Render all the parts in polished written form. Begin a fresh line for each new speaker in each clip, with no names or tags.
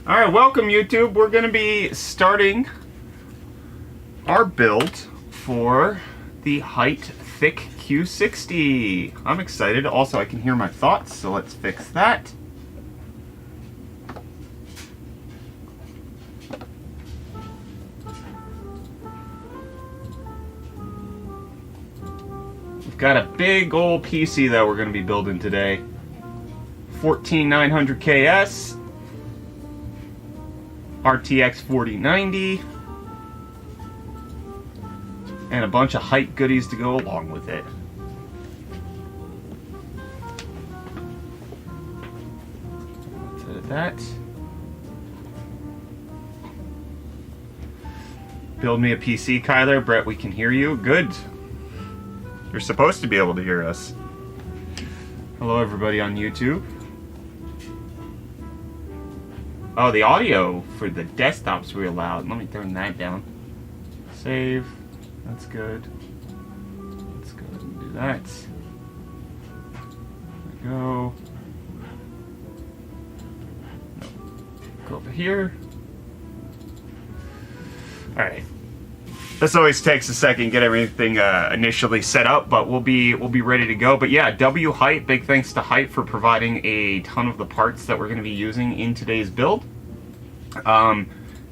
Alright, welcome YouTube. We're going to be starting our build for the Hyte Thicc Q60. I'm excited. Also, I can hear my thoughts, so let's fix that. We've got a big old PC that we're going to be building today. 14900KS. RTX 4090 and a bunch of Hyte goodies to go along with it. Let's edit that. Build me a PC, Kyler. Brett, we can hear you. Good. You're supposed to be able to hear us. Hello everybody on YouTube. Oh, the audio for the desktop's real loud. Let me turn that down. Save. That's good. Let's go ahead and do that. There we go. No. Go over here. Alright. This always takes a second to get everything initially set up, but we'll be ready to go. But yeah, Hyte, big thanks to Hyte for providing a ton of the parts that we're going to be using in today's build.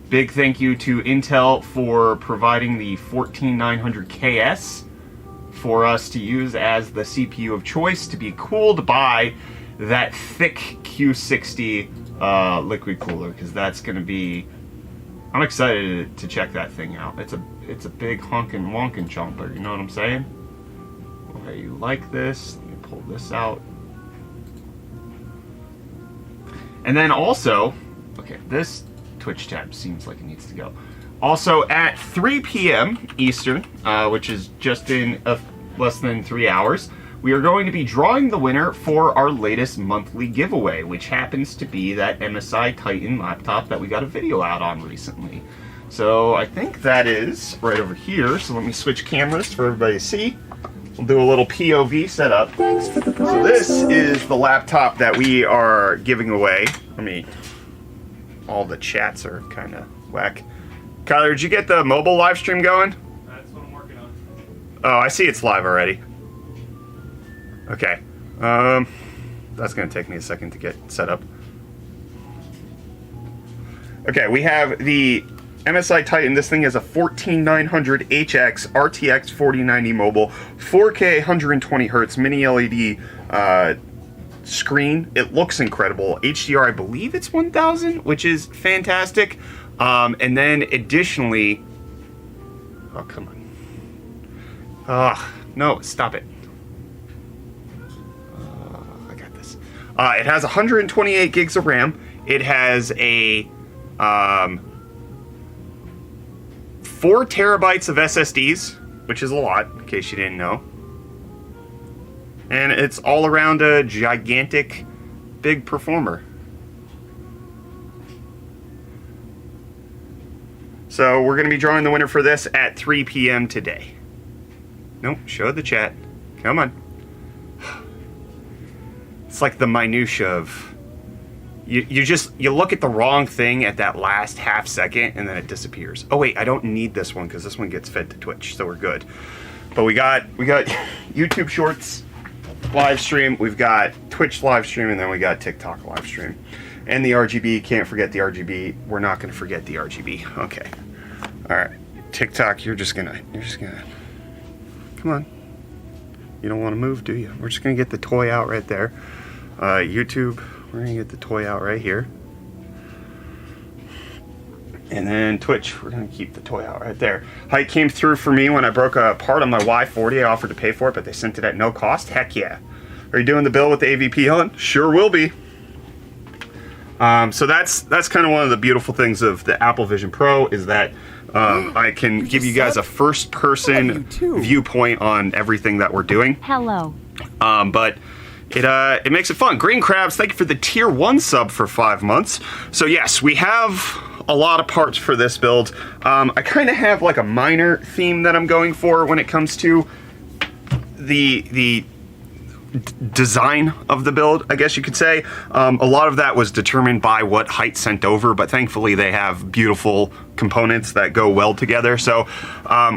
Big thank you to Intel for providing the 14900KS for us to use as the CPU of choice to be cooled by that Thicc Q60 liquid cooler, because that's going to be... I'm excited to check that thing out. It's a big honkin' wonkin' chomper, you know what I'm saying? Okay, you like this? Let me pull this out. And then also, okay, this Twitch tab seems like it needs to go. Also, at 3 p.m. Eastern, which is just in less than 3 hours, we are going to be drawing the winner for our latest monthly giveaway, which happens to be that MSI Titan laptop that we got a video out on recently. So I think that is right over here. So let me switch cameras for everybody to see. We'll do a little POV setup. Thanks for the prize. So this is the laptop that we are giving away. All the chats are kind of whack. Kyler, did you get the mobile live stream going?
That's what I'm working on.
Oh, I see it's live already. Okay. That's going to take me a second to get set up. Okay, we have the MSI Titan. This thing is a 14900HX RTX 4090 mobile, 4K 120 hertz mini LED screen. It looks incredible. HDR, I believe it's 1000, which is fantastic. And then additionally, oh come on. No, stop it. I got this. It has 128 gigs of RAM. It has a 4 terabytes of SSDs, which is a lot, in case you didn't know. And it's all around a gigantic, big performer. So we're going to be drawing the winner for this at 3 p.m. today. Nope, show the chat. Come on. It's like the minutia of... You look at the wrong thing at that last half second and then it disappears. Oh wait, I don't need this one because this one gets fed to Twitch, so we're good. But we got YouTube Shorts live stream, we've got Twitch live stream, and then we got TikTok live stream. And the RGB, can't forget the RGB. We're not gonna forget the RGB. Okay. Alright. TikTok, you're just gonna come on. You don't wanna move, do you? We're just gonna get the toy out right there. YouTube, we're gonna get the toy out right here. And then Twitch, we're gonna keep the toy out right there. Hyte came through for me when I broke a part on my Y40. I offered to pay for it, but they sent it at no cost. Heck yeah. Are you doing the bill with the AVP on? Sure will be. So that's kind of one of the beautiful things of the Apple Vision Pro is that I can give you guys a first-person viewpoint on everything that we're doing.
Hello.
But it makes it fun. Green Crabs, thank you for the tier 1 sub for 5 months. So yes, we have a lot of parts for this build. I kind of have like a minor theme that I'm going for when it comes to the design of the build, I guess you could say. A lot of that was determined by what Hyte sent over, but thankfully they have beautiful components that go well together. So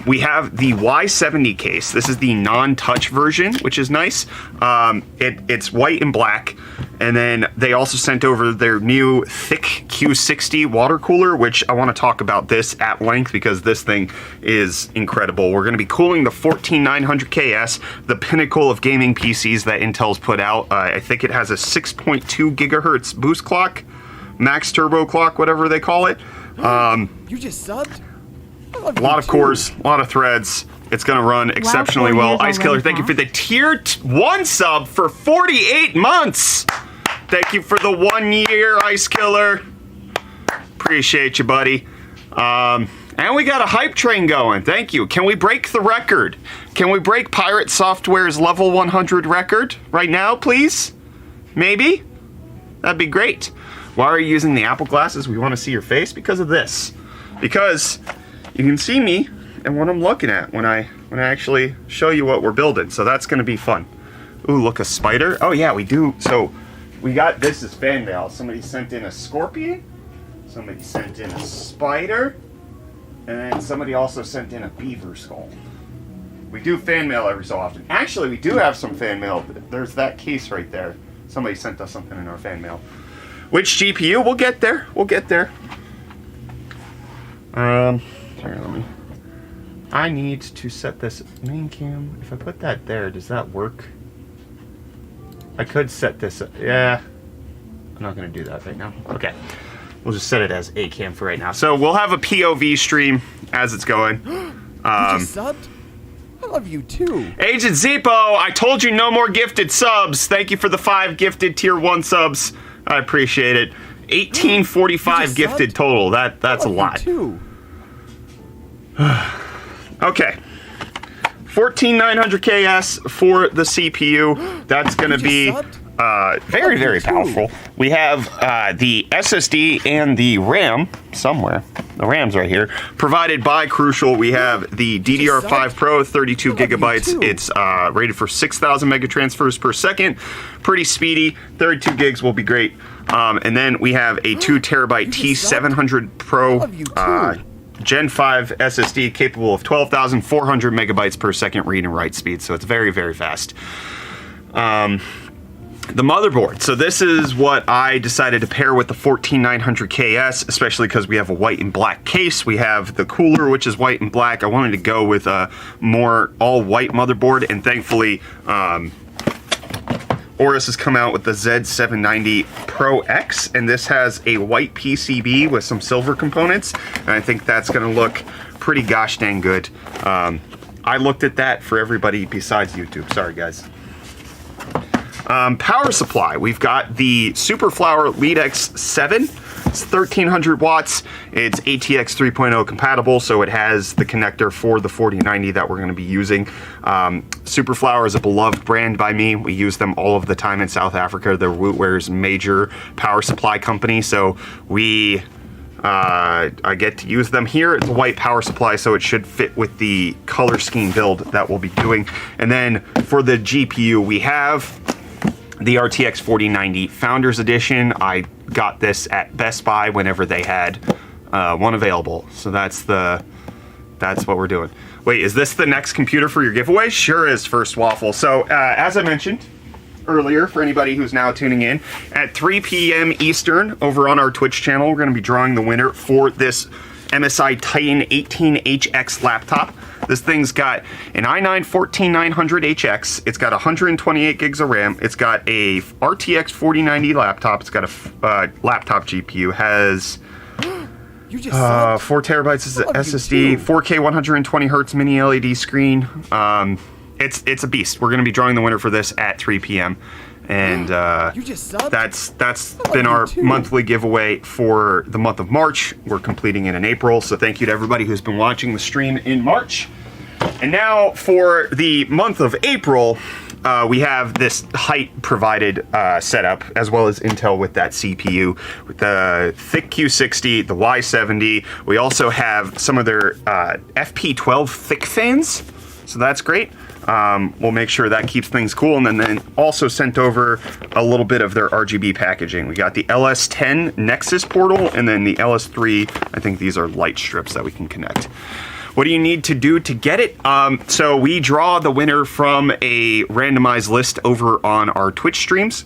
we have the Y70 case. This is the non-touch version, which is nice. It's white and black. And then they also sent over their new Thicc Q60 water cooler, which I want to talk about this at length because this thing is incredible. We're going to be cooling the 14900KS, the pinnacle of gaming PCs that Intel's put out. I think it has a 6.2 gigahertz boost clock, max turbo clock, whatever they call it.
You just subbed?
A lot of cores, a lot of threads. It's going to run exceptionally well. Ice Killer, thank you for the tier 1 sub for 48 months. Thank you for the 1 year, Ice Killer. Appreciate you, buddy. And we got a hype train going. Thank you. Can we break the record? Can we break Pirate Software's level 100 record right now, please? Maybe? That'd be great. Why are you using the Apple glasses? We want to see your face because of this. Because you can see me and what I'm looking at when I actually show you what we're building. So that's going to be fun. Ooh, look, a spider. Oh yeah, we do. So we got this as fan mail. Somebody sent in a scorpion. Somebody sent in a spider. And then somebody also sent in a beaver skull. We do fan mail every so often. Actually, we do have some fan mail. There's that case right there. Somebody sent us something in our fan mail. Which GPU? We'll get there. We'll get there. Here, let me. I need to set this main cam. If I put that there, does that work? I could set this up. Yeah. I'm not going to do that right now. Okay. We'll just set it as a cam for right now. So we'll have a POV stream as it's going.
You just subbed? I love you too.
Agent Zippo, I told you no more gifted subs. Thank you for the 5 gifted tier 1 subs. I appreciate it. 1845 gifted total. That's a lot.
Too.
Okay. 14900KS for the CPU. That's going to be very, very powerful. We have the SSD and the RAM somewhere. The RAM's right here. Provided by Crucial. We have the DDR5 Pro, 32 gigabytes. It's rated for 6,000 megatransfers per second. Pretty speedy. 32 gigs will be great. And then we have a 2 terabyte T700 Pro Gen 5 SSD capable of 12,400 megabytes per second read and write speed. So it's very, very fast. The motherboard. So this is what I decided to pair with the 14900KS, especially because we have a white and black case. We have the cooler, which is white and black. I wanted to go with a more all-white motherboard, and thankfully, Aorus has come out with the Z790 Pro X, and this has a white PCB with some silver components, and I think that's going to look pretty gosh dang good. I looked at that for everybody besides YouTube. Sorry, guys. Power supply. We've got the Superflower LeadX 7. It's 1300 watts. It's ATX 3.0 compatible, so it has the connector for the 4090 that we're going to be using. Superflower is a beloved brand by me. We use them all of the time in South Africa. They're Wootware's major power supply company, so I get to use them here. It's a white power supply, so it should fit with the color scheme build that we'll be doing. And then for the GPU, we have the RTX 4090 Founders Edition. I got this at Best Buy whenever they had one available. So that's what we're doing. Wait, is this the next computer for your giveaway? Sure is, First Waffle. So as I mentioned earlier, for anybody who's now tuning in, at 3 p.m. Eastern over on our Twitch channel, we're going to be drawing the winner for this MSI Titan 18HX laptop. This thing's got an i9-14900HX. It's got 128 gigs of RAM. It's got a RTX 4090 laptop. It's got a laptop GPU. Has 4 terabytes of SSD, 4K 120 hertz mini LED screen. It's a beast. We're going to be drawing the winner for this at 3 p.m. And that's been our monthly giveaway for the month of March. We're completing it in April, so thank you to everybody who's been watching the stream in March. And now for the month of April, we have this Hyte provided setup, as well as Intel with that CPU, with the Thicc Q60, the Y70. We also have some of their FP12 Thicc fans, so that's great. We'll make sure that keeps things cool, and then also sent over a little bit of their RGB packaging. We got the LS10 Nexus portal, and then the LS3, I think these are light strips that we can connect. What do you need to do to get it? So we draw the winner from a randomized list over on our Twitch streams,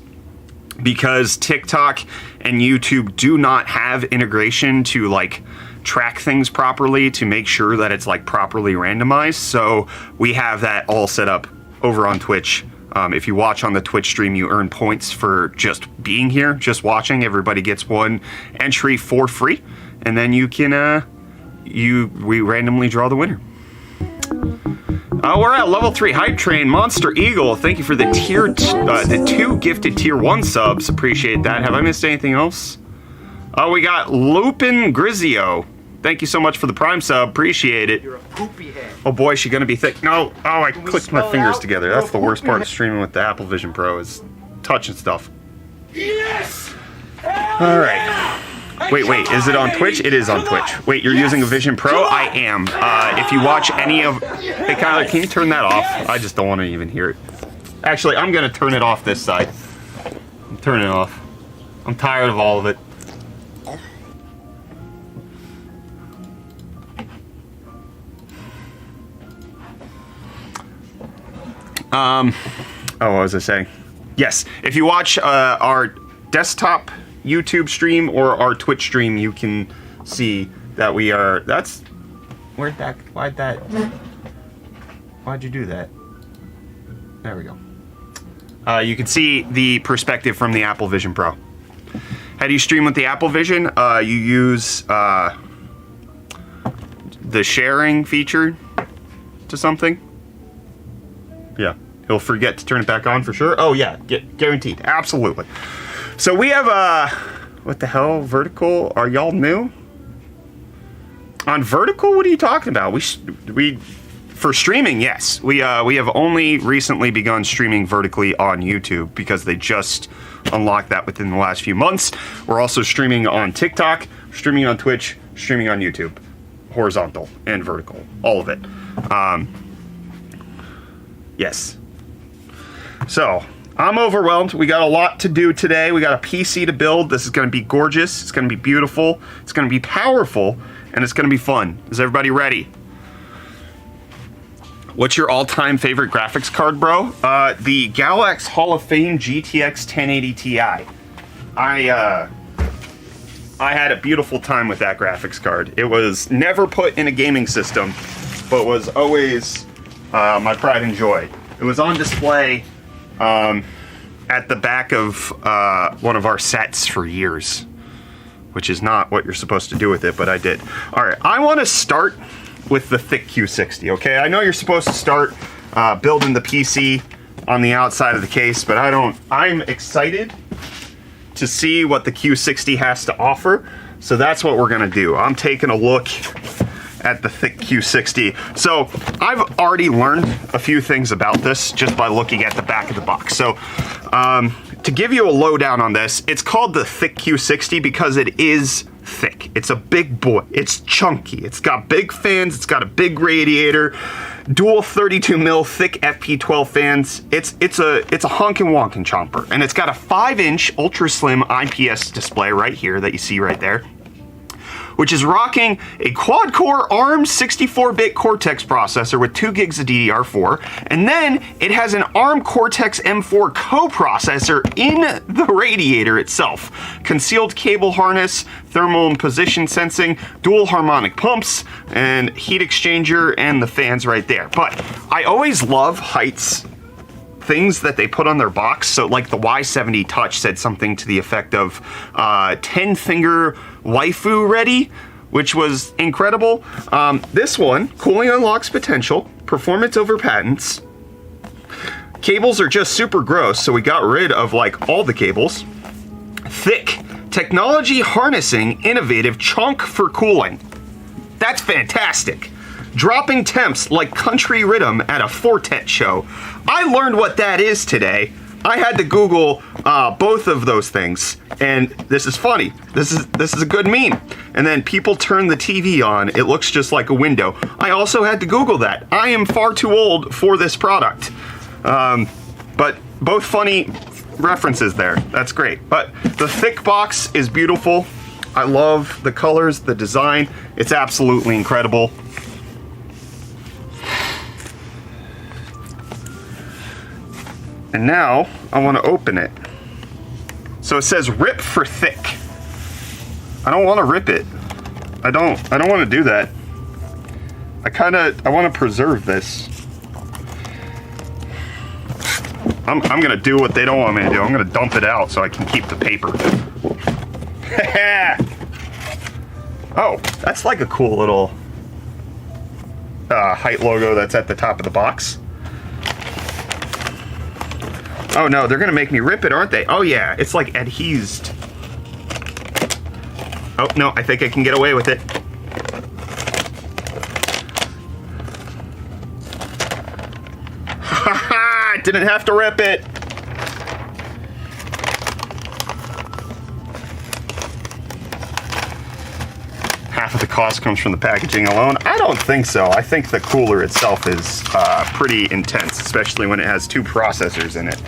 because TikTok and YouTube do not have integration to like track things properly to make sure that it's like properly randomized. So we have that all set up over on Twitch. If you watch on the Twitch stream, you earn points for just being here, just watching. Everybody gets one entry for free, and then you can we randomly draw the winner. We're at level 3 Hype Train. Monster Eagle, thank you for the the 2 gifted tier 1 subs. Appreciate that. Have I missed anything else? Oh, we got Lupin Grizio. Thank you so much for the Prime sub. Appreciate it.
You're a poopy head.
Oh boy, is she gonna be thick. No. Oh, I clicked my fingers together. That's the worst part of streaming with the Apple Vision Pro is touching stuff.
Yes!
All right. Wait, is it on Twitch? It is on Twitch. Wait, you're using a Vision Pro? I am. If you watch any of... Hey, Kyler, can you turn that off? I just don't want to even hear it. Actually, I'm going to turn it off this side. I'm turning it off. I'm tired of all of it. Oh, what was I saying? Yes, if you watch our desktop YouTube stream or our Twitch stream, you can see that we are... Why'd you do that? There we go. You can see the perspective from the Apple Vision Pro. How do you stream with the Apple Vision? You use the sharing feature to something. Yeah, he'll forget to turn it back on for sure. Oh yeah, guaranteed, absolutely. So we have what the hell, vertical? Are y'all new? On vertical, what are you talking about? We for streaming, yes. We have only recently begun streaming vertically on YouTube because they just unlocked that within the last few months. We're also streaming on TikTok, streaming on Twitch, streaming on YouTube, horizontal and vertical, all of it. Yes. So, I'm overwhelmed. We got a lot to do today. We got a PC to build. This is going to be gorgeous. It's going to be beautiful. It's going to be powerful. And it's going to be fun. Is everybody ready? What's your all-time favorite graphics card, bro? The Galax Hall of Fame GTX 1080 Ti. I had a beautiful time with that graphics card. It was never put in a gaming system, but was always my pride and joy. It was on display at the back of one of our sets for years, which is not what you're supposed to do with it, but I did. All right, I want to start with the Thicc Q60, okay? I know you're supposed to start building the PC on the outside of the case, but I'm excited to see what the Q60 has to offer, so that's what we're gonna do. I'm taking a look at the Thicc Q60. So I've already learned a few things about this just by looking at the back of the box. So to give you a lowdown on this, it's called the Thicc Q60 because it is thick. It's a big boy. It's chunky. It's got big fans. It's got a big radiator. Dual 32 mil thick FP12 fans. It's a honkin' wonkin' chomper, and it's got a 5-inch ultra slim IPS display right here that you see right there, which is rocking a quad-core ARM 64-bit Cortex processor with 2 gigs of DDR4, and then it has an ARM Cortex M4 coprocessor in the radiator itself. Concealed cable harness, thermal and position sensing, dual harmonic pumps, and heat exchanger, and the fans right there. But I always love Hyte's things that they put on their box. So like the Y70 Touch said something to the effect of 10-finger waifu ready, which was incredible. This one, cooling unlocks potential, performance over patents. Cables are just super gross, so we got rid of like all the cables. Thicc, technology harnessing innovative chunk for cooling. That's fantastic. Dropping temps like country rhythm at a Fortet show. I learned what that is today. I had to Google both of those things, and this is funny. This is a good meme. And then people turn the TV on, it looks just like a window. I also had to Google that. I am far too old for this product. But both funny references there. That's great. But the Thicc box is beautiful. I love the colors, the design. It's absolutely incredible. And now I want to open it. So it says rip for Thicc. I don't want to rip it. I don't want to do that. I want to preserve this. I'm gonna do what they don't want me to do. I'm gonna dump it out so I can keep the paper. Oh, that's like a cool little Hyte logo that's at the top of the box. Oh no, they're gonna make me rip it, aren't they? Oh yeah, it's like adhesed. Oh no, I think I can get away with it. Haha, didn't have to rip it. Half of the cost comes from the packaging alone. I don't think so. I think the cooler itself is pretty intense, especially when it has 2 processors in it.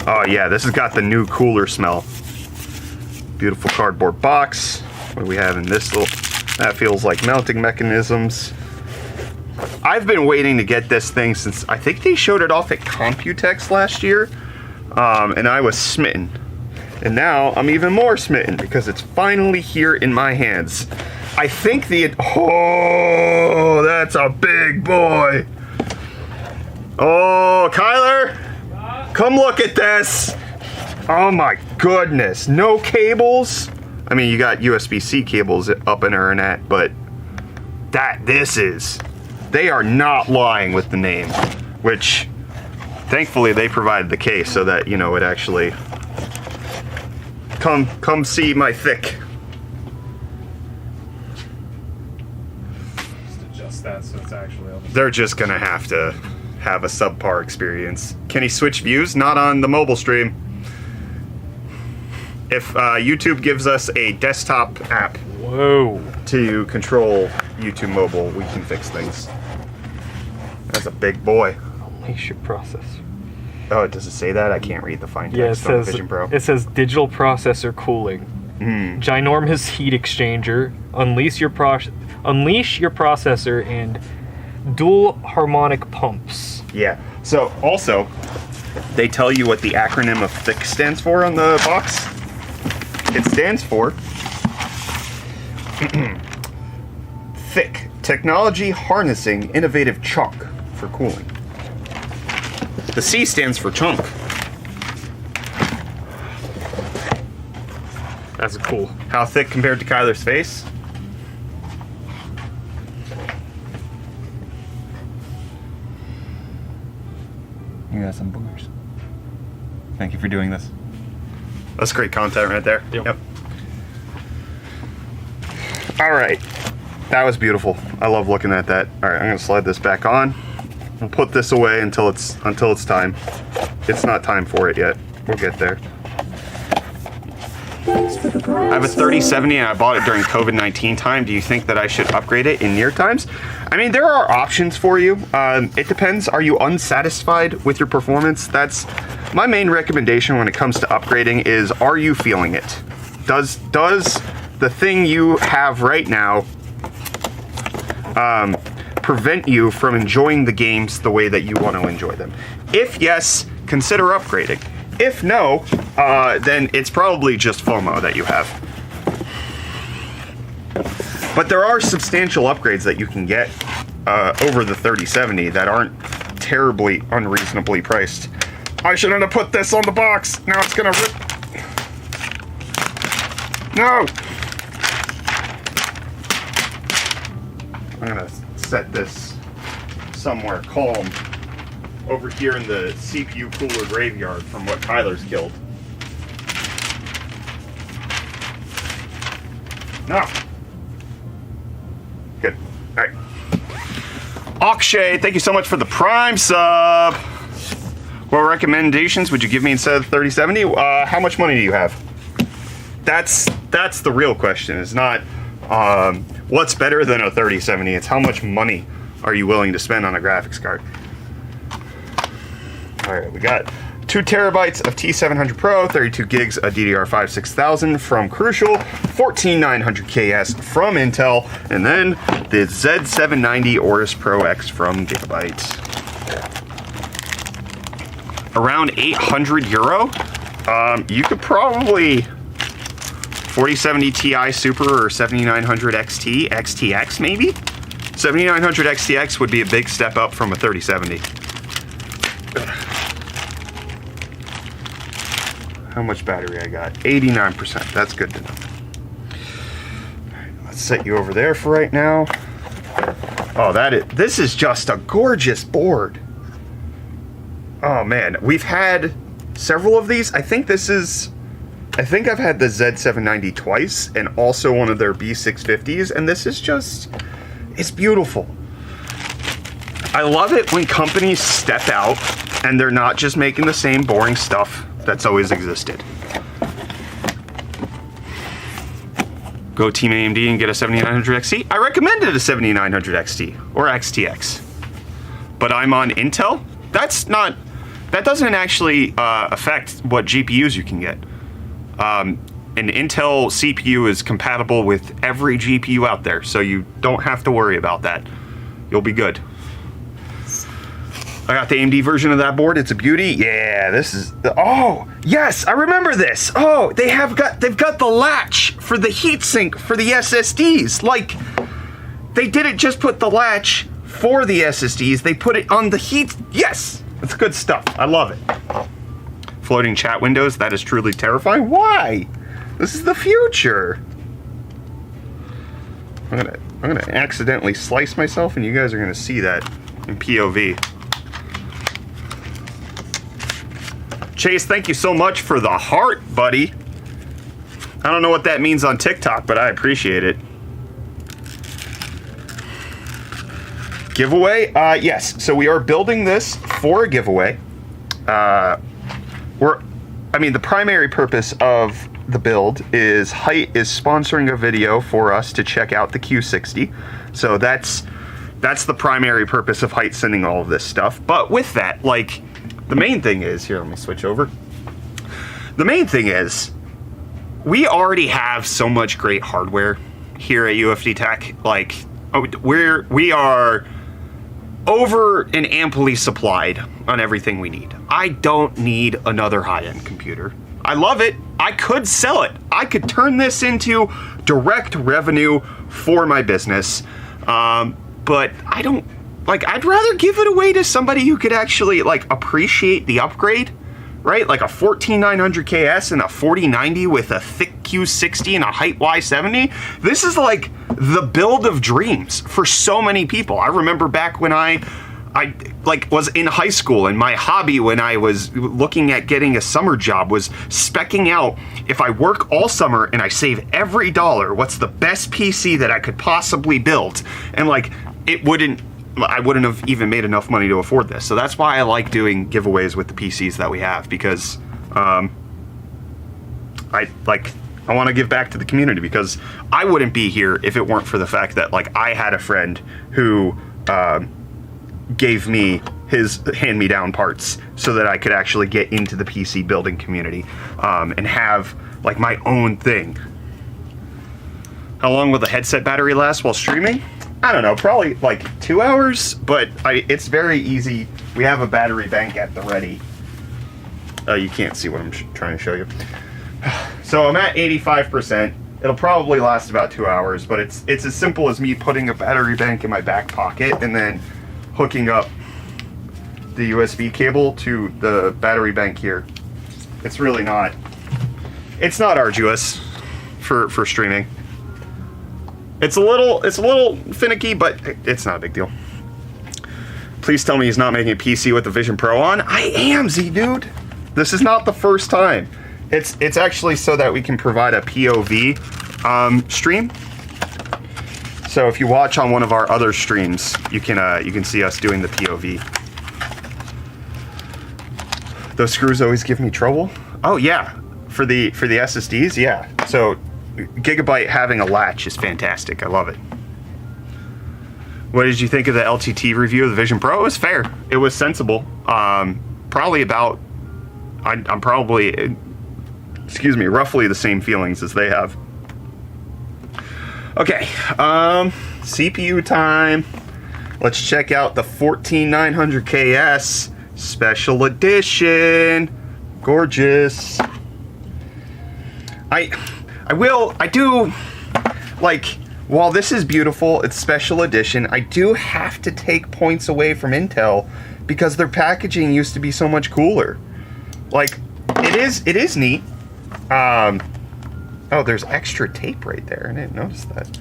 Oh yeah, this has got the new cooler smell. Beautiful cardboard box. What do we have in this little... That feels like mounting mechanisms. I've been waiting to get this thing since... I think they showed it off at Computex last year. And I was smitten. And now I'm even more smitten because it's finally here in my hands. I think the... Oh, that's a big boy. Oh, Kyler, come look at this. Oh my goodness, no cables. I mean, you got USB-C cables up internet, but they are not lying with the name, which thankfully they provided the case so that, you know, it actually, come see my Thicc.
Just adjust that so it's actually up.
They're just gonna have to have a subpar experience. Can he switch views? Not on the mobile stream. If YouTube gives us a desktop app to control YouTube mobile, we can fix things. That's a big boy.
Unleash your processor.
Oh, does it say that? I can't read the fine text
Yeah, it
on
says,
Vision Pro.
it says digital processor cooling. Ginormous heat exchanger. Unleash your processor and dual harmonic pumps.
Yeah. So also, they tell you what the acronym of Thicc stands for on the box. It stands for Thicc, Technology Harnessing Innovative Chunk for Cooling. The C stands for chunk.
That's cool.
How thick compared to Kyler's face? You got some boogers. Thank you for doing this. That's great content right there.
Yep.
All right. That was beautiful. I love looking at that. All right, I'm gonna slide this back on. We'll put this away until it's time. It's not time for it yet. We'll get there. I have a 3070 and I bought it during COVID-19 time. Do you think that I should upgrade it in near times? I mean, there are options for you. It depends. Are you unsatisfied with your performance? That's my main recommendation when it comes to upgrading is, are you feeling it? Does the thing you have right now prevent you from enjoying the games the way that you want to enjoy them? If yes, consider upgrading. If no, then it's probably just FOMO that you have. But there are substantial upgrades that you can get over the 3070 that aren't terribly unreasonably priced. I shouldn't have put this on the box. Now it's gonna rip. No! I'm gonna set this somewhere calm over here in the CPU cooler graveyard from what Kyler's killed. No. Good. All right. Akshay, thank you so much for the Prime sub. What recommendations would you give me instead of 3070? How much money do you have? That's the real question. It's not what's better than a 3070. It's how much money are you willing to spend on a graphics card. All right, we got 2 terabytes of T700 Pro, 32 gigs of DDR5 6000 from Crucial, 14900KS from Intel, and then the Z790 Aorus Pro X from Gigabyte. Around 800 euro. You could probably 4070 Ti Super or 7900 XT, XTX maybe? 7900 XTX would be a big step up from a 3070. How much battery I got? 89%. That's good to know. Alright, let's set you over there for right now. Oh, this is just a gorgeous board. Oh man, we've had several of these. I think I've had the Z790 twice and also one of their B650s, and this is just, it's beautiful. I love it when companies step out and they're not just making the same boring stuff that's always existed. Go Team AMD and get a 7900 XT. I recommended a 7900 XT or XTX, but I'm on Intel. That doesn't actually affect what GPUs you can get. An Intel CPU is compatible with every GPU out there, so you don't have to worry about that. You'll be good. I got the AMD version of that board. It's a beauty. Yeah, this is oh yes, I remember this. Oh, they've got the latch for the heatsink for the SSDs. Like, they didn't just put the latch for the SSDs. They put it on the heat. Yes, it's good stuff. I love it. Floating chat windows. That is truly terrifying. Why? This is the future. I'm gonna accidentally slice myself, and you guys are gonna see that in POV. Chase, thank you so much for the heart, buddy. I don't know what that means on TikTok, but I appreciate it. Giveaway? Yes. So we are building this for a giveaway. The primary purpose of the build is Hyte is sponsoring a video for us to check out the Q60. So that's the primary purpose of Hyte sending all of this stuff. But with that, like, the main thing is, here, let me switch over. The main thing is, we already have so much great hardware here at UFD Tech. Like, we are over and amply supplied on everything we need. I don't need another high-end computer. I love it. I could sell it. I could turn this into direct revenue for my business. But I don't, like, I'd rather give it away to somebody who could actually, like, appreciate the upgrade, right? Like a 14900KS and a 4090 with a Thicc Q60 and a Hyte Y70. This is like the build of dreams for so many people. I remember back when I was in high school, and my hobby when I was looking at getting a summer job was specking out, if I work all summer and I save every dollar, what's the best PC that I could possibly build? And like, I wouldn't have even made enough money to afford this. So that's why I like doing giveaways with the PCs that we have, because I want to give back to the community, because I wouldn't be here if it weren't for the fact that, like, I had a friend who gave me his hand-me-down parts so that I could actually get into the PC building community and have, like, my own thing. How long will the headset battery last while streaming? I don't know, probably like 2 hours, but it's very easy. We have a battery bank at the ready. You can't see what I'm trying to show you. So I'm at 85%. It'll probably last about 2 hours, but it's as simple as me putting a battery bank in my back pocket and then hooking up the USB cable to the battery bank here. It's really not, it's not arduous for streaming. It's a little finicky, but it's not a big deal. Please tell me he's not making a PC with the Vision Pro on. I am, Z-Dude. This is not the first time. It's actually so that we can provide a POV stream. So if you watch on one of our other streams, you can see us doing the POV. Those screws always give me trouble. Oh yeah, for the SSDs, yeah. So Gigabyte having a latch is fantastic. I love it. What did you think of the LTT review of the Vision Pro? It was fair. It was sensible. Probably about, I'm probably, excuse me, roughly the same feelings as they have. Okay, CPU time. Let's check out the 14900KS Special Edition. Gorgeous. I do, like, while this is beautiful, it's special edition, I do have to take points away from Intel because their packaging used to be so much cooler. Like, it is neat. Oh, there's extra tape right there. I didn't notice that.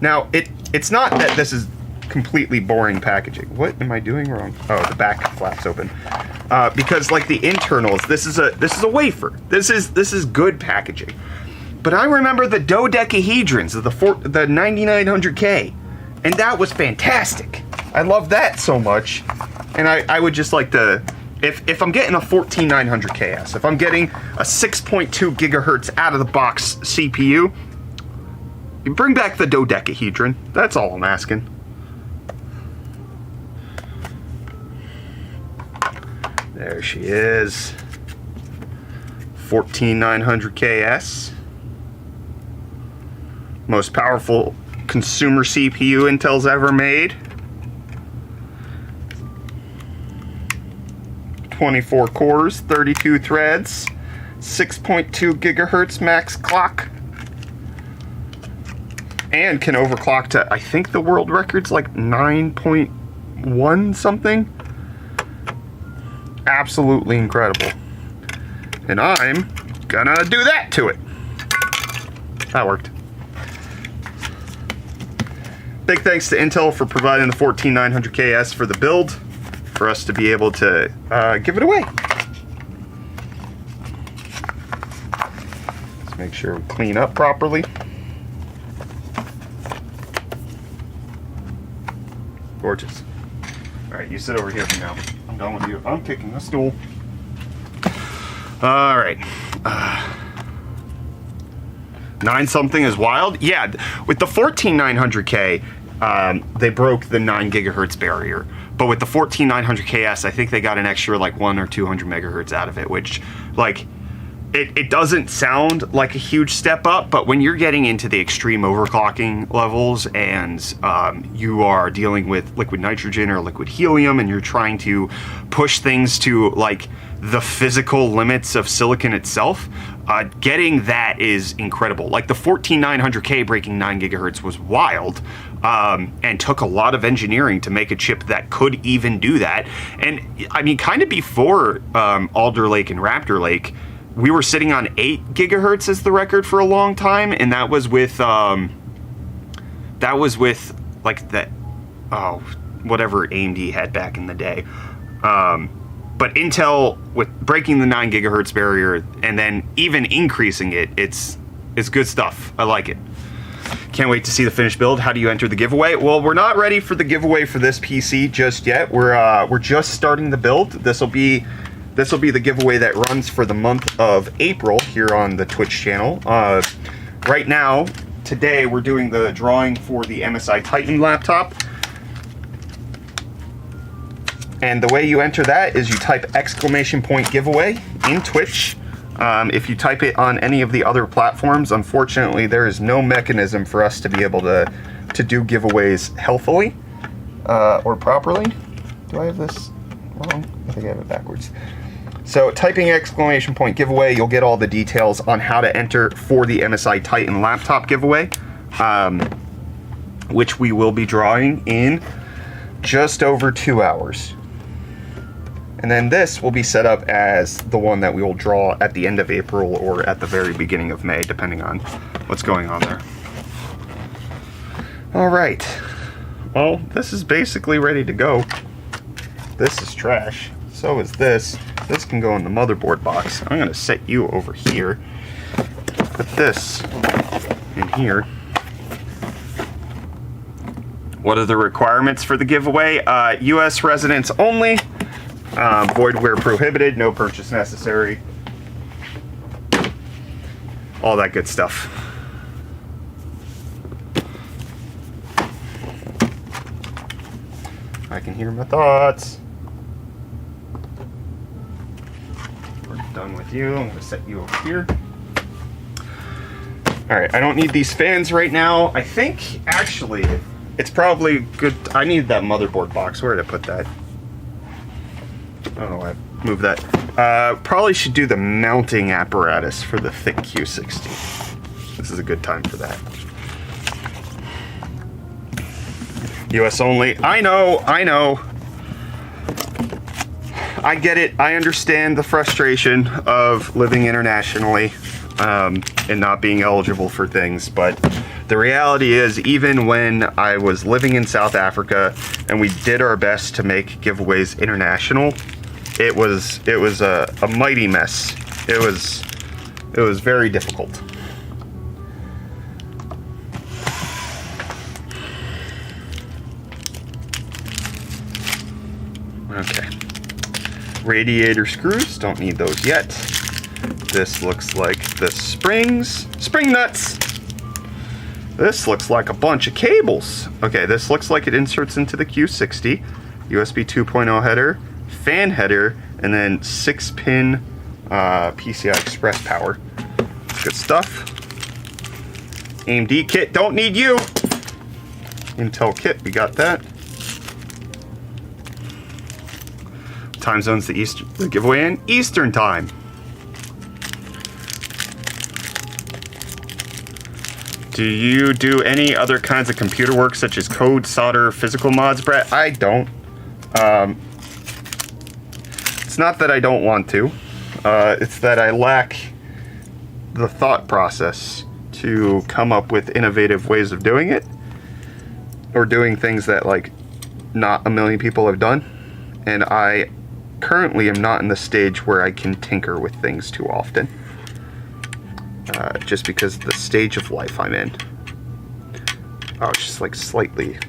Now, it's not that this is completely boring packaging. What am I doing wrong? Oh, the back flap's open. Because like the internals, this is a wafer. This is good packaging. But I remember the dodecahedrons of the 9900K, and that was fantastic. I love that so much, and I would just like to, if I'm getting a 14900KS, if I'm getting a 6.2 gigahertz out of the box CPU, you bring back the dodecahedron. That's all I'm asking. There she is. 14900KS. Most powerful consumer CPU Intel's ever made. 24 cores, 32 threads, 6.2 gigahertz max clock. And can overclock to, I think the world record's like 9.1 something. Absolutely incredible. And I'm gonna do that to it. That worked. Big thanks to Intel for providing the 14900KS for the build, for us to be able to give it away. Let's make sure we clean up properly. Gorgeous. All right, you sit over here for now. I'm done with you. I'm picking a stool. All right. 9 something is wild. Yeah, with the 14900K, they broke the 9 gigahertz barrier. But with the 14900KS, I think they got an extra like 100 or 200 megahertz out of it, which, like, it doesn't sound like a huge step up, but when you're getting into the extreme overclocking levels and you are dealing with liquid nitrogen or liquid helium and you're trying to push things to like the physical limits of silicon itself, getting that is incredible. Like the 14900K breaking 9 gigahertz was wild, and took a lot of engineering to make a chip that could even do that. And I mean, kind of before Alder Lake and Raptor Lake, we were sitting on 8 gigahertz as the record for a long time, and that was with like that, oh, whatever AMD had back in the day. But Intel, with breaking the 9 gigahertz barrier and then even increasing it, it's good stuff. I like it. Can't wait to see the finished build. How do you enter the giveaway? Well, we're not ready for the giveaway for this PC just yet. We're just starting the build. This will be the giveaway that runs for the month of April here on the Twitch channel. Right now, today, we're doing the drawing for the MSI Titan laptop. And the way you enter that is you type !giveaway in Twitch. If you type it on any of the other platforms, unfortunately, there is no mechanism for us to be able to do giveaways healthily or properly. Do I have this wrong? I think I have it backwards. So typing !giveaway, you'll get all the details on how to enter for the MSI Titan laptop giveaway, which we will be drawing in just over 2 hours. And then this will be set up as the one that we will draw at the end of April or at the very beginning of May, depending on what's going on there. All right. Well, this is basically ready to go. This is trash. So is this. This can go in the motherboard box. I'm going to set you over here. Put this in here. What are the requirements for the giveaway? U.S. residents only. Void where prohibited. No purchase necessary. All that good stuff. I can hear my thoughts. We're done with you. I'm going to set you over here. Alright, I don't need these fans right now. I think, actually, it's probably good. I need that motherboard box. Where did I put that? I don't know why I moved that. Probably should do the mounting apparatus for the Thicc Q60. This is a good time for that. US only. I know. I get it. I understand the frustration of living internationally and not being eligible for things, but the reality is, even when I was living in South Africa and we did our best to make giveaways international, it was a mighty mess. It was very difficult. Okay. Radiator screws, don't need those yet. This looks like the springs. Spring nuts! This looks like a bunch of cables. Okay, this looks like it inserts into the Q60. USB 2.0 header, fan header, and then 6-pin PCI Express power. Good stuff. AMD kit, don't need you! Intel kit, we got that. Time zone's the giveaway in Eastern time. Do you do any other kinds of computer work such as code, solder, physical mods, Brett? I don't. It's not that I don't want to. It's that I lack the thought process to come up with innovative ways of doing it, or doing things that like not a million people have done. And I currently am not in the stage where I can tinker with things too often. Just because of the stage of life I'm in. Oh, it's just like slightly.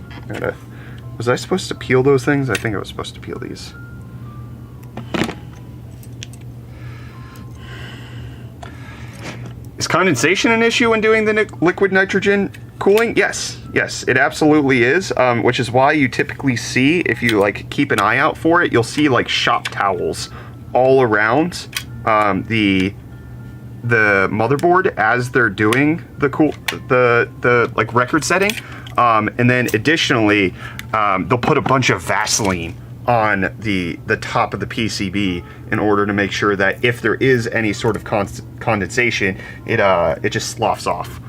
Was I supposed to peel those things? I think I was supposed to peel these. Is condensation an issue when doing the liquid nitrogen cooling? Yes, it absolutely is. Which is why you typically see, if you like keep an eye out for it, you'll see like shop towels all around the motherboard as they're doing the like record setting, and then additionally they'll put a bunch of Vaseline on the top of the PCB in order to make sure that if there is any sort of condensation, it just sloughs off.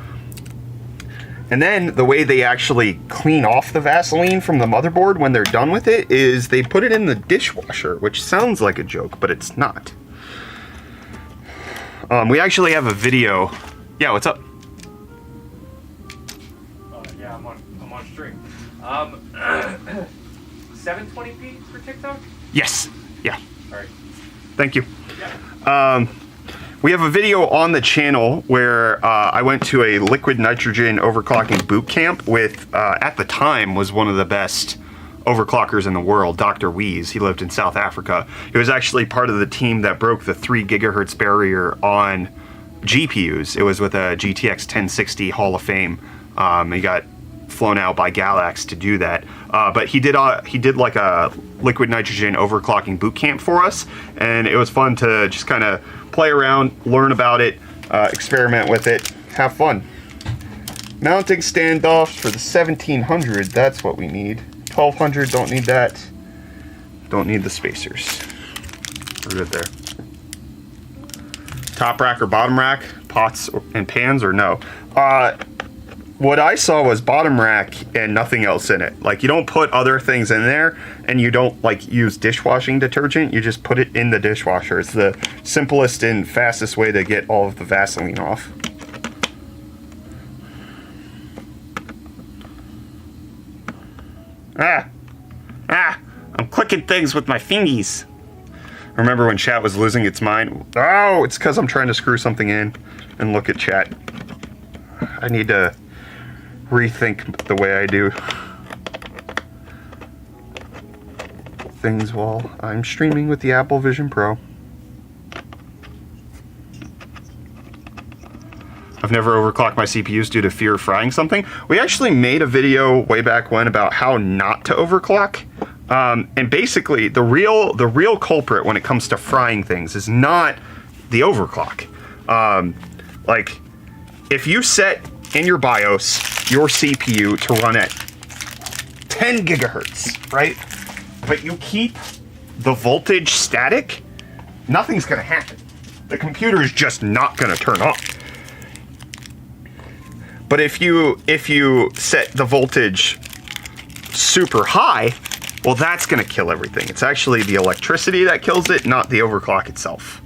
And then the way they actually clean off the Vaseline from the motherboard when they're done with it is they put it in the dishwasher, which sounds like a joke, but it's not. We actually have a video. Yeah, what's up?
Yeah, I'm on stream. 720p for TikTok?
Yes. Yeah.
All right.
Thank you.
Yeah.
We have a video on the channel where I went to a liquid nitrogen overclocking boot camp with, at the time, was one of the best overclockers in the world, Dr. Wees. He lived in South Africa. He was actually part of the team that broke the 3 gigahertz barrier on GPUs. It was with a GTX 1060 Hall of Fame. He got flown out by Galax to do that. But he did like a liquid nitrogen overclocking boot camp for us, and it was fun to just kind of play around, learn about it, experiment with it, have fun. Mounting standoffs for the 1700, that's what we need. 1200, don't need that. Don't need the spacers. We're good there. Top rack or bottom rack, pots and pans, or no? What I saw was bottom rack and nothing else in it. Like, you don't put other things in there, and you don't like use dishwashing detergent. You just put it in the dishwasher. It's the simplest and fastest way to get all of the Vaseline off. I'm clicking things with my fingies. Remember when chat was losing its mind? Oh, it's because I'm trying to screw something in and look at chat. I need to rethink the way I do things while I'm streaming with the Apple Vision Pro. I've never overclocked my CPUs due to fear of frying something. We actually made a video way back when about how not to overclock. And basically, the real culprit when it comes to frying things is not the overclock. Like, if you set in your BIOS your CPU to run at 10 gigahertz, right? But you keep the voltage static, nothing's gonna happen. The computer is just not gonna turn on. But if you set the voltage super high, well, that's gonna kill everything. It's actually the electricity that kills it, not the overclock itself.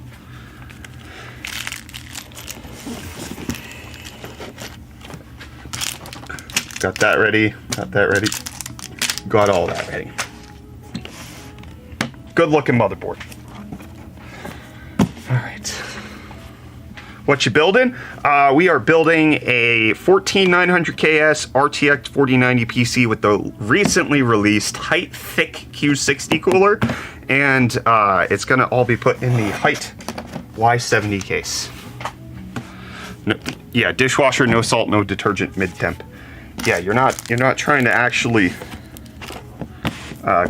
Got that ready, got all that ready. Good looking motherboard. All right. What you building? We are building a 14900KS RTX 4090 PC with the recently released Hyte Thicc Q60 cooler, and it's gonna all be put in the Hyte Y70 case. No, yeah, dishwasher, no salt, no detergent, mid-temp. Yeah, you're not trying to actually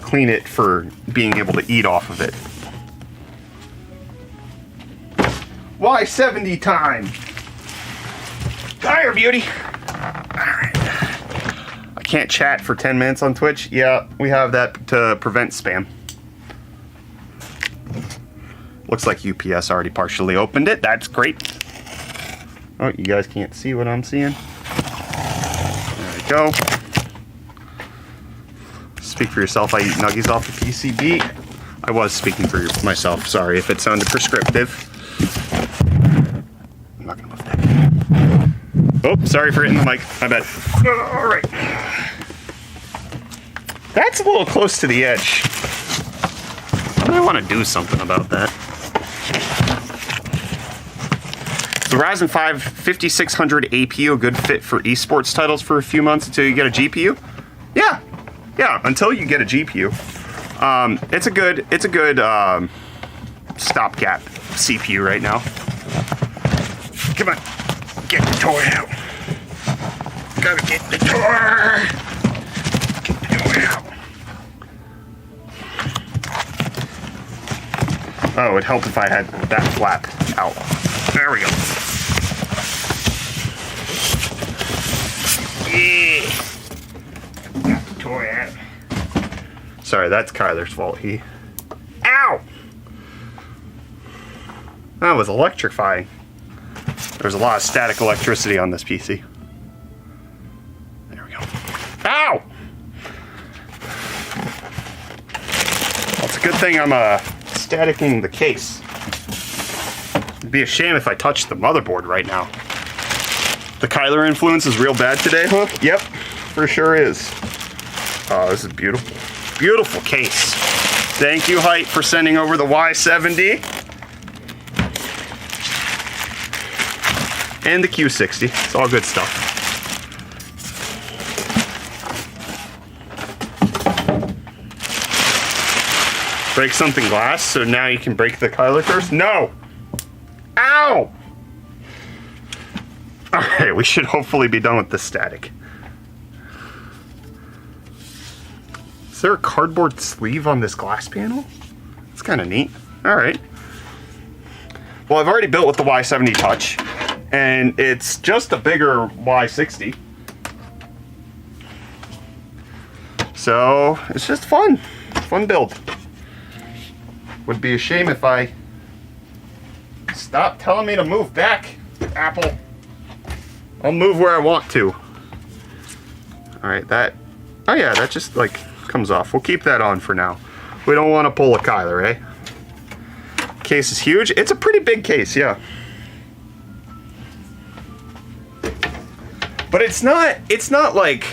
clean it for being able to eat off of it. Y70 time. Come here, beauty. Alright. I can't chat for 10 minutes on Twitch. Yeah, we have that to prevent spam. Looks like UPS already partially opened it. That's great. Oh, you guys can't see what I'm seeing. There we go. Speak for yourself. I eat nuggies off the PCB. I was speaking for myself. Sorry if it sounded prescriptive. I'm not gonna move that. Oh, sorry for hitting the mic. My bad. All right. That's a little close to the edge. I want to do something about that. The Ryzen 5 5600 APU, a good fit for esports titles for a few months until you get a GPU? Yeah, until you get a GPU. It's a good stopgap CPU right now. Come on, get the toy out. Gotta get the toy. Get the toy out. Oh, it'd help if I had that flap out. There we go. Yeah. Got the toy out. Sorry, that's Kyler's fault. Ow! That was electrifying. There's a lot of static electricity on this PC. There we go. Ow! Well, it's a good thing I'm staticking the case. It'd be a shame if I touched the motherboard right now. The Kyler influence is real bad today, huh? Yep, for sure is. Oh, this is beautiful. Beautiful case. Thank you, Hyte, for sending over the Y70. And the Q60. It's all good stuff. Break something glass, so now you can break the Kyler curse? No! Ow! Alright, we should hopefully be done with this static. Is there a cardboard sleeve on this glass panel? It's kind of neat. Alright. Well, I've already built with the Y70 Touch, and it's just a bigger Y60. So, it's just fun. Fun build. Would be a shame if I stop telling me to move back, Apple. I'll move where I want to. Alright, that... Oh yeah, that just, like, comes off. We'll keep that on for now. We don't want to pull a Kyler, eh? Case is huge. It's a pretty big case, yeah. But it's not like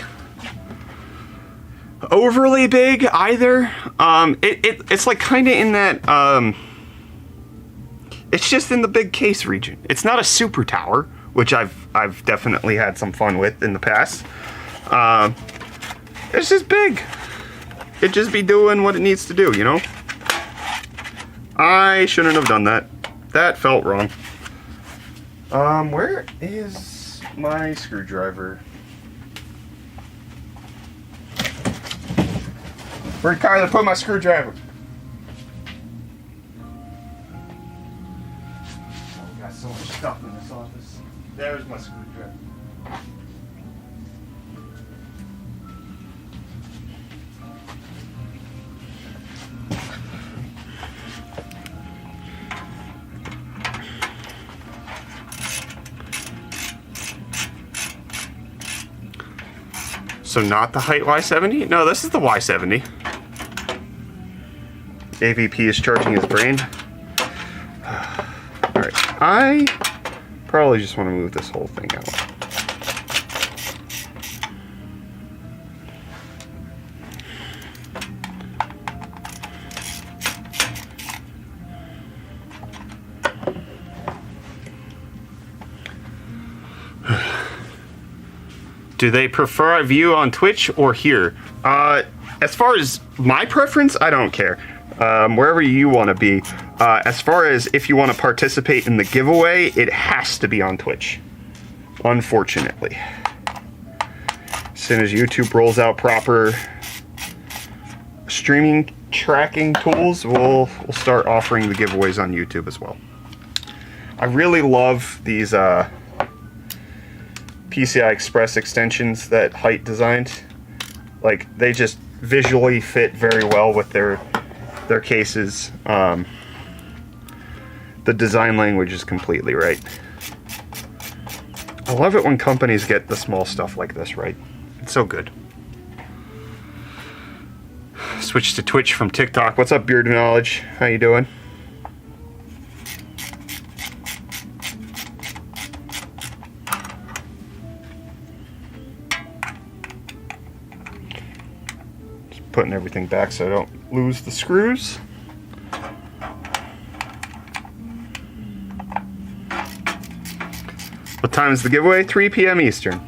overly big either. It's like kind of in that, it's just in the big case region. It's not a super tower, which I've definitely had some fun with in the past. It's just big. It just be doing what it needs to do, you know? I shouldn't have done that. That felt wrong. Where is my screwdriver? Where'd Kyler put my screwdriver? Oh, we got so much stuff in this office. There's my screwdriver. So not the Hyte Y70? No, this is the Y70. AVP is charging his brain. Alright, I probably just want to move this whole thing out. Do they prefer a view on Twitch or here? As far as my preference, I don't care. Wherever you want to be. As far as if you want to participate in the giveaway, it has to be on Twitch. Unfortunately. As soon as YouTube rolls out proper streaming tracking tools, we'll start offering the giveaways on YouTube as well. I really love these PCI Express extensions that Hyte designed. Like, they just visually fit very well with their cases. The design language is completely right. I love it when companies get the small stuff like this right. It's so good. Switch to Twitch from TikTok. What's up, Beard Knowledge? How you doing? Putting everything back so I don't lose the screws. What time is the giveaway? 3 p.m. Eastern.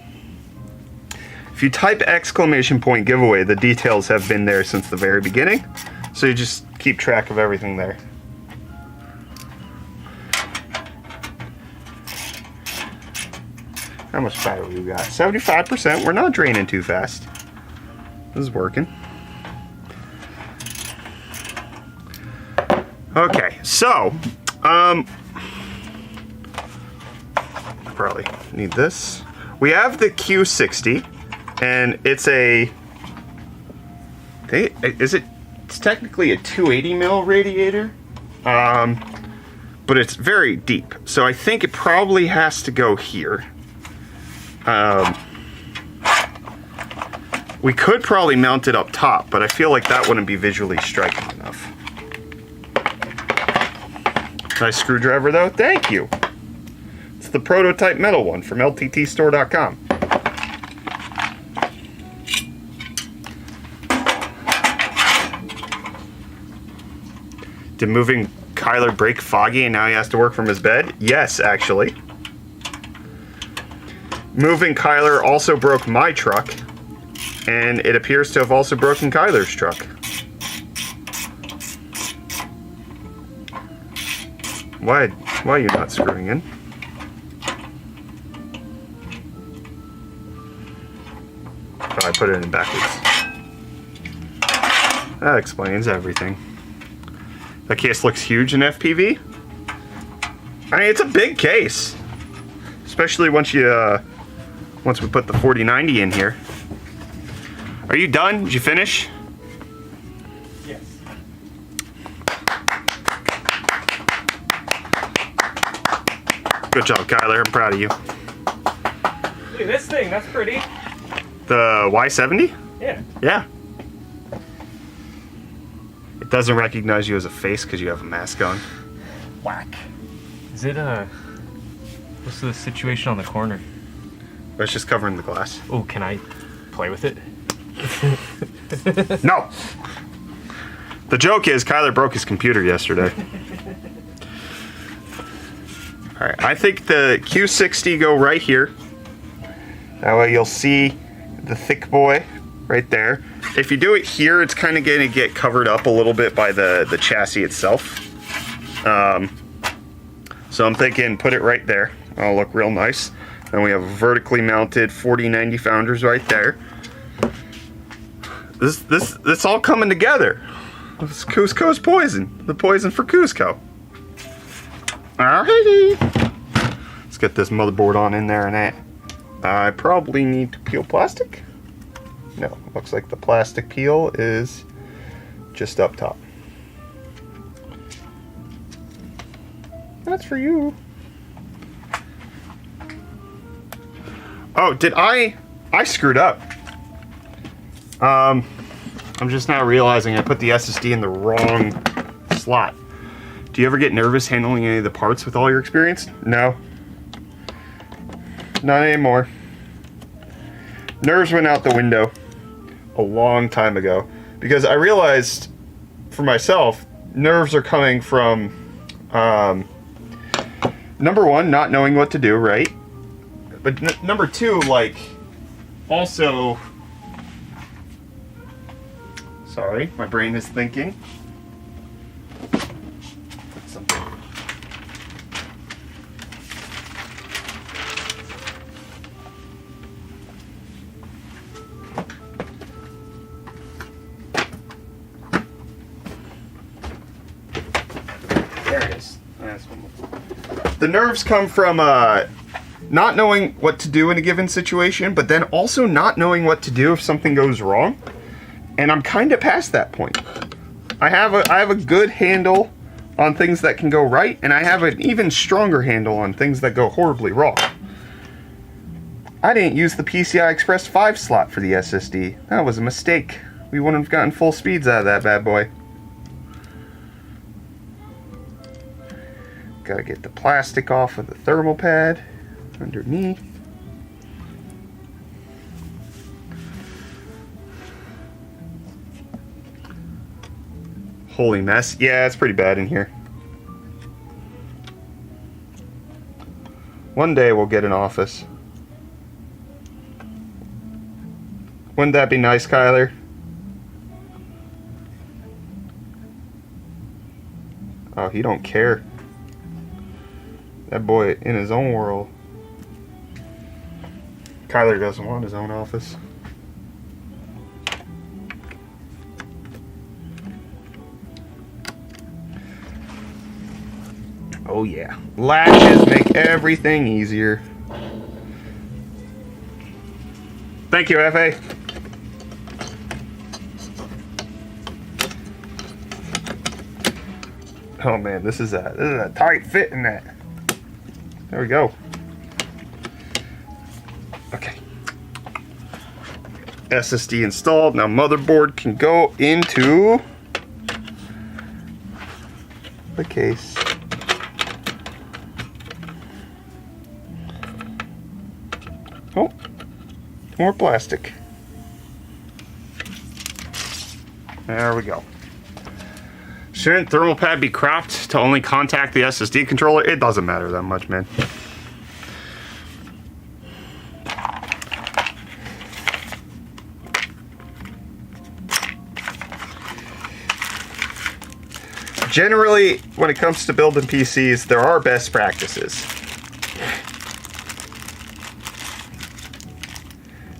If you type !giveaway, the details have been there since the very beginning, so you just keep track of everything there. How much battery we got? 75%. We're not draining too fast. This is working. Okay, so, I probably need this. We have the Q60, and it's it's technically a 280 mil radiator, but it's very deep. So I think it probably has to go here. We could probably mount it up top, but I feel like that wouldn't be visually striking enough. Nice screwdriver though, thank you. It's the prototype metal one from lttstore.com. Did moving Kyler break Foggy and now he has to work from his bed? Yes, actually. Moving Kyler also broke my truck, and it appears to have also broken Kyler's truck. Why are you not screwing in? Oh, I put it in backwards. That explains everything. That case looks huge in FPV. I mean, it's a big case, especially once we put the 4090 in here. Are you done? Did you finish?
Yes.
Good job, Kyler. I'm proud of you.
Look at this thing. That's pretty.
The Y70?
Yeah.
Yeah. It doesn't recognize you as a face because you have a mask on.
Whack. Is it what's the situation on the corner?
It's just covering the glass.
Oh, can I play with it?
No! The joke is Kyler broke his computer yesterday. Alright, I think the Q60 go right here. That way you'll see the Thicc boy right there. If you do it here, it's kind of going to get covered up a little bit by the chassis itself. So I'm thinking put it right there. It'll look real nice. Then we have a vertically mounted 4090 founders right there. This all coming together. It's Cusco's poison. The poison for Cusco. Alrighty. Let's get this motherboard on in there and that. I probably need to peel plastic. No, looks like the plastic peel is just up top. That's for you. Oh, did I screwed up. I'm just now realizing I put the SSD in the wrong slot. Do you ever get nervous handling any of the parts with all your experience? No. Not anymore. Nerves went out the window a long time ago because I realized for myself, nerves are coming from number one, not knowing what to do, right? But number two, like, also, sorry, my brain is thinking. Something. There it is. That's one more. The nerves come from not knowing what to do in a given situation, but then also not knowing what to do if something goes wrong. And I'm kind of past that point. I have a good handle on things that can go right, and I have an even stronger handle on things that go horribly wrong. I didn't use the PCI Express 5 slot for the SSD. That was a mistake. We wouldn't have gotten full speeds out of that bad boy. Gotta get the plastic off of the thermal pad underneath. Holy mess. Yeah, it's pretty bad in here. One day we'll get an office. Wouldn't that be nice, Kyler? Oh, he don't care. That boy in his own world. Kyler doesn't want his own office. Oh yeah. Latches make everything easier. Thank you, FA. Oh man, this is a tight fit in that. There we go. Okay. SSD installed. Now motherboard can go into the case. Oh, more plastic. There we go. Shouldn't thermal pad be cropped to only contact the SSD controller? It doesn't matter that much, man. Generally, when it comes to building PCs, there are best practices.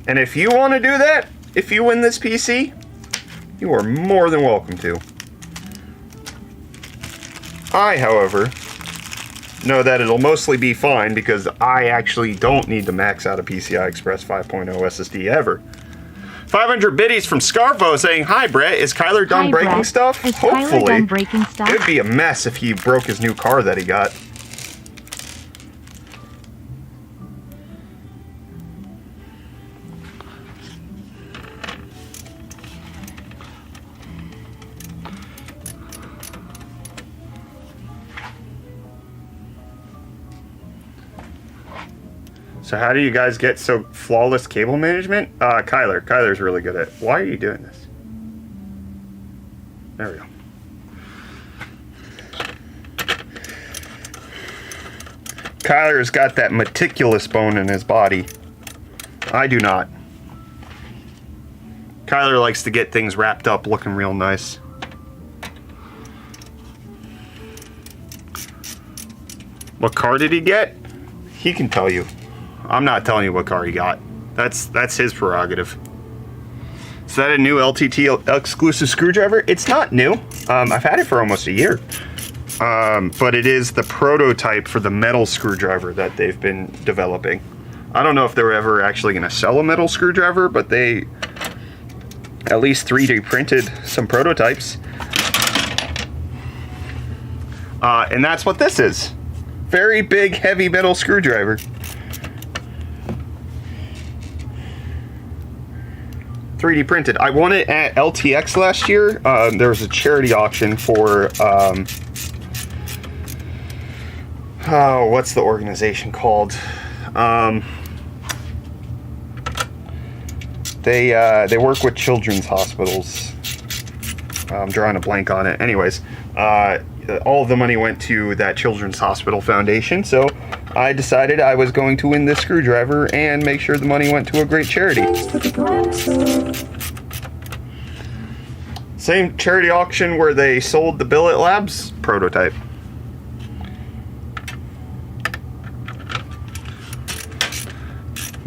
And if you want to do that, if you win this PC, you are more than welcome to. I, however, know that it'll mostly be fine because I actually don't need to max out a PCI Express 5.0 SSD ever. 500 biddies from Scarvo saying, "Hi Brett, is Kyler done breaking
Brett.
stuff?"
Is
Hopefully.
Kyler done breaking stuff?
It'd be a mess if he broke his new car that he got. So how do you guys get so flawless cable management? Kyler's really good at it. Why are you doing this? There we go. Kyler's got that meticulous bone in his body. I do not. Kyler likes to get things wrapped up looking real nice. What car did he get? He can tell you. I'm not telling you what car he got. That's his prerogative. Is that a new LTT exclusive screwdriver? It's not new. I've had it for almost a year. But it is the prototype for the metal screwdriver that they've been developing. I don't know if they were ever actually going to sell a metal screwdriver, but they at least 3D printed some prototypes. And that's what this is. Very big, heavy metal screwdriver. 3D printed. I won it at LTX last year. There was a charity auction for, oh, what's the organization called? They work with children's hospitals. I'm drawing a blank on it. Anyways, all of the money went to that children's hospital foundation, so I decided I was going to win this screwdriver and make sure the money went to a great charity. Same charity auction where they sold the Billet Labs prototype.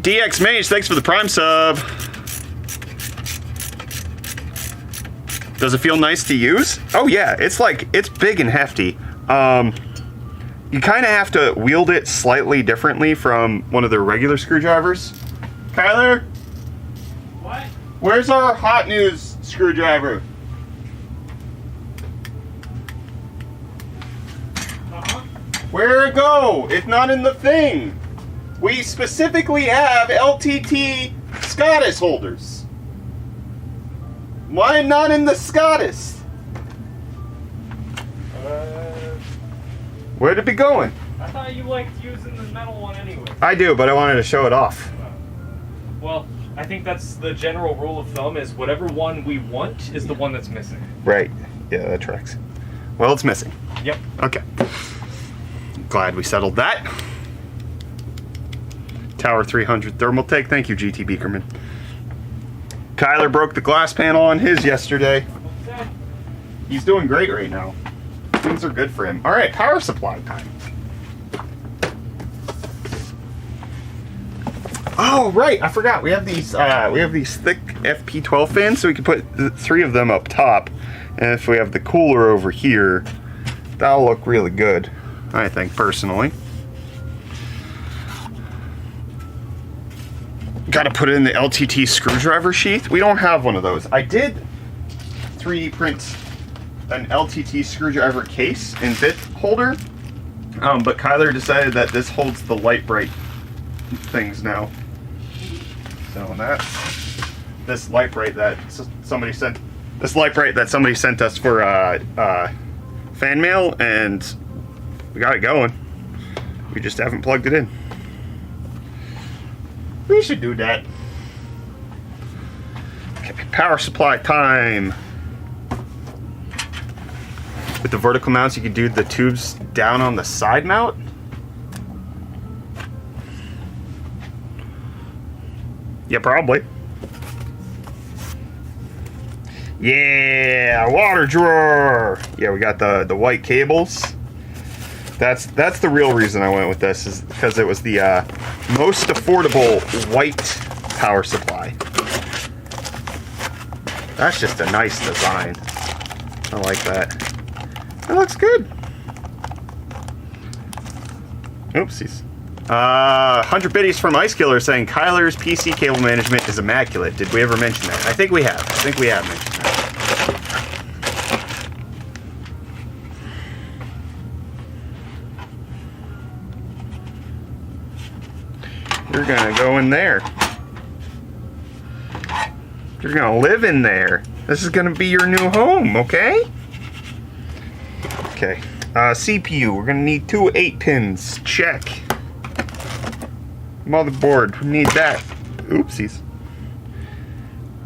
DX Mage, thanks for the Prime sub. Does it feel nice to use? Oh yeah, it's big and hefty. You kind of have to wield it slightly differently from one of their regular screwdrivers. Kyler?
What?
Where's our hot news screwdriver? Where'd it go? It's not in the thing. We specifically have LTT Scottish holders. Why not in the Scottish? Where'd it be going?
I thought you liked using the metal one anyway.
I do, but I wanted to show it off.
Well, I think that's the general rule of thumb is whatever one we want is the one that's missing.
Right. Yeah, that tracks. Well, it's missing.
Yep.
Okay. Glad we settled that. Tower 300 thermal take. Thank you, GT Beakerman. Kyler broke the glass panel on his yesterday.
Okay.
He's doing great right now. Things are good for him. All right, power supply time. Oh, right, I forgot. We have these Thicc FP12 fans, so we can put 3 of them up top. And if we have the cooler over here, that'll look really good, I think, personally. Got to put it in the LTT screwdriver sheath. We don't have one of those. I did 3D print an LTT screwdriver case and bit holder, but Kyler decided that this holds the light bright things now. So this light bright that somebody sent us for fan mail, and we got it going. We just haven't plugged it in. We should do that. Okay, power supply time. With the vertical mounts, you can do the tubes down on the side mount. Yeah, probably. Yeah, water drawer. Yeah, we got the white cables. That's the real reason I went with this, is because it was the most affordable white power supply. That's just a nice design. I like that. That looks good. Oopsies. 100 biddies from Ice Killer saying Kyler's PC cable management is immaculate. Did we ever mention that? I think we have. I think we have mentioned that. You're gonna go in there. You're gonna live in there. This is gonna be your new home, okay? Okay. CPU, we're gonna need 2 8-pins. Check. Motherboard, we need that. Oopsies.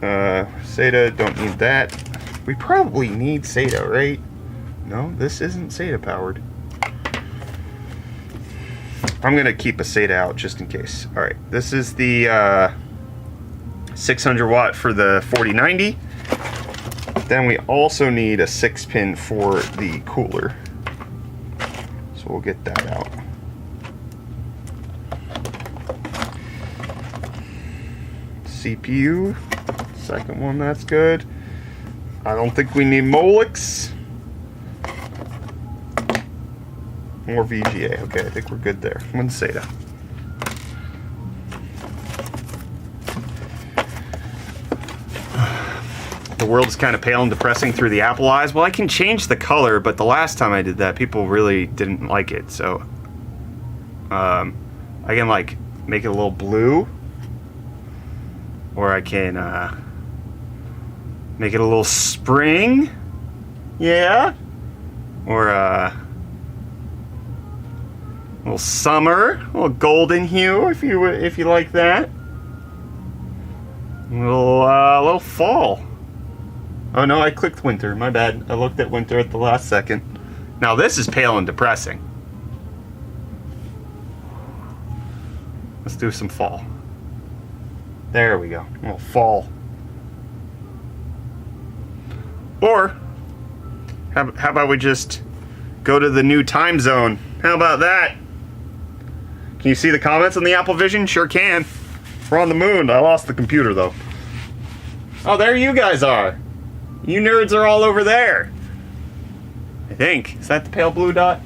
SATA, don't need that. We probably need SATA, right? No, this isn't SATA powered. I'm gonna keep a SATA out just in case. All right, this is the 600 watt for the 4090. Then we also need a 6-pin for the cooler. So we'll get that out. CPU, second one, that's good. I don't think we need Molex. More VGA. Okay, I think we're good there. One SATA. The world is kind of pale and depressing through the Apple eyes. Well, I can change the color, but the last time I did that, people really didn't like it. So, I can like make it a little blue, or I can make it a little spring, yeah, or a little summer, a little golden hue if you like that. A little fall. Oh no, I clicked winter, my bad. I looked at winter at the last second. Now this is pale and depressing. Let's do some fall. There we go, a little fall. Or, how about we just go to the new time zone? How about that? Can you see the comments on the Apple Vision? Sure can. We're on the moon. I lost the computer though. Oh, there you guys are. You nerds are all over there. I think. Is that the pale blue dot?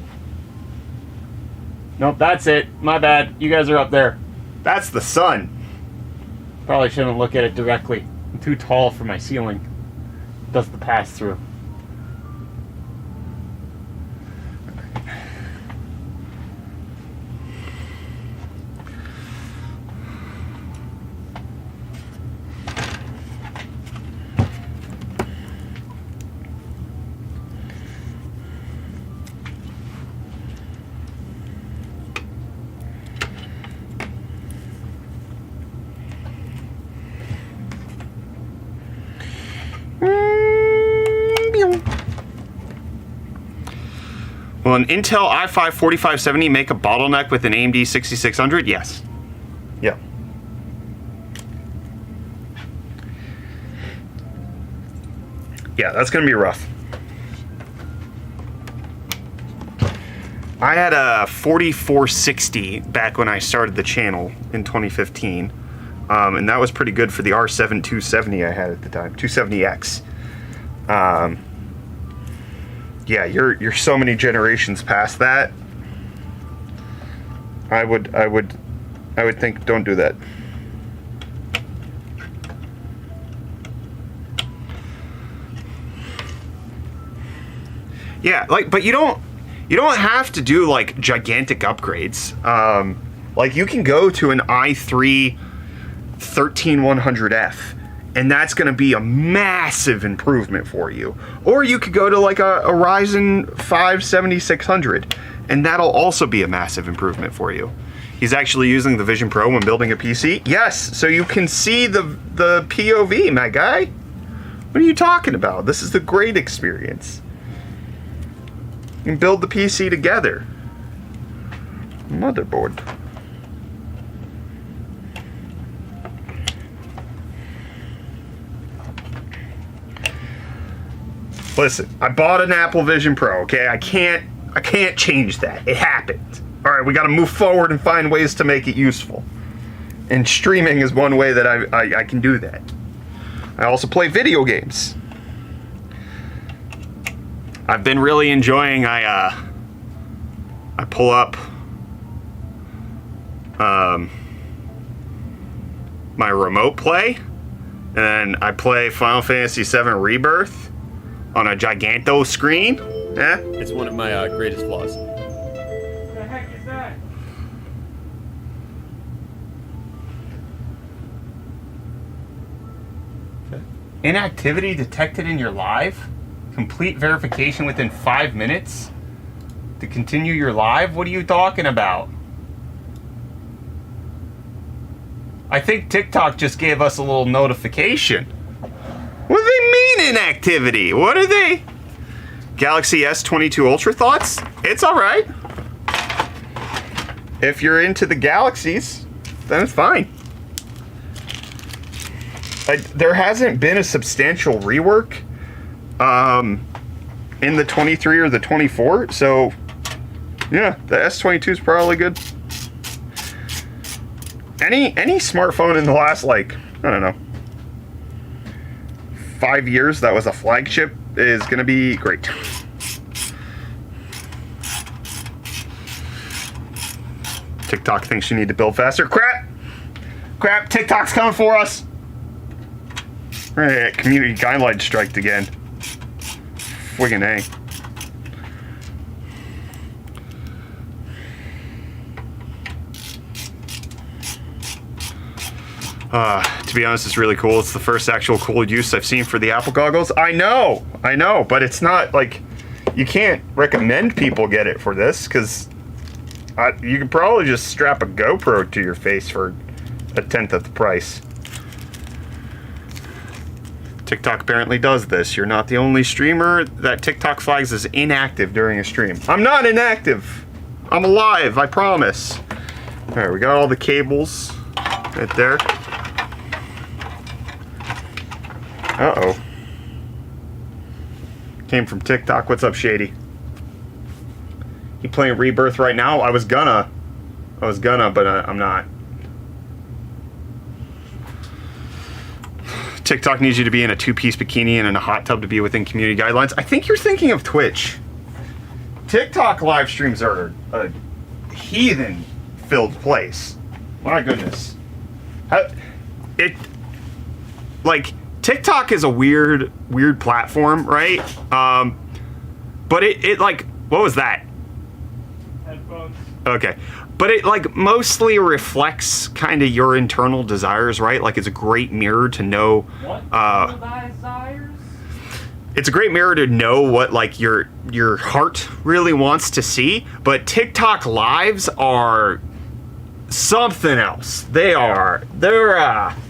Nope, that's it. My bad. You guys are up there. That's the sun. Probably shouldn't look at it directly. I'm too tall for my ceiling. It does the pass through. Will an Intel i5 4570 make a bottleneck with an AMD 6600? Yes. Yeah. Yeah, that's gonna be rough. I had a 4460 back when I started the channel in 2015, and that was pretty good for the R7 270 I had at the time, 270X. Yeah, you're so many generations past that. I would think don't do that. Yeah, like, but you don't have to do like gigantic upgrades. Like you can go to an i3 13100F. And that's going to be a massive improvement for you. Or you could go to like a Ryzen 5 7600, and that'll also be a massive improvement for you. He's actually using the Vision Pro when building a PC. Yes, so you can see the POV, my guy. What are you talking about? This is the great experience. You can build the PC together. Motherboard. Listen, I bought an Apple Vision Pro, okay? I can't change that. It happened. All right, we got to move forward and find ways to make it useful. And streaming is one way that I can do that. I also play video games. I've been really enjoying, I pull up my remote play, and then I play Final Fantasy VII Rebirth on a giganto screen. Yeah?
It's one of my greatest flaws.
What the heck is that? Inactivity detected in your live? Complete verification within 5 minutes? To continue your live? What are you talking about? I think TikTok just gave us a little notification. What do they mean inactivity? What are they? Galaxy S22 Ultra thoughts? It's alright. if you're into the Galaxies, then it's fine. There hasn't been a substantial rework in the 23 or the 24, so yeah, the S22 is probably good. Any smartphone in the last, like, I don't know, 5 years that was a flagship is going to be great. TikTok thinks you need to build faster. Crap, TikTok's coming for us. Right, community guideline striked again. Friggin' A. To be honest, it's really cool. It's the first actual cool use I've seen for the Apple goggles. I know, but it's not like, you can't recommend people get it for this, because you could probably just strap a GoPro to your face for 1/10 of the price. TikTok apparently does this. You're not the only streamer that TikTok flags as inactive during a stream. I'm not inactive. I'm alive, I promise. All right, we got all the cables right there. Uh-oh. Came from TikTok. What's up, Shady? You playing Rebirth right now? I was gonna, but I'm not. TikTok needs you to be in a 2-piece bikini and in a hot tub to be within community guidelines. I think you're thinking of Twitch. TikTok live streams are a heathen-filled place. My goodness. TikTok is a weird platform, right? But it like, what was that?
Headphones.
Okay. But it like mostly reflects kind of your internal desires, right? Like it's a great mirror to know.
What desires?
It's a great mirror to know what like your heart really wants to see. But TikTok lives are something else. They're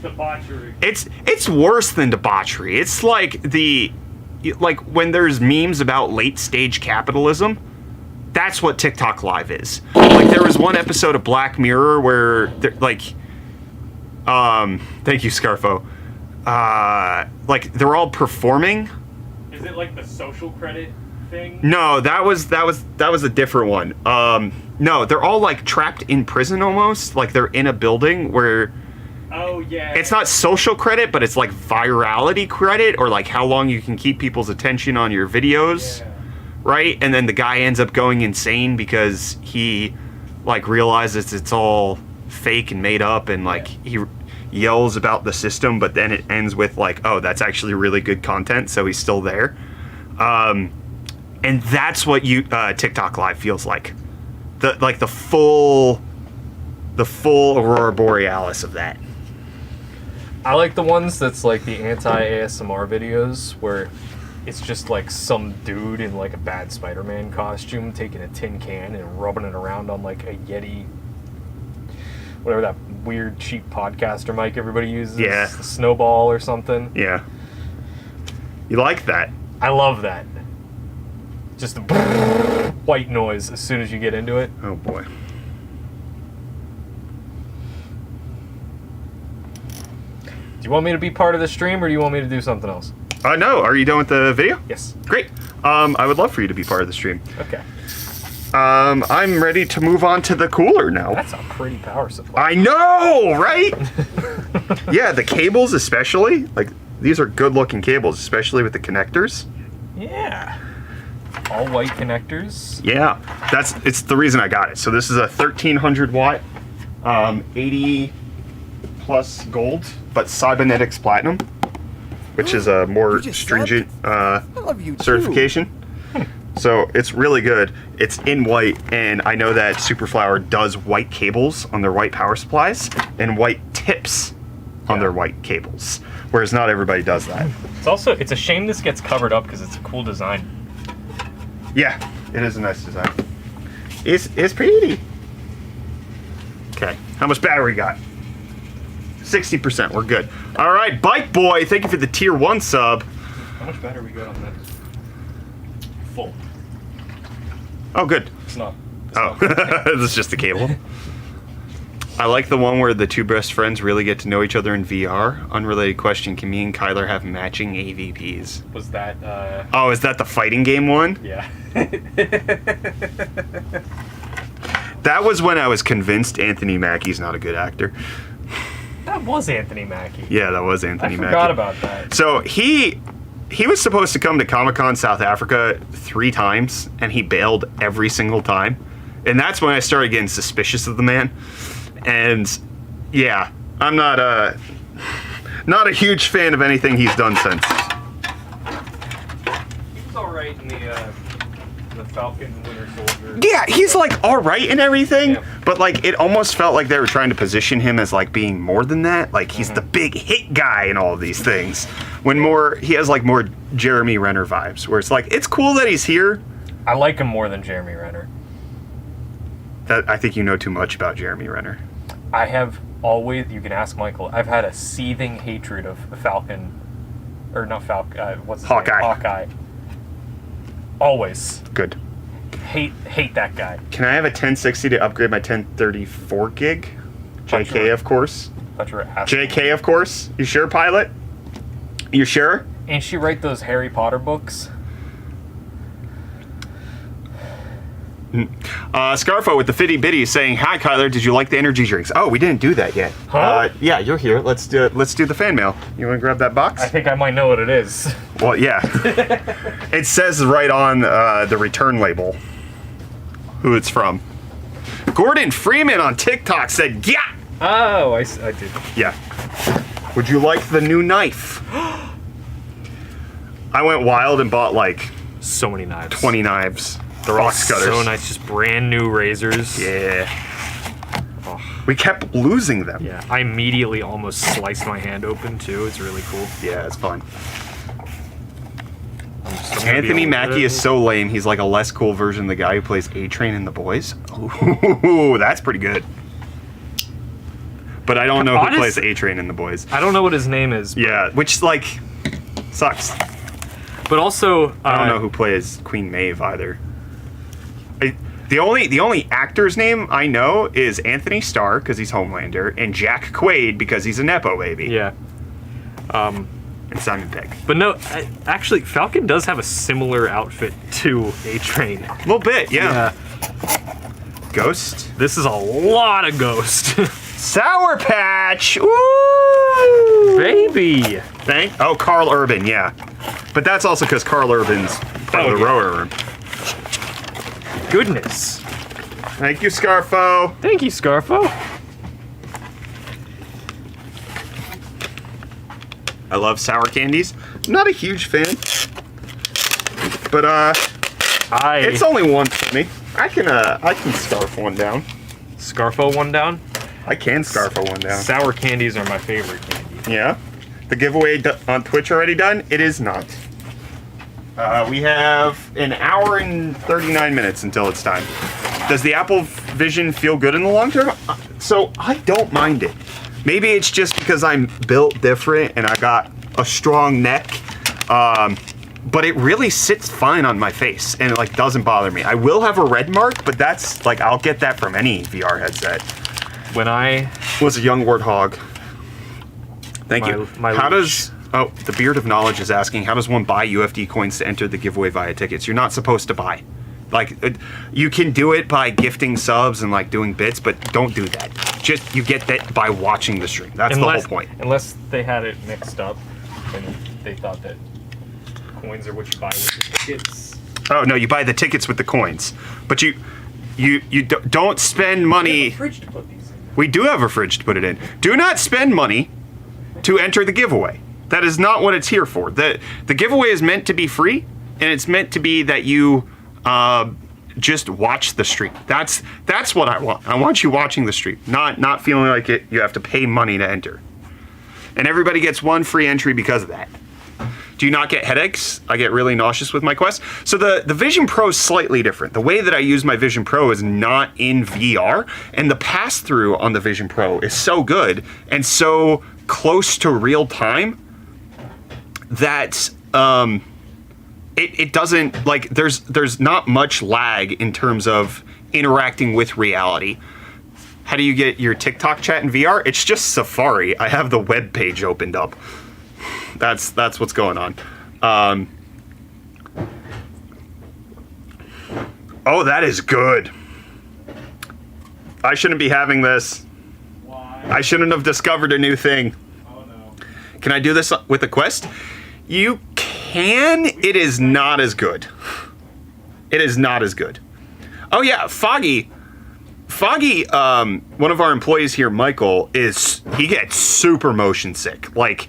Debauchery.
It's worse than debauchery. It's like when there's memes about late stage capitalism. That's what TikTok Live is. Like there was one episode of Black Mirror where thank you, Scarfo. Like they're all performing.
Is it like the social credit thing?
No, that was a different one. No, they're all like trapped in prison almost. Like they're in a building where.
Oh yeah.
It's not social credit, but it's like virality credit, or like how long you can keep people's attention on your videos.
Yeah.
Right? And then the guy ends up going insane because he like realizes it's all fake and made up, and like he yells about the system, but then it ends with like, oh, that's actually really good content, so he's still there. And that's what TikTok Live feels like. The full Aurora Borealis of that.
I like the ones that's like the anti-ASMR videos where it's just like some dude in like a bad Spider-Man costume taking a tin can and rubbing it around on like a Yeti, whatever that weird cheap podcaster mic everybody uses.
Yeah.
The Snowball or something.
Yeah. You like that?
I love that. Just the white noise as soon as you get into it.
Oh boy.
Do you want me to be part of the stream or do you want me to do something else?
No. Are you done with the video?
Yes.
Great. I would love for you to be part of the stream.
Okay.
I'm ready to move on to the cooler now.
That's a pretty power supply.
I know, right? Yeah, the cables especially. Like, these are good-looking cables, especially with the connectors.
Yeah. All white connectors.
Yeah, it's the reason I got it. So this is a 1300 watt, 80 plus gold, but cybernetics platinum, which is a more stringent
I love you
certification. So it's really good. It's in white, and I know that Superflower does white cables on their white power supplies and white tips on their white cables, whereas not everybody does that.
It's a shame this gets covered up because it's a cool design.
Yeah, it is a nice design. It's pretty. Okay, how much battery we got? 60%, we're good. All right, Bike Boy, thank you for the tier 1 sub.
How much battery we got on this? Full.
Oh, good.
It's not
Oh, this is just the cable. I like the one where the two best friends really get to know each other in VR. Unrelated question, can me and Kyler have matching AVPs?
Was that,
Oh, is that the fighting game one?
yeah.
That was when I was convinced Anthony Mackie's not a good actor.
That was Anthony Mackie.
Yeah, that was Anthony
I
Mackie.
forgot about that.
So he was supposed to come to Comic-Con South Africa 3 times, and he bailed every single time. And that's when I started getting suspicious of the man. And yeah, I'm not a huge fan of anything he's done since.
He was alright in the Falcon Winter Soldier.
Yeah, he's like all right and everything,
Yeah.
but like it almost felt like they were trying to position him as like being more than that. Like he's the big hit guy in all of these things. When he has like more Jeremy Renner vibes, where it's like it's cool that he's here.
I like him more than Jeremy Renner.
I think you know too much about Jeremy Renner.
I have always, you can ask Michael, I've had a seething hatred of Falcon, or not Falcon, what's his
Hawkeye.
name? Hawkeye. Always.
Good.
Hate that guy.
Can I have a 1060 to upgrade my 1034 gig? JK, of course.
Thought you were asking.
JK, of course. You sure, pilot? You sure?
Ain't she write those Harry Potter books?
Scarfo with the fitty bitty saying, "Hi, Kyler. Did you like the energy drinks?" Oh, we didn't do that yet.
Huh?
Yeah, you're here. Let's do the fan mail. You want to grab that box?
I think I might know what it is.
Well, yeah. It says right on the return label who it's from. Gordon Freeman on TikTok said, "Yeah,
Oh, I did.
yeah. Would you like the new knife?" I went wild and bought like
So many knives.
20 knives. They're all cutters.
So nice, just brand new razors.
Yeah. We kept losing them.
Yeah, I immediately almost sliced my hand open too. It's really cool.
Yeah, it's fun.
I'm gonna be
Anthony
a
Mackie
little-
is so lame. He's like a less cool version of the guy who plays A-Train in The Boys. Ooh, that's pretty good. But I don't know who
Honest-
plays A-Train in The Boys.
I don't know what his name is.
Yeah, which like sucks.
But also,
I don't know who plays Queen Maeve either. The only actor's name I know is Anthony Starr because he's Homelander, and Jack Quaid because he's a nepo baby.
Yeah.
And Simon Pegg.
But no, actually, Falcon does have a similar outfit to A-Train.
A little bit, yeah. Ghost.
This is a lot of Ghost.
Sour Patch. Ooh.
Baby.
Carl Urban, yeah. But that's also because Carl Urban's part of the
yeah.
rower room.
Goodness.
Thank you, Scarfo.
Thank you, Scarfo.
I love sour candies. I'm not a huge fan. But it's only $1.20. I can scarf one down.
Scarfo one down.
I can Scarfo one down.
Sour candies are my favorite candy.
Yeah. The giveaway on Twitch already done? It is not. We have an hour and 39 minutes until it's time. Does the Apple Vision feel good in the long term? So I don't mind it. Maybe it's just because I'm built different and I got a strong neck. But it really sits fine on my face and it like doesn't bother me. I will have a red mark, but that's like I'll get that from any VR headset.
When I
Was a young warthog. Thank you.
my
How
leash.
does the Beard of Knowledge is asking, how does one buy UFD coins to enter the giveaway via tickets? You're not supposed to buy. Like, you can do it by gifting subs and like doing bits, but don't do that. Just you get that by watching the stream. That's the whole point.
Unless they had it mixed up and they thought that coins are what you buy with the tickets.
Oh no, you buy the tickets with the coins, but you don't spend money.
Fridge to put these in.
We do have a fridge to put it in. Do not spend money to enter the giveaway. That is not what it's here for. The giveaway is meant to be free, and it's meant to be that you just watch the stream. That's what I want. I want you watching the stream, not feeling like you have to pay money to enter. And everybody gets one free entry because of that. Do you not get headaches? I get really nauseous with my Quest. So the Vision Pro is slightly different. The way that I use my Vision Pro is not in VR, and the pass-through on the Vision Pro is so good and so close to real time that it doesn't, like, there's not much lag in terms of interacting with reality. How do you get your TikTok chat in VR? It's just Safari. I have the web page opened up. That's what's going on. Oh, that is good. I shouldn't be having this.
Why?
I shouldn't have discovered a new thing.
Oh no.
Can I do this with a quest? You can. It is not as good. It is not as good. Oh yeah, Foggy, one of our employees here, Michael, he gets super motion sick. Like,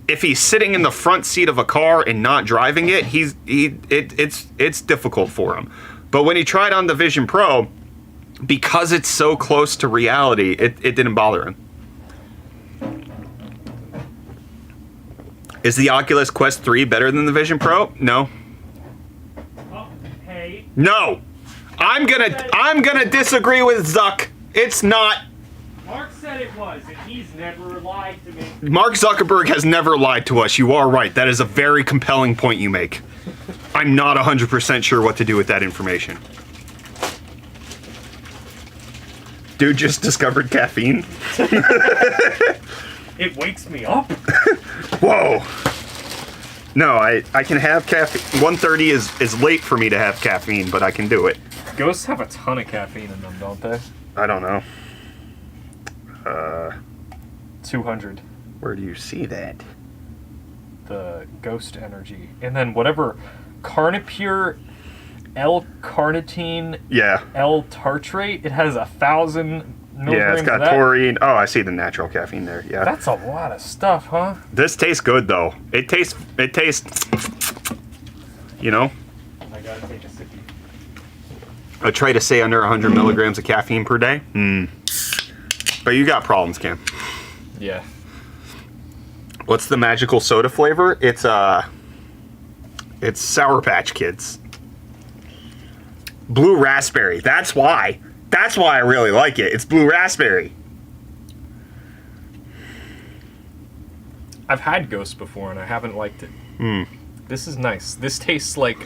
if he's sitting in the front seat of a car and not driving it, it's difficult for him. But when he tried on the Vision Pro, because it's so close to reality, it didn't bother him. Is the Oculus Quest 3 better than the Vision Pro? No.
Oh, hey.
No. I'm gonna disagree with Zuck. It's not.
Mark said it was, and he's never lied to me.
Mark Zuckerberg has never lied to us. You are right. That is a very compelling point you make. I'm not 100% sure what to do with that information. Dude just discovered caffeine.
It wakes me up.
Whoa. No, I can have caffeine. 1:30 is late for me to have caffeine, but I can do it.
Ghosts have a ton of caffeine in them, don't they?
I don't know.
200.
Where do you see that?
The ghost energy. And then whatever Carnipure L-carnitine
Yeah.
L-tartrate, it has 1,000 milligrams
Yeah, it's got
of that.
taurine. Oh, I see the natural caffeine there. Yeah.
That's a lot of stuff, huh?
This tastes good though. It tastes, you know,
I gotta take a sippy.
I try to say under 100 milligrams of caffeine per day. But you got problems, Cam.
Yeah.
What's the magical soda flavor? It's Sour Patch Kids. Blue raspberry. That's why. That's why I really like it. It's blue raspberry.
I've had Ghost before and I haven't liked it. This is nice. This tastes like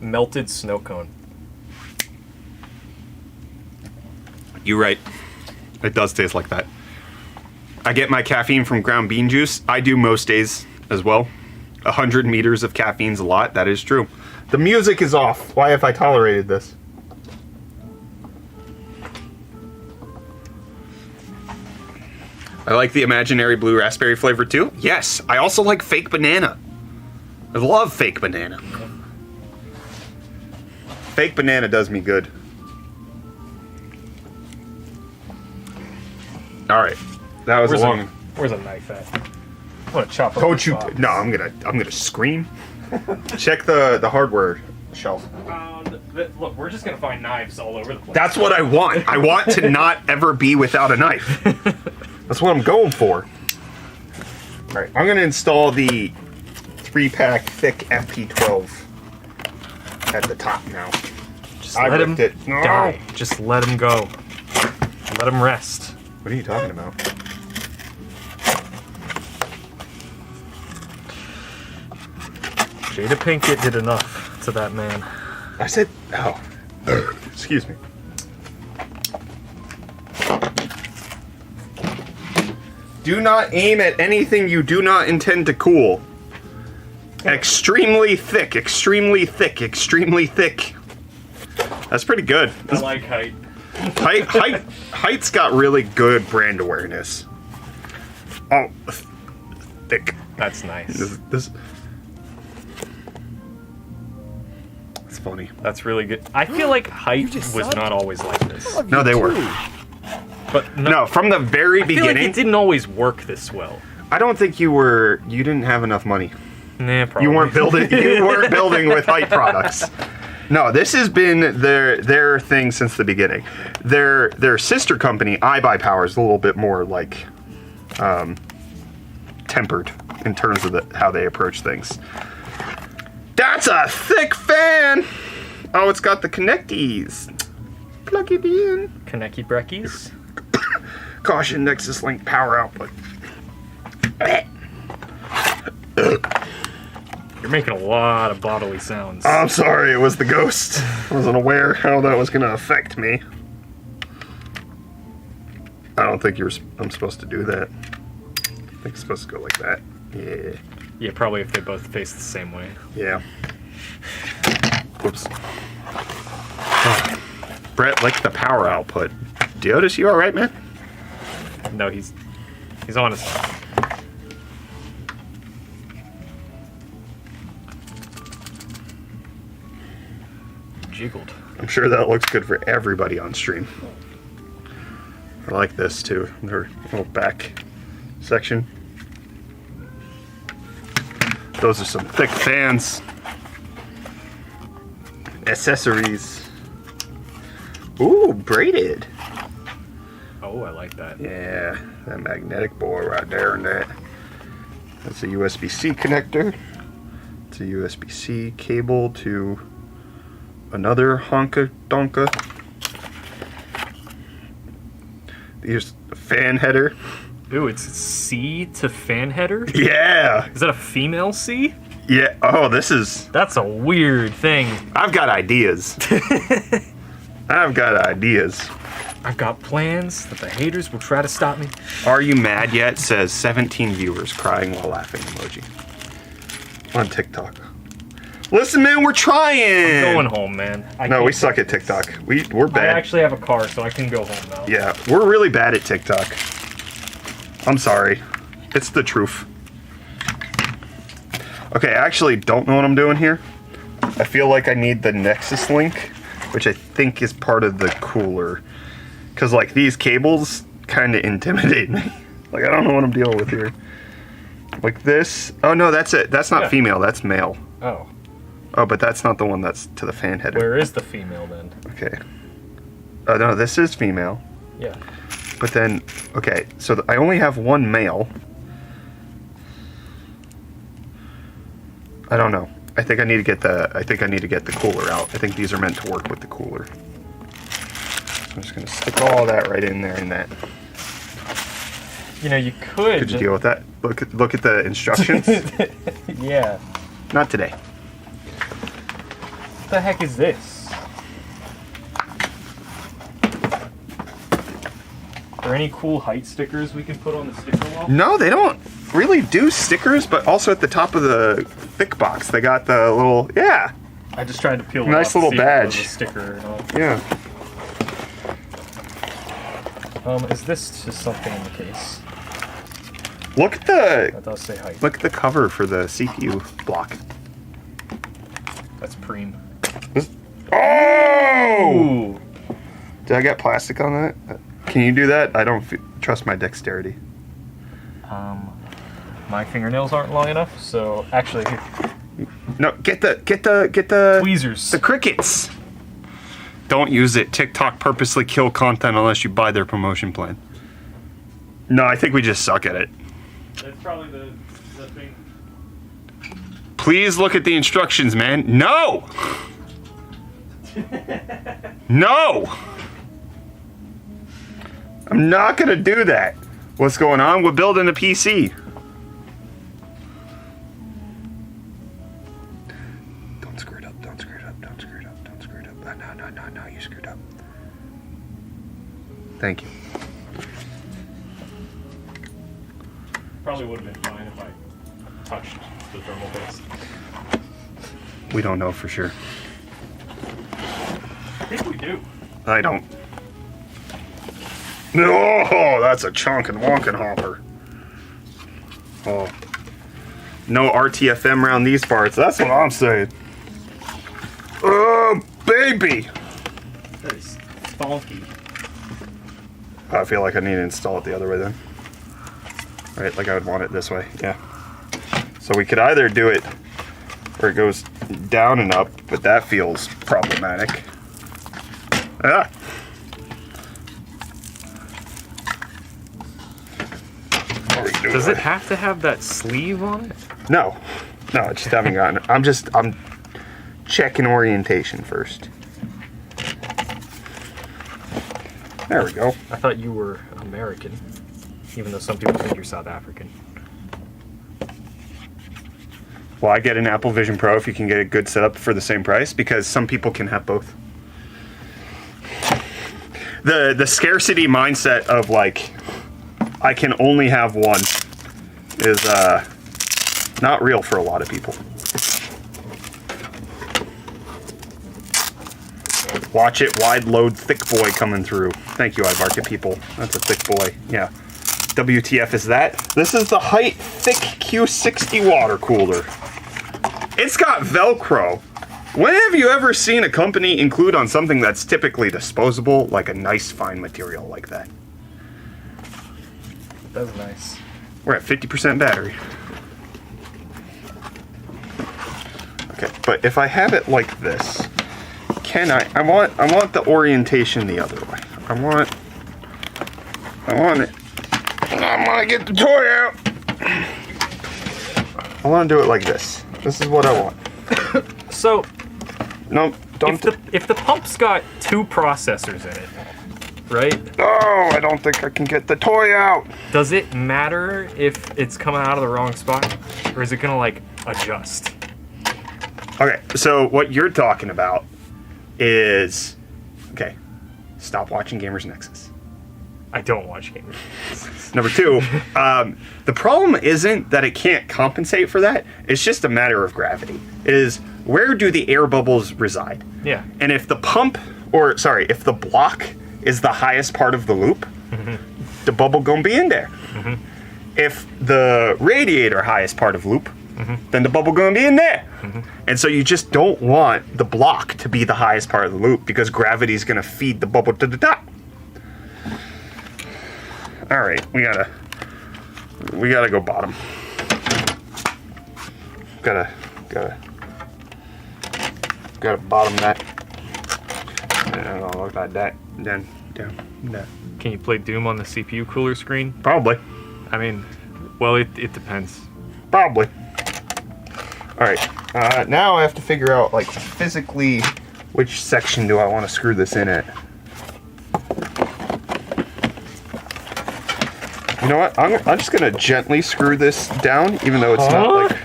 melted snow cone.
You're right. It does taste like that. I get my caffeine from ground bean juice. I do most days as well. 100 meters of caffeine's a lot. That is true. The music is off. Why have I tolerated this? I like the imaginary blue raspberry flavor too. Yes, I also like fake banana. I love fake banana. Fake banana does me good. All right, that was a long.
Where's a knife at? I'm gonna chop up
Don't
this
you?
box.
No, I'm gonna scream. Check the hardware shelf.
Look, we're just gonna find knives all over the place.
That's what I want. I want to not ever be without a knife. That's what I'm going for. All right, I'm gonna install the 3-pack Thicc FP12 at the top now.
Just
I
let him
ripped it. No.
die. Just let him go. Let him rest.
What are you talking about?
Jada Pinkett did enough to that man.
I said, oh, excuse me. Do not aim at anything you do not intend to cool. Extremely thick, extremely thick, extremely thick. That's pretty good.
I like Hyte.
Hyte's got really good brand awareness. Oh, thick.
That's nice.
This it's funny.
That's really good. I feel like Hyte
just
was
subbed?
not always like this.
Love
No,
you
they were.
too.
But
No, from the very
I feel
beginning.
like it didn't always work this well.
I don't think you didn't have enough money.
Nah, probably.
You weren't building with Hyte products. No, this has been their thing since the beginning. Their sister company, iBuyPower, is a little bit more like tempered in terms of how they approach things. That's a thick fan. Oh, it's got the connecties. Plug it in.
Kaneki Breckies.
Caution, Nexus Link power output.
You're making a lot of bodily sounds.
I'm sorry, it was the ghost. I wasn't aware how that was going to affect me. I don't think I'm supposed to do that. I think it's supposed to go like that. Yeah.
Yeah, probably if they both face the same way.
Yeah. Whoops. Oh. Brett, like the power output. Diotis, you alright, man?
No, he's honest. Jiggled.
I'm sure that looks good for everybody on stream. I like this too. Their little back section. Those are some thick fans. Accessories. Ooh, braided.
Oh, I like that.
Yeah, that magnetic board right there and that. That's a USB-C connector. It's a USB-C cable to another honka donka. Here's a fan header.
Ooh, it's C to fan header?
Yeah.
Is that a female C?
Yeah. Oh, this is...
That's a weird thing.
I've got ideas. I've got ideas.
I've got plans that the haters will try to stop me.
Are you mad yet? Says 17 viewers crying while laughing emoji. On TikTok. Listen, man, we're trying.
I'm going home, man.
No, we suck at TikTok. We're
I
bad.
actually have a car, so I can go home now.
Yeah, we're really bad at TikTok. I'm sorry. It's the truth. Okay, I actually don't know what I'm doing here. I feel like I need the Nexus link, which I think is part of the cooler. Because, like, these cables kind of intimidate me. Like, I don't know what I'm dealing with here. Like this. Oh, no, that's it. That's not female. That's male.
Oh.
Oh, but that's not the one that's to the fan header.
Where is the female, then?
Okay. Oh, no, this is female.
Yeah.
But then, okay, so I only have one male. I don't know. I think I need to get the cooler out. I think these are meant to work with the cooler. So I'm just gonna stick all that right in there in that.
You know, you could.
Could you deal with that? Look at the instructions.
Yeah.
Not today.
What the heck is this? Are there any cool Hyte stickers we can put on the sticker wall?
No, they don't really do stickers, but also at the top of the Thicc box, they got the little, yeah.
I just tried to peel it
Nice
off
little
to see if it was
badge.
a sticker or not.
Yeah.
Is this just something in the case?
Look at the
That does say Hyte.
look at the cover for the CPU block.
That's preem.
Oh!
Ooh.
Did I get plastic on that? Can you do that? I don't trust my dexterity.
My fingernails aren't long enough, so actually, here.
No, get the
Tweezers.
The crickets. Don't use it. TikTok purposely kill content unless you buy their promotion plan. No, I think we just suck at it.
That's probably the thing.
Please look at the instructions, man. No! No! I'm not gonna do that. What's going on? We're building a PC. Don't screw it up, don't screw it up, don't screw it up, don't screw it up. No, you screwed up. Thank you.
Probably would have been fine if I touched the thermal paste.
We don't know for sure.
I think we do.
I don't. No, that's a chonkin' wonkin' hopper. Oh. No RTFM around these parts, that's what I'm saying. Oh, baby!
That is funky.
I feel like I need to install it the other way then. Right, like I would want it this way, yeah. So we could either do it where it goes down and up, but that feels problematic. Ah!
Does it have to have that sleeve on it?
No. No, I just haven't gotten it. I'm checking orientation first. There we go.
I thought you were American, even though some people think you're South African.
why get an Apple Vision Pro if you can get a good setup for the same price? Because some people can have both. The scarcity mindset of like, I can only have one is not real for a lot of people. Watch it, wide load thick boy coming through. Thank you, iMarket people. That's a thick boy. Yeah. WTF is that? This is the Hyte Thicc Q60 water cooler. It's got Velcro. When have you ever seen a company include on something that's typically disposable, like a nice fine material like that?
That's nice.
We're at 50% battery. Okay, but if I have it like this, can I want the orientation the other way. I want it. I want to get the toy out. I want to do it like this. This is what I want.
So,
no, don't.
If the pump's got 2 processors in it, right?
Oh, I don't think I can get the toy out.
Does it matter if it's coming out of the wrong spot, or is it gonna like adjust?
Okay, so what you're talking about is, okay, stop watching Gamers Nexus.
I don't watch gamers.
Number 2, the problem isn't that it can't compensate for that. It's just a matter of gravity. It is, where do the air bubbles reside?
Yeah.
And if the pump, or sorry, if the block is the highest part of the loop, the bubble gonna be in there. If the radiator highest part of loop, then the bubble gonna be in there. And so you just don't want the block to be the highest part of the loop because gravity is gonna feed the bubble to the top. All right, we gotta go bottom. Gotta bottom that. And I'll look like that. Then down.
Can you play Doom on the CPU cooler screen?
Probably.
I mean, well, it depends.
Probably. All right. Now I have to figure out like physically which section do I want to screw this in at. You know what? I'm just gonna gently screw this down, even though it's not like.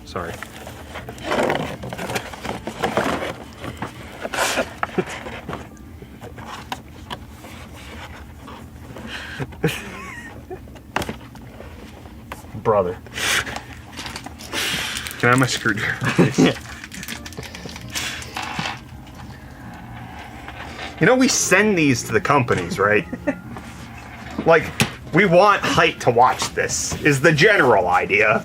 Sorry.
Brother.
Can I have my screwdriver, please? You know, we send these to the companies, right? Like, we want Hyte to watch this, is the general idea.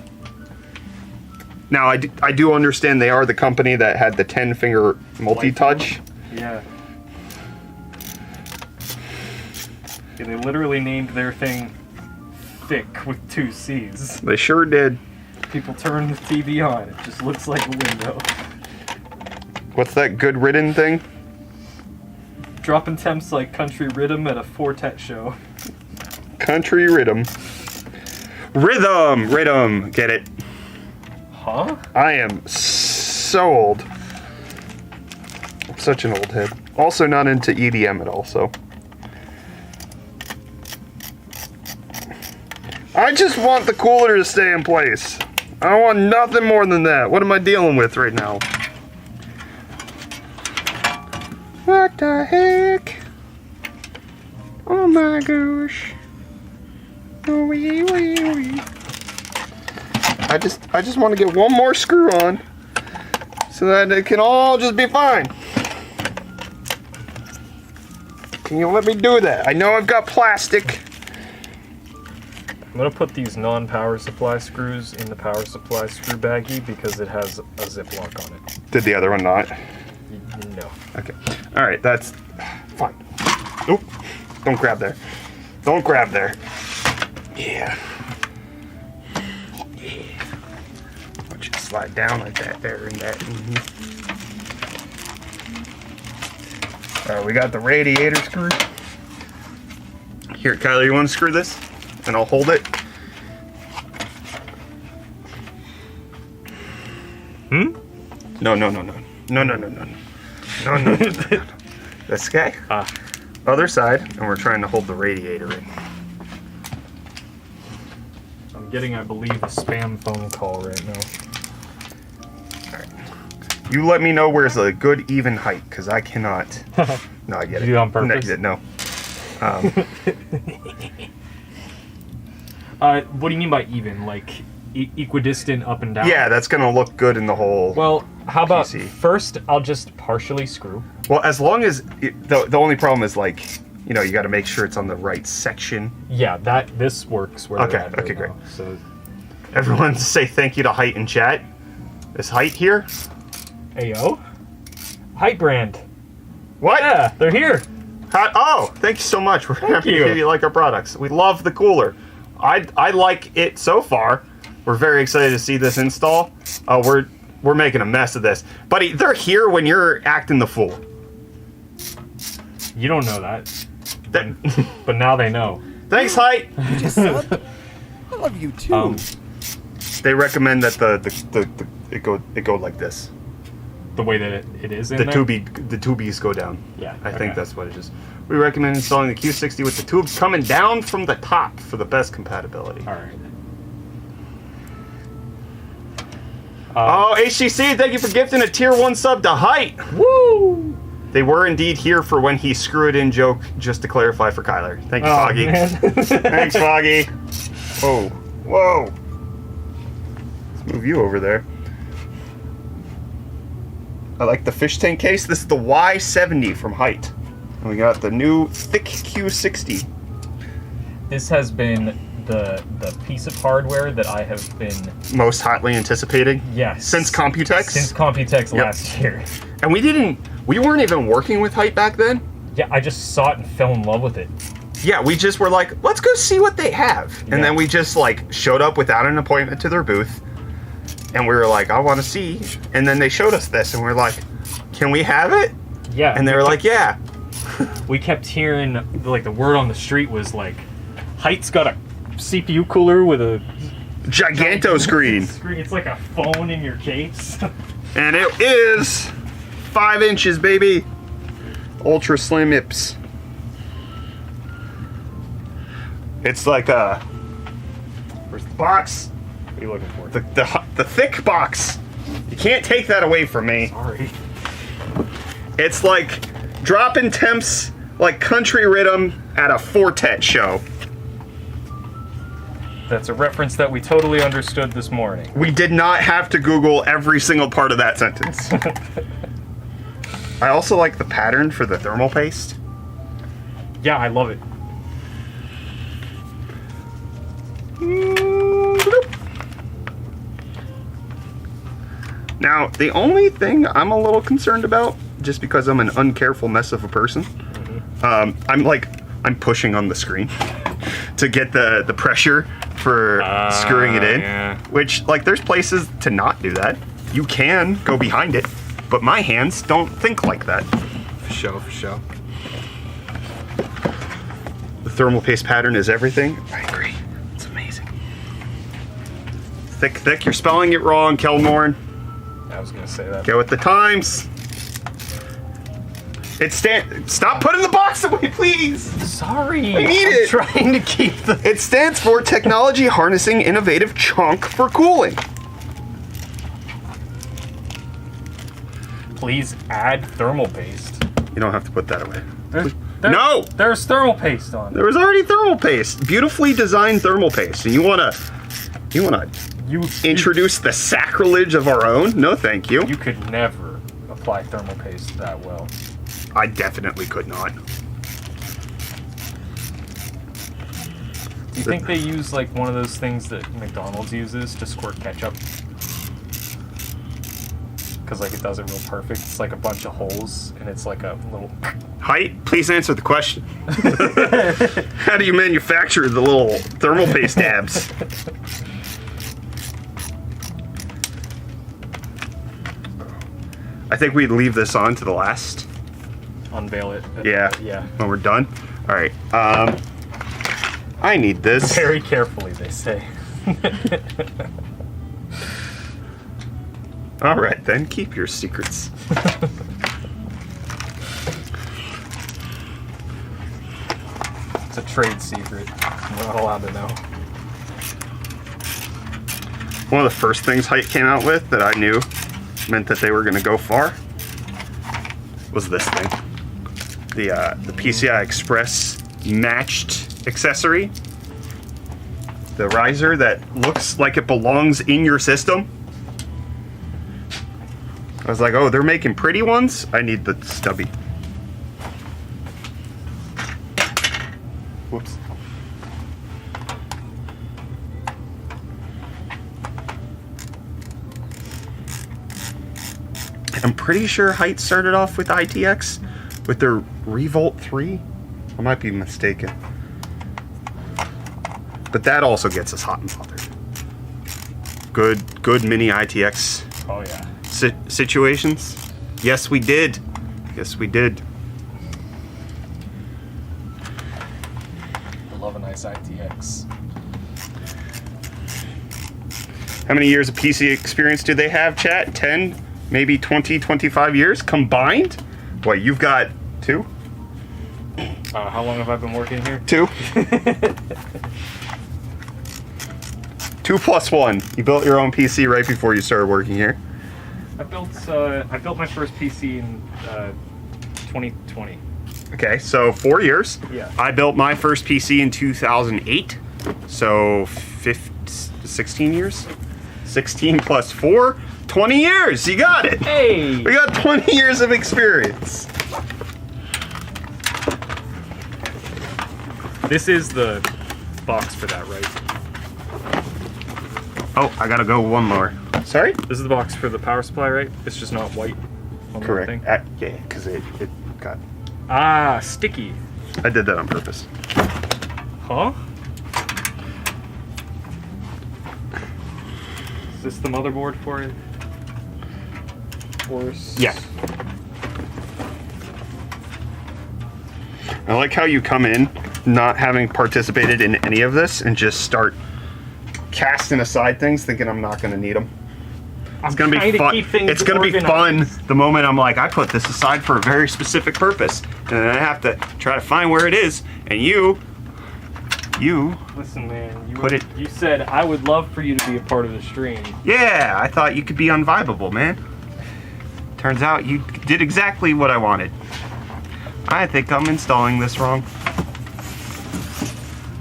Now, I do understand they are the company that had the 10-finger multi-touch.
Yeah. They literally named their thing Thicc with 2 C's.
They sure did.
People turn the TV on, it just looks like a window.
What's that good ridden thing?
Dropping temps like country rhythm at a quartet show.
Country rhythm. Rhythm! Get it?
Huh?
I am so old. I'm such an old head. Also not into EDM at all, so. I just want the cooler to stay in place. I don't want nothing more than that. What am I dealing with right now? What the heck? Oh my gosh. Oh, wee. I just want to get one more screw on so that it can all just be fine. Can you let me do that? I know I've got plastic.
I'm gonna put these non-power supply screws in the power supply screw baggie because it has a Ziploc on it.
Did the other one not?
No.
Okay. All right, that's fine. Oop. Don't grab there. Don't grab there. Yeah. Watch it slide down like that there and that. All right, we got the radiator screw. Here, Kyler, you want to screw this? And I'll hold it. No. No. This guy. Other side, and we're trying to hold the radiator in.
I'm getting, I believe, a spam phone call right now.
You let me know where's a good even height, because I cannot. No, I get
Did
it.
you do it on purpose?
No.
What do you mean by even? Like equidistant up and down?
Yeah, that's gonna look good in the whole.
Well, how about
PC.
first I'll just partially screw.
Well, as long as the only problem is like, you know, you got to make sure it's on the right section.
Yeah, this works. Where
Okay,
they're at right
okay, great.
now. So,
Everyone say thank you to Hyte in chat. Is Hyte here?
Ayo, Hyte brand.
What?
Yeah, they're here.
Oh, thank you so much. We're happy to
you.
hear you like our products. We love the cooler. I like it so far. We're very excited to see this install. We're making a mess of this, buddy. They're here when you're acting the fool.
You don't know that, but now they know.
Thanks, Hyte.
You just subbed? I love you too.
They recommend that it go like this.
The way that it is in
The
there.
tubies go down.
Yeah,
I think
okay.
that's what it is. We recommend installing the Q60 with the tubes coming down from the top for the best compatibility.
All right.
Oh, HTC, thank you for gifting a tier 1 sub to Hyte.
Woo!
They were indeed here for when he screw it in joke, just to clarify for Kyler. Thank you, Foggy.
Man.
Thanks, Foggy. Oh, whoa. Let's move you over there. I like the fish tank case. This is the Y70 from Hyte. And we got the new Thicc Q60.
This has been the piece of hardware that I have been
Most hotly anticipating.
yes
Since Computex.
since Computex
Yep.
last year.
And we weren't even working with Hyte back then.
Yeah, I just saw it and fell in love with it.
Yeah, we just were like, let's go see what they have. And
Yeah.
then we just like showed up without an appointment to their booth. And we were like, I want to see. And then they showed us this and we're like, can we have it?
Yeah,
And they were like, yeah.
we kept hearing like the word on the street was like, Hyte's got a CPU cooler with a
Giganto screen.
It's like a phone in your case.
And it is 5 inches, baby. Ultra slim ips. It's like a. Where's the box?
What are you looking for?
The thick box. You can't take that away from me.
Sorry.
It's like dropping temps like country rhythm at a Fortet show.
That's a reference that we totally understood this morning.
We did not have to Google every single part of that sentence. I also like the pattern for the thermal paste.
Yeah, I love it.
Now, the only thing I'm a little concerned about, just because I'm an uncareful mess of a person, I'm pushing on the screen to get the pressure for screwing it in.
Yeah.
Which, like, there's places to not do that. You can go behind it, but my hands don't think like that.
For sure.
The thermal paste pattern is everything. I agree. It's amazing. Thick, you're spelling it wrong, Kelmorn.
I was gonna say that.
Go with the times. Stop putting the box away, please.
Sorry.
I need
I'm
it.
trying to keep the.
It stands for Technology Harnessing Innovative Chunk for Cooling.
Please add thermal paste.
You don't have to put that away.
No! There's thermal paste on it.
There was already thermal paste. Beautifully designed thermal paste. And you wanna
You
introduce the sacrilege of our own? No, thank you.
You could never apply thermal paste that well.
I definitely could not.
Do you think they use like one of those things that McDonald's uses to squirt ketchup? Because like it does it real perfect. It's like a bunch of holes and it's like a little.
Hyte, please answer the question. How do you manufacture the little thermal paste tabs? I think we'd leave this on to the last.
Unveil it.
Yeah.
Yeah.
When we're done. All right. I need this.
Very carefully, they say.
All right, then keep your secrets.
It's a trade secret. I'm not allowed to know.
One of the first things Hyte came out with that I knew meant that they were going to go far was this thing. The PCI Express matched accessory. The riser that looks like it belongs in your system. I was like, oh, they're making pretty ones? I need the stubby. Whoops. I'm pretty sure Hyte started off with ITX with their Revolt 3. I might be mistaken. But that also gets us hot and bothered. Good mini ITX
Oh yeah.
situations. Yes, we did. Yes, we did.
I love a nice ITX.
How many years of PC experience do they have, chat? 10, maybe 20, 25 years combined? What, you've got 2?
How long have I been working here?
2? 2 plus 1. You built your own PC right before you started working here.
I built my first PC in 2020.
Okay, so 4 years.
Yeah.
I built my first PC in 2008. So 16 years? 16 plus 4? 20 years! You got it!
Hey!
We got 20 years of experience.
This is the box for that, right?
Oh, I gotta go one more. Sorry?
This is the box for the power supply, right? It's just not white on the
Correct.
thing.
Yeah, because it got...
Ah, sticky.
I did that on purpose.
Huh? Is this the motherboard for it?
Yeah. I like how you come in not having participated in any of this and just start casting aside things thinking I'm not going to need them. It's going to be fun. It's going to be fun the moment I'm like, I put this aside for a very specific purpose. And then I have to try to find where it is. And you
Listen, man,
you
said I would love for you to be a part of the stream.
yeah, I thought you could be unvibable, man. Turns out you did exactly what I wanted. I think I'm installing this wrong.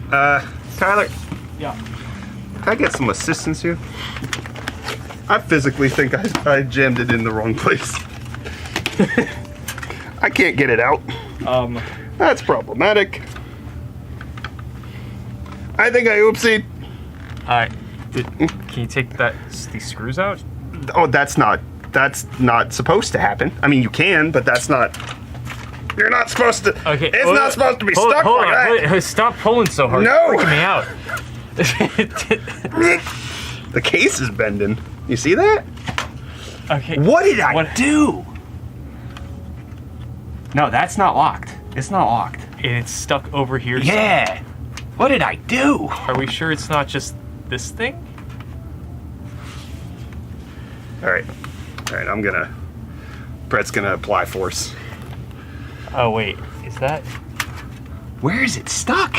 Tyler,
Yeah.
can I get some assistance here? I physically think I jammed it in the wrong place. I can't get it out. That's problematic. I think I oopsied.
Can you take these screws out?
Oh, that's not supposed to happen. I mean, you can, but that's not. You're not supposed to.
Okay.
It's not supposed to be stuck
hold
like
on.
that.
Wait, stop pulling so hard.
No.
You're freaking me out.
The case is bending. You see that?
Okay.
What did I do? No, that's not locked. It's not locked.
It's stuck over here.
Yeah. What did I do?
Are we sure it's not just this thing?
All right. Brett's gonna apply force.
Oh wait, is that?
Where is it stuck?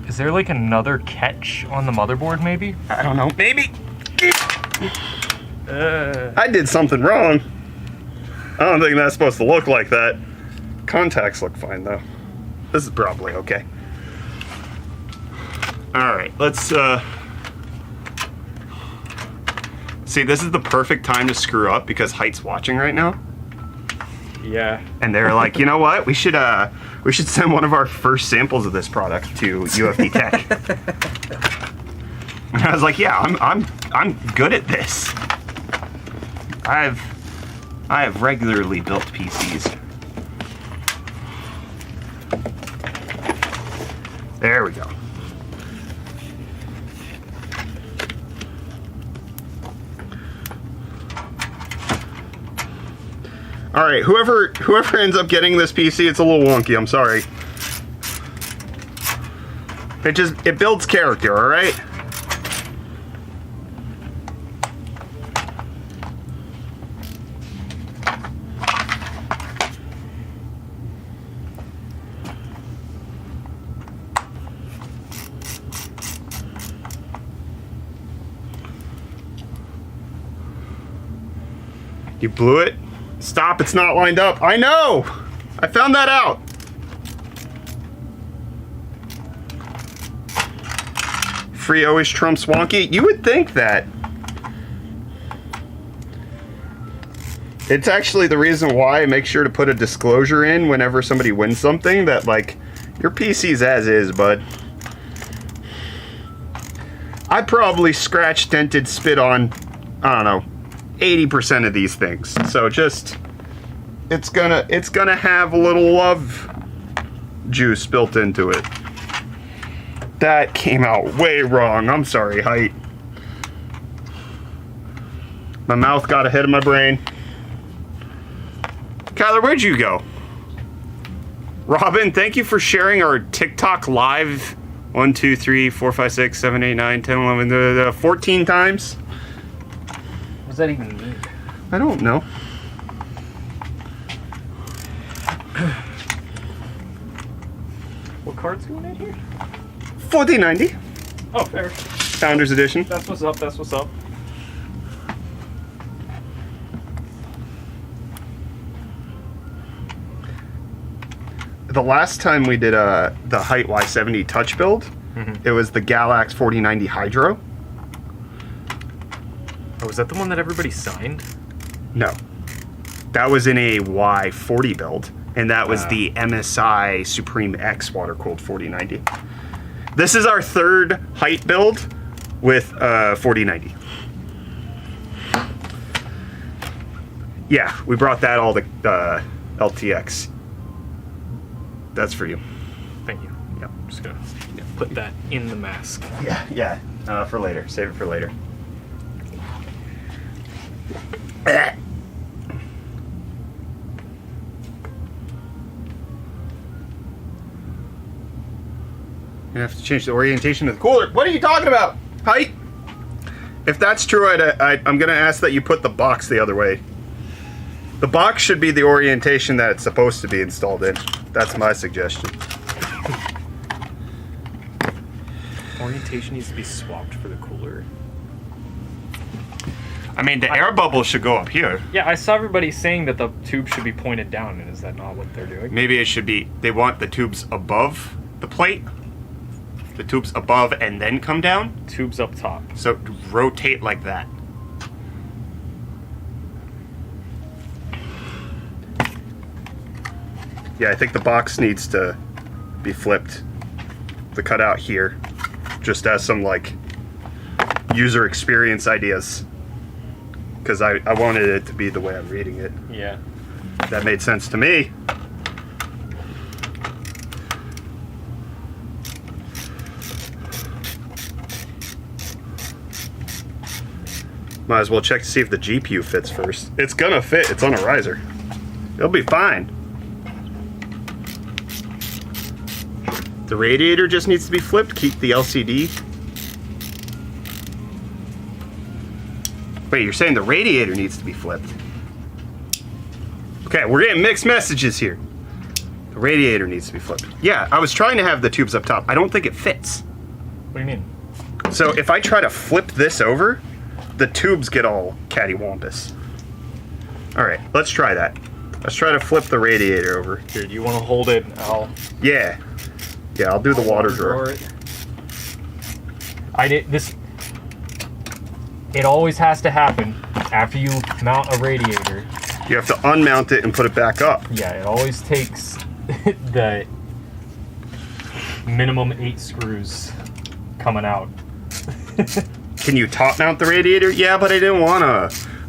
Is there like another catch on the motherboard? Maybe.
I don't know. Maybe. I did something wrong. I don't think that's supposed to look like that. Contacts look fine though. This is probably okay. All right, let's see. This is the perfect time to screw up because Hyte's watching right now,
Yeah.
and they're like, you know what? We should send one of our first samples of this product to UFD Tech. And I was like, yeah, I'm good at this. I have regularly built PCs. There we go. All right, whoever ends up getting this PC, it's a little wonky. I'm sorry. It builds character, all right? You blew it? Stop, it's not lined up. I know! I found that out. Free always trumps wonky. You would think that. It's actually the reason why I make sure to put a disclosure in whenever somebody wins something that, like, your PC's as is, bud. I probably scratched, dented, spit on, I don't know, 80% of these things. So just, it's gonna have a little love juice built into it. That came out way wrong. I'm sorry, Hyte. My mouth got ahead of my brain. Kyler, where'd you go? Robin, thank you for sharing our TikTok live 1, 2, 3, 4, 5, 6, 7, 8, 9, 10, 11, 14 times.
What does that even mean?
I don't know.
What card's going in here?
1490.
Oh, fair.
Founders Edition.
That's what's up. That's what's up.
The last time we did the Hyte Y70 touch build, it was the Galax 4090 Hydro.
Oh, was that the one that everybody signed?
No. That was in a Y40 build, and that was the MSI Supreme X water-cooled 4090. This is our third Hyte build with 4090. Yeah, we brought that all to LTX. That's for you.
Thank you.
Yeah.
I'm just gonna put that in the mask.
Yeah. For later. Save it for later. You have to change the orientation of the cooler. What are you talking about, Hyte? If that's true, I'm going to ask that you put the box the other way. The box should be the orientation that it's supposed to be installed in. That's my suggestion.
Orientation needs to be swapped for the cooler.
I mean, the air bubble should go up here.
Yeah, I saw everybody saying that the tube should be pointed down, and is that not what they're doing?
Maybe it should be, they want the tubes above the plate. The tubes above and then come down.
Tubes up top.
So rotate like that. Yeah, I think the box needs to be flipped. The cutout here. Just as some, like, user experience ideas. Because I wanted it to be the way I'm reading it.
Yeah.
That made sense to me. Might as well check to see if the GPU fits first. It's gonna fit, it's on a riser. It'll be fine. The radiator just needs to be flipped, keep the LCD. Wait, you're saying the radiator needs to be flipped? Okay, we're getting mixed messages here. The radiator needs to be flipped. Yeah, I was trying to have the tubes up top. I don't think it fits.
What do you mean?
So if I try to flip this over, the tubes get all cattywampus. All right, let's try that. Let's try to flip the radiator over.
Here, do you want to hold it?
Yeah, I'll do the water drawer.
I did this. It always has to happen after you mount a radiator.
You have to unmount it and put it back up.
Yeah, it always takes the minimum 8 screws coming out.
Can you top mount the radiator? Yeah, but I don't want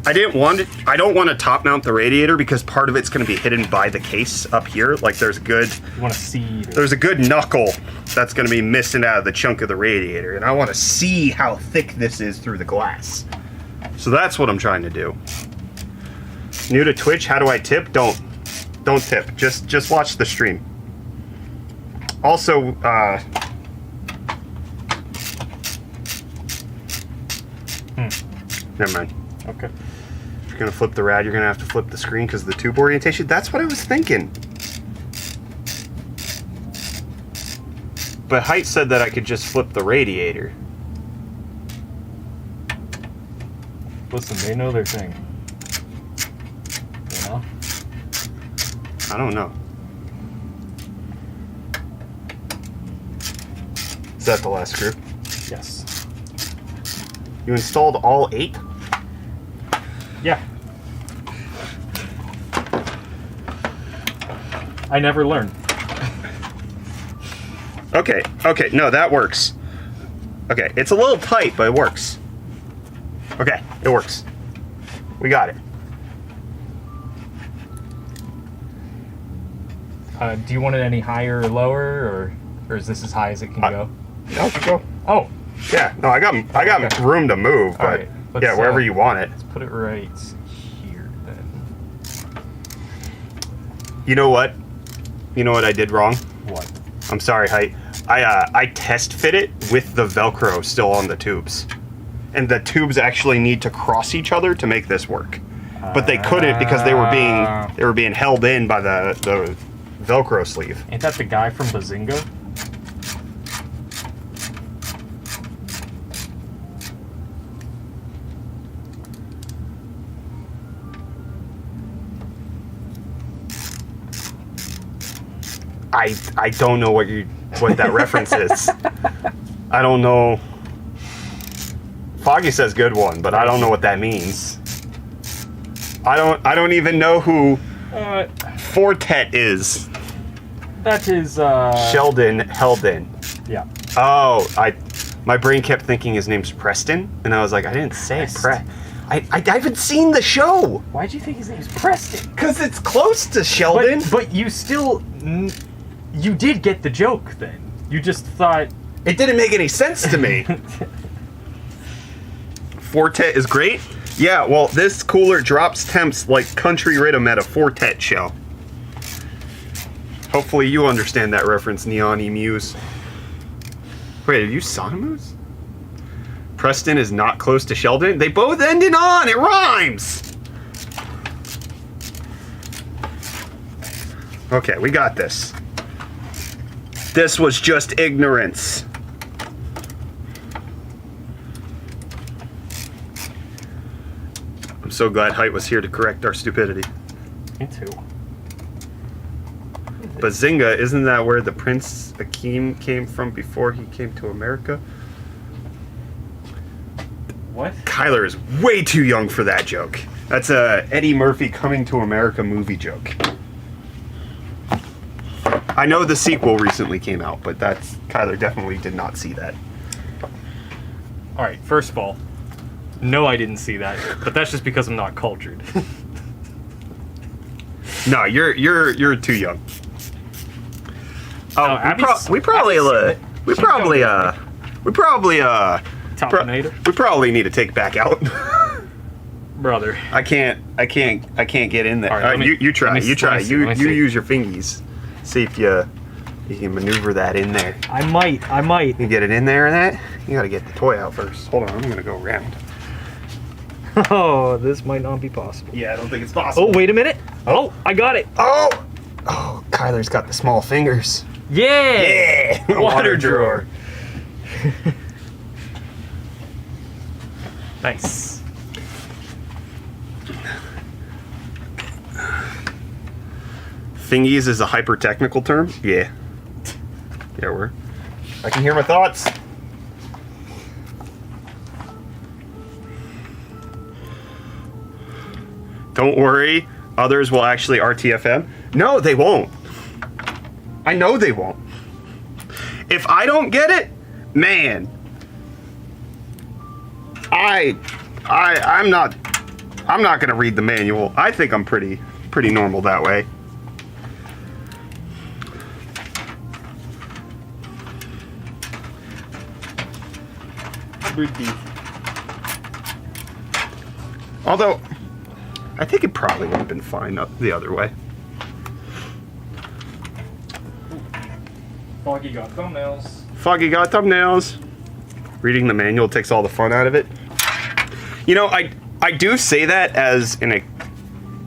to top mount the radiator because part of it's going to be hidden by the case up here. Like there's a good knuckle that's going to be missing out of the chunk of the radiator, and I want to see how thick this is through the glass. So that's what I'm trying to do. New to Twitch, how do I tip? Don't tip. Just watch the stream. Also, never mind.
Okay.
If you're gonna flip the rad, you're gonna have to flip the screen because of the tube orientation. That's what I was thinking. But Hyte said that I could just flip the radiator.
Listen, they know their thing.
I don't know. Is that the last screw?
Yes.
You installed all 8?
Yeah. I never learned.
Okay, okay, no, that works. Okay, it's a little tight, but it works. Okay, it works. We got it.
Do you want it any higher or lower, or is this as high as it can go?
No, go.
Oh,
Yeah, no, I got room to move, but
Alright, let's,
yeah, wherever you want it.
let's put it right here then.
You know what? You know what I did wrong?
What?
I'm sorry, Hyte. I test fit it with the Velcro still on the tubes. And the tubes actually need to cross each other to make this work. But they couldn't because they were being held in by the Velcro sleeve.
Ain't that the guy from Bazinga?
I don't know what that reference is. I don't know. Foggy says good one, but I don't know what that means. I don't even know who Fortet is.
That is
Sheldon Heldon.
Yeah.
Oh, my brain kept thinking his name's Preston, and I was like, I didn't say I haven't seen the show.
Why'd you think his name's Preston?
Because it's close to Sheldon.
But you still, you did get the joke then. You just thought
It didn't make any sense to me. Fortet is great. Yeah, well, this cooler drops temps like country rhythm at a Fortet show. Hopefully you understand that reference, Neon Emus. Wait, are you Sonomus? Preston is not close to Sheldon? They both end in on! It rhymes! Okay, we got this. This was just ignorance. I'm so glad Hyte was here to correct our stupidity.
me too.
Bazinga, isn't that where the Prince Akeem came from before he came to America?
What?
Kyler is way too young for that joke. That's a Eddie Murphy Coming to America movie joke. I know the sequel recently came out, but Kyler definitely did not see that.
All right. First of all, no, I didn't see that, but that's just because I'm not cultured.
No, you're too young. Oh, we probably need to take back out.
Brother.
I can't get in there.
All right,
you try.
let me see.
Use your fingies. See if you can maneuver that in there.
I might.
You get it in there and that? You gotta get the toy out first. Hold on, I'm gonna go around.
Oh, this might not be possible.
Yeah, I don't think it's possible.
Oh, wait a minute. Oh, I got it.
Oh, Kyler's got the small fingers.
Yeah.
Yeah.
Water drawer. Nice.
Thingies is a hyper technical term? Yeah. Yeah, I can hear my thoughts. Don't worry, others will actually RTFM. No, they won't. I know they won't. If I don't get it, man, I'm not gonna read the manual. I think I'm pretty normal that way. Although, I think it probably would have been fine up the other way.
Foggy got thumbnails.
Foggy got thumbnails. Reading the manual takes all the fun out of it. You know, I do say that as an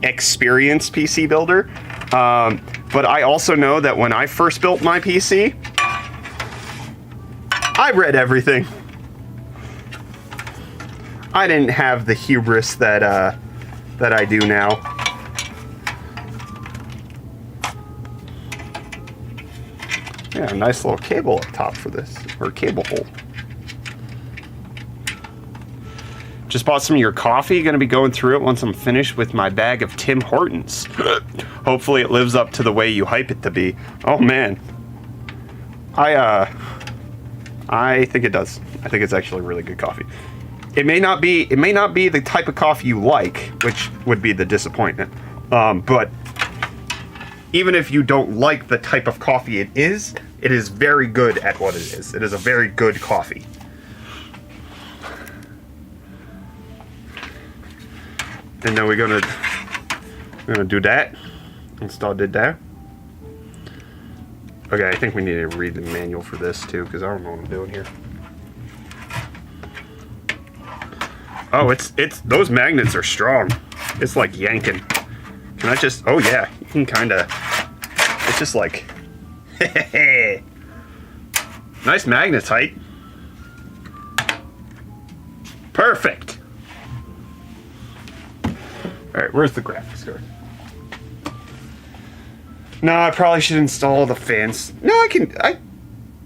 experienced PC builder, but I also know that when I first built my PC, I read everything. I didn't have the hubris that I do now. Yeah, a nice little cable up top for this, or cable hole. Just bought some of your coffee. Gonna be going through it once I'm finished with my bag of Tim Hortons. Hopefully it lives up to the way you hype it to be. Oh man. I think it does. I think it's actually really good coffee. It may not be the type of coffee you like, which would be the disappointment. But even if you don't like the type of coffee it is very good at what it is. It is a very good coffee. And then we're gonna do that. Install did that. Okay, I think we need to read the manual for this too, because I don't know what I'm doing here. Oh, it's those magnets are strong. It's like yanking. Can I just? Oh yeah, you can kind of. It's just like. Nice magnets, Hyte. Perfect. All right, where's the graphics card? No, I probably should install the fans. No, I can.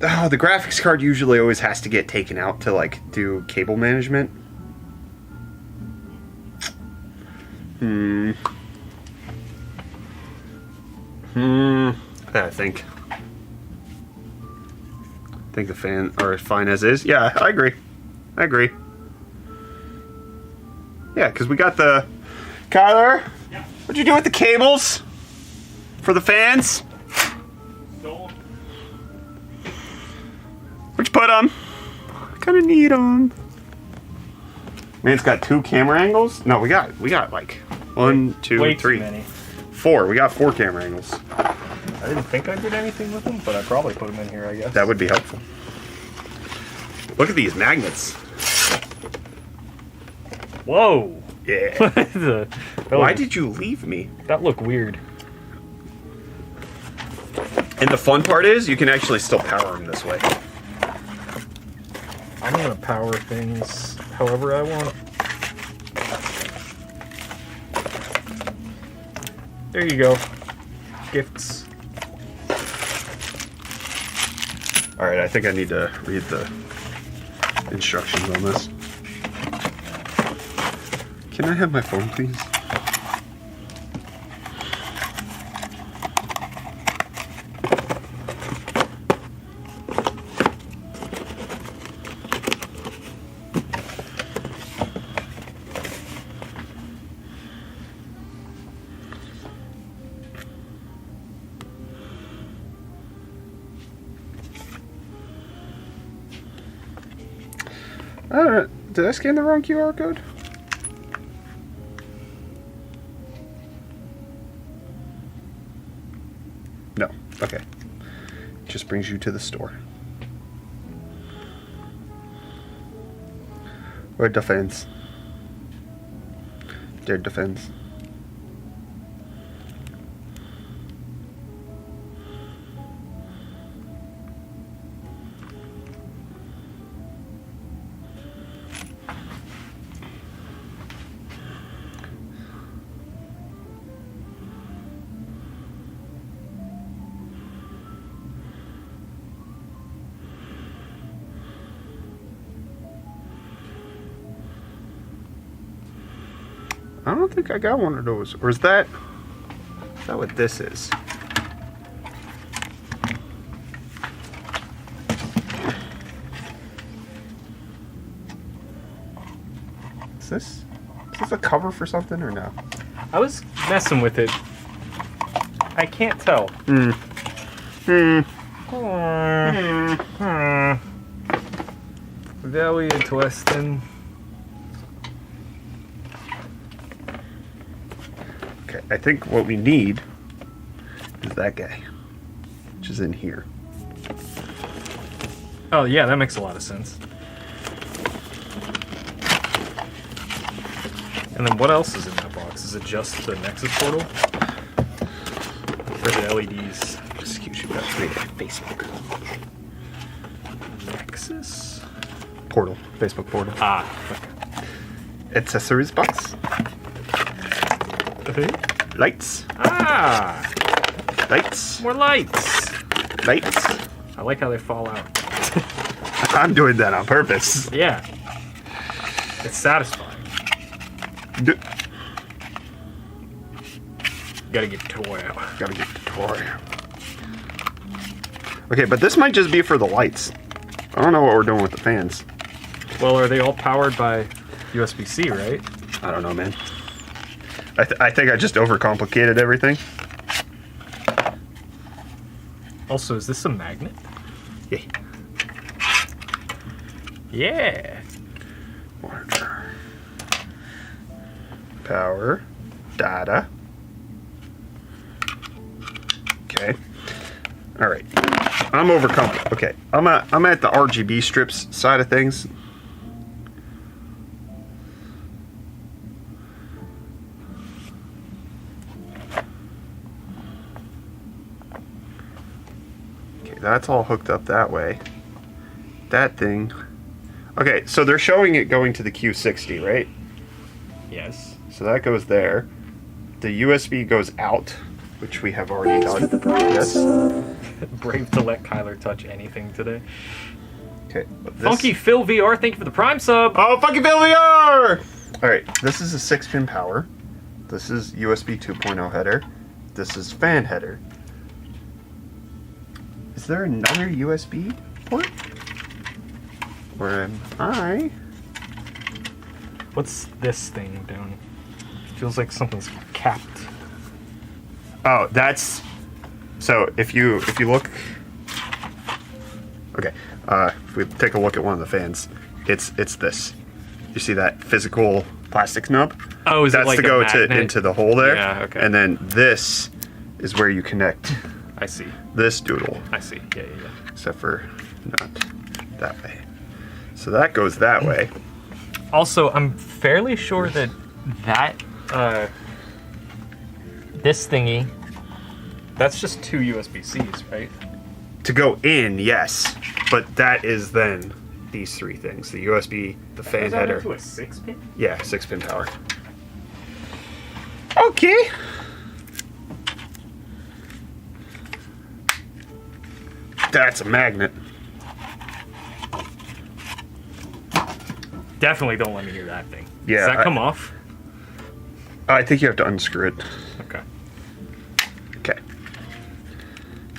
Oh, the graphics card usually always has to get taken out to like do cable management. I think the fan are fine as is. Yeah, I agree. Yeah, because we got the Kyler.
Yeah.
What'd you do with the cables for the fans?
Don't.
Where'd you put them? I kind of need them. Man, it's got 2 camera angles. No, we got like 1, 2,
Way
3,
too many.
4. We got 4 camera angles.
I didn't think I did anything with them, but I probably put them in here, I guess.
That would be helpful. Look at these magnets.
Whoa!
Yeah. Why did you leave me?
That looked weird.
And the fun part is, you can actually still power them this way.
I'm gonna power things however I want. There you go. Gifts.
Alright, I think I need to read the instructions on this. Can I have my phone, please? Did I scan the wrong QR code? No. Okay. Just brings you to the store. Or defense. Their defense. I don't think I got one of those. Or is that what this is? Is this a cover for something or no?
I was messing with it. I can't tell. Very interesting.
Okay, I think what we need is that guy, which is in here.
Oh yeah, that makes a lot of sense. And then what else is in that box? Is it just the Nexus portal? Or the LEDs?
Excuse me, that's made Facebook.
Nexus?
Portal. Facebook portal.
Ah,
Accessories box.
okay.
Lights.
Ah!
Lights.
More lights!
Lights.
I like how they fall out.
I'm doing that on purpose.
Yeah. It's satisfying. Gotta get the toy out.
Gotta get the toy. Okay, but this might just be for the lights. I don't know what we're doing with the fans.
Well, are they all powered by USB-C, right?
I don't know, man. I think I just overcomplicated everything.
Also, is this a magnet?
Yeah.
Yeah.
Water. Power. Data. Okay. All right. I'm overcomplicated. Okay. I'm at the RGB strips side of things. That's all hooked up that way. That thing. Okay, so they're showing it going to the Q60, right?
Yes.
So that goes there. The USB goes out, which we have already done. Yes.
Brave to let Kyler touch anything today.
Okay.
Funky Phil VR, thank you for the Prime sub.
Oh, Funky Phil VR! All right, this is a 6-pin power. This is USB 2.0 header. This is fan header. Is there another USB port? Or am I?
What's this thing doing? Feels like something's capped.
Oh, that's so. If you look, okay. If we take a look at one of the fans, it's this. You see that physical plastic nub?
Oh, is
that's
it like
to go
a magnet?
into the hole there?
Yeah. Okay.
And then this is where you connect
I see.
this doodle.
I see. Yeah.
Except for not that way. So that goes that way.
Also, I'm fairly sure that this thingy, that's just two USB-Cs, right?
To go in, yes. But that is then these three things. The USB, the fan header.
Into a 6-pin?
Yeah, 6-pin power. Okay. That's a magnet.
Definitely don't let me hear that thing.
Yeah,
Does that come off?
I think you have to unscrew it.
Okay.
Okay.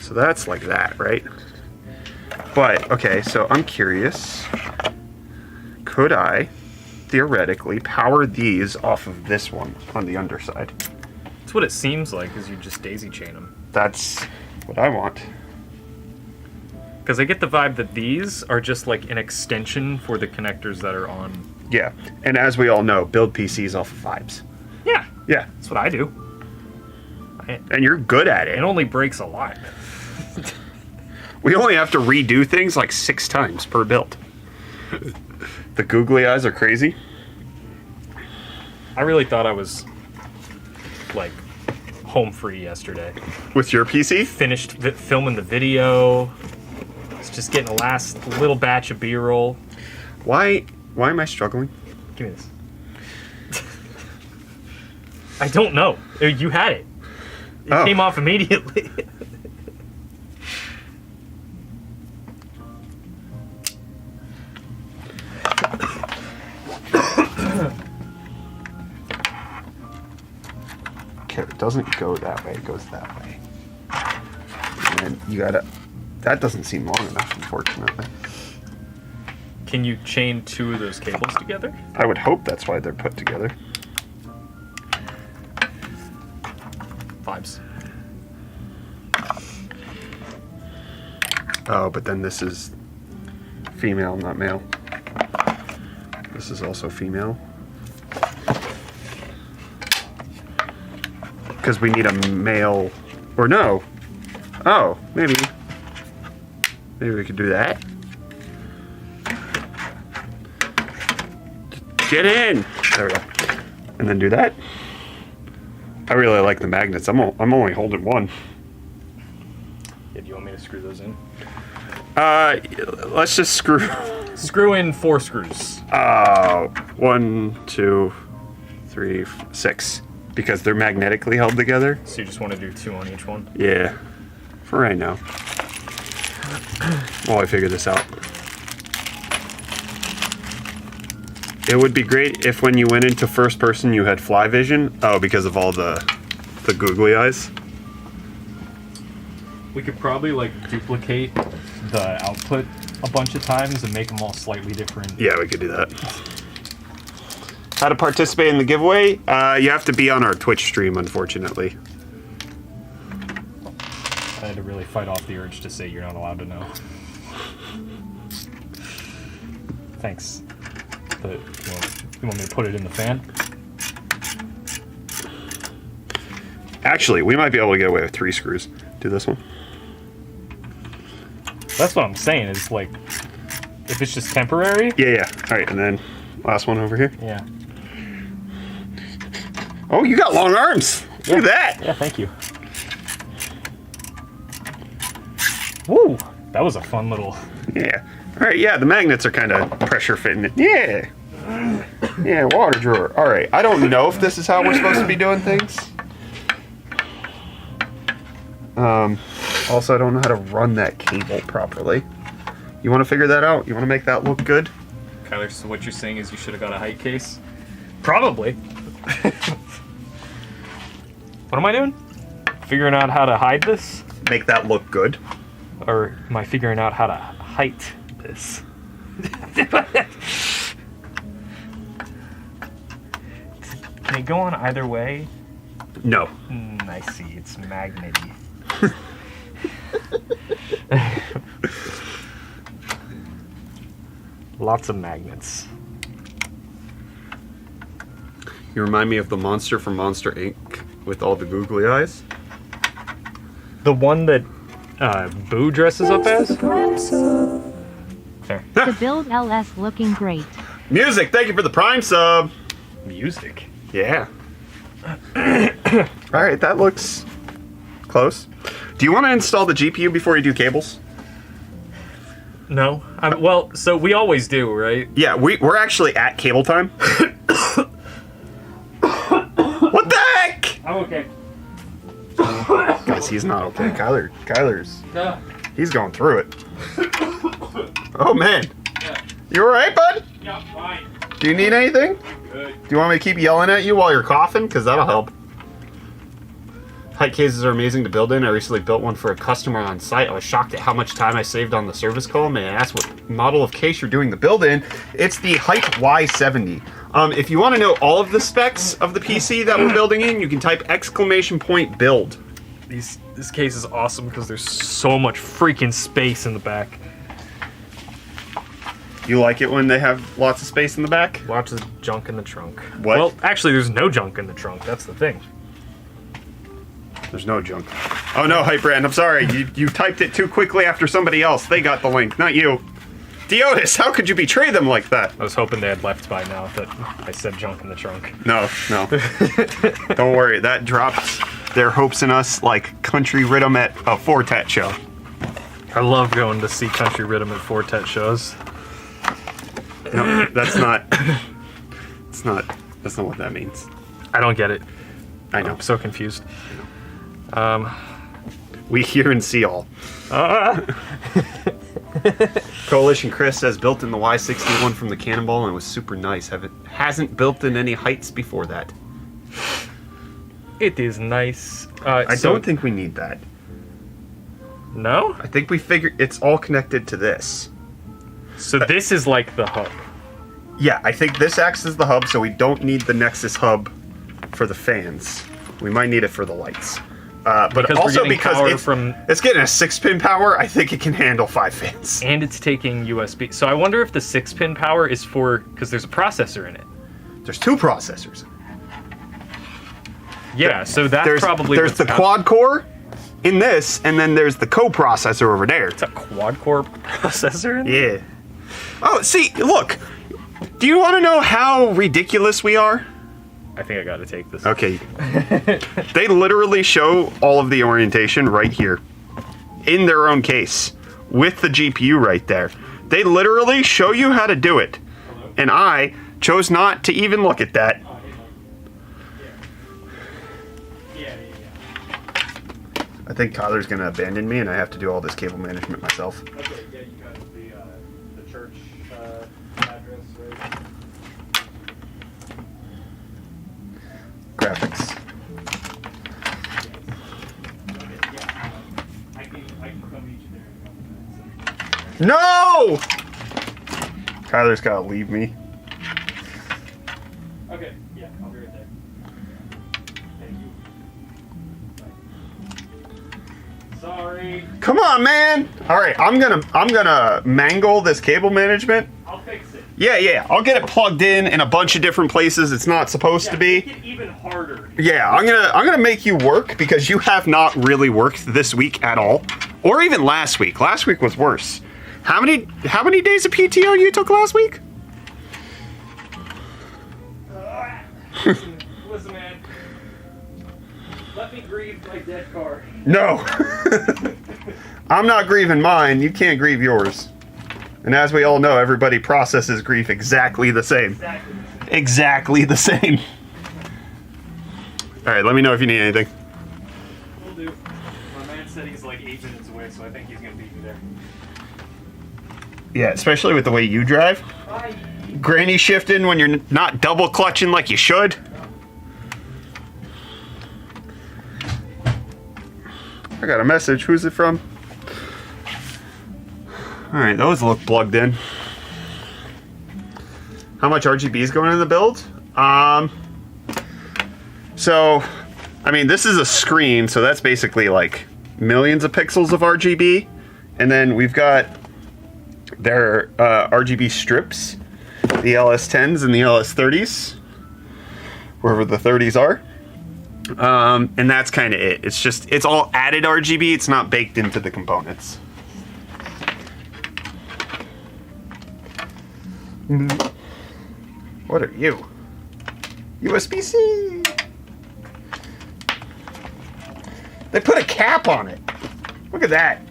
So that's like that, right? But, okay, so I'm curious. Could I theoretically power these off of this one on the underside?
That's what it seems like, is you just daisy chain them.
That's what I want.
Because I get the vibe that these are just like an extension for the connectors that are on.
Yeah, and as we all know, build PCs off of vibes.
Yeah,
Yeah,
that's what I do.
and you're good at
It
it.
only breaks a lot.
We only have to redo things like 6 times per build. The googly eyes are crazy.
I really thought I was like home free yesterday.
With your PC?
Finished filming the video. It's just getting a last little batch of B-roll.
Why am I struggling?
Give me this. I don't know. You had it. It
Oh.
came off immediately.
Okay, it doesn't go that way, it goes that way. And you gotta... That doesn't seem long enough, unfortunately.
Can you chain 2 of those cables together?
I would hope that's why they're put together.
Vibes.
Oh, but then this is female, not male. This is also female. Because we need a male... Or no. Oh, maybe. Maybe we could do that. Get in! There we go. And then do that. I really like the magnets. I'm only holding one.
Yeah, do you want me to screw those in?
Let's just screw...
Screw in 4 screws.
1, 2, 3, 6. Because they're magnetically held together.
So you just want to do 2 on each one?
Yeah. For right now.
while I figure this out. It would be great if when you went into first person you had fly vision. Oh, because of all the googly eyes.
We could probably like duplicate the output a bunch of times and make them all slightly different.
Yeah, we could do that. How to participate in the giveaway? You have to be on our Twitch stream, unfortunately.
I had to really fight off the urge to say you're not allowed to know. Thanks. But you want me to put it in the fan?
Actually, we might be able to get away with 3 screws. Do this one.
That's what I'm saying, is like, if it's just temporary?
Yeah. Alright, and then last one over here.
Yeah.
Oh, you got long arms! Look at that!
Yeah, thank you. Woo! That was a fun little...
Yeah. Alright, yeah, the magnets are kind of pressure fitting it. Yeah! Yeah, water drawer. Alright, I don't know if this is how we're supposed to be doing things. Also, I don't know how to run that cable properly. You want to figure that out? You want to make that look good?
Kyler, so what you're saying is you should have got a Hyte case? Probably. What am I doing? Figuring out how to hide this?
Make that look good.
Or am I figuring out how to height this? Can it go on either way?
No.
I see. It's magnety. Lots of magnets.
You remind me of the monster from Monster Inc. with all the googly eyes.
The one that Boo dresses up as? There.
The build LS looking great.
Music, thank you for the Prime sub.
Music.
Yeah. Alright, that looks close. Do you want to install the GPU before you do cables?
No. Well, so we always do, right?
Yeah, we're actually at cable time. What the heck?
I'm okay.
Guys, he's not okay. Kyler's he's going through it. Oh man.
Yeah.
You alright, bud?
Yeah, fine.
Do you need anything?
Good.
Do you want me to keep yelling at you while you're coughing? Because that'll help. Hyte cases are amazing to build in. I recently built one for a customer on site. I was shocked at how much time I saved on the service call. May I ask what model of case you're doing the build in? It's the Hyte Y70. If you want to know all of the specs of the PC that we're building in, you can type !build.
This case is awesome because there's so much freaking space in the back.
You like it when they have lots of space in the back?
Lots of junk in the trunk.
What?
Well, actually, there's no junk in the trunk. That's the thing.
There's no junk. Oh no, Hyte Brand, I'm sorry. You typed it too quickly after somebody else. They got the link, not you. Diotis, how could you betray them like that?
I was hoping they had left by now that I said junk in the trunk.
No. Don't worry, that dropped their hopes in us like Country Rhythm at a Fortet show.
I love going to see Country Rhythm at Fortet shows.
No, that's not what that means.
I don't get it.
I know.
I'm so confused.
We hear and see all. Coalition Chris says built in the Y61 from the Cannonball and it was super nice. Hasn't built in any Hytes before that.
It is nice.
I don't think we need that.
No?
I think we figured it's all connected to this.
So this is like the hub.
Yeah, I think this acts as the hub, so we don't need the Nexus hub for the fans. We might need it for the lights. But
because
also
we're getting
because
power
it's getting a 6-pin power, I think it can handle 5 fans.
And it's taking USB. So I wonder if the 6-pin power is for... Because there's a processor in it.
There's 2 processors.
Yeah, so that's probably...
There's the quad core in this, and then there's the co-processor over there.
It's a quad-core processor in there?
Yeah. Oh, see, look. Do you want to know how ridiculous we are?
I think I gotta take this.
Okay. They literally show all of the orientation right here. In their own case. With the GPU right there. They literally show you how to do it. And I chose not to even look at that. I think Tyler's gonna abandon me, and I have to do all this cable management myself.
Okay, yeah, you got the church address, right?
Graphics.
Okay, yeah. I can come meet you there in a couple minutes.
No! Tyler's gotta leave me.
Okay, yeah, I'll be right there. Thank you. Sorry.
Come on, man! Alright, I'm gonna mangle this cable management.
I'll fix it.
Yeah, I'll get it plugged in a bunch of different places it's not supposed to be.
Make it even harder.
Yeah, I'm gonna make you work because you have not really worked this week at all. Or even last week. Last week was worse. How many days of PTO you took last week?
Listen, man. Let me grieve my dead car.
No. I'm not grieving mine. You can't grieve yours. And as we all know, everybody processes grief exactly the same. Exactly the same. All right, let me know if you need anything.
Will do. My man said he's like 8 minutes away, so I think he's gonna beat me there.
Yeah, especially with the way you drive.
Bye.
Granny shifting when you're not double clutching like you should. I got a message. Who's it from? All right, those look plugged in. How much RGB is going in the build? So, I mean, this is a screen, so that's basically like millions of pixels of RGB. And then we've got their RGB strips, the LS10s and the LS30s, wherever the 30s are. And that's kind of it. It's all added RGB. It's not baked into the components. What are you? USB-C. They put a cap on it. Look at that.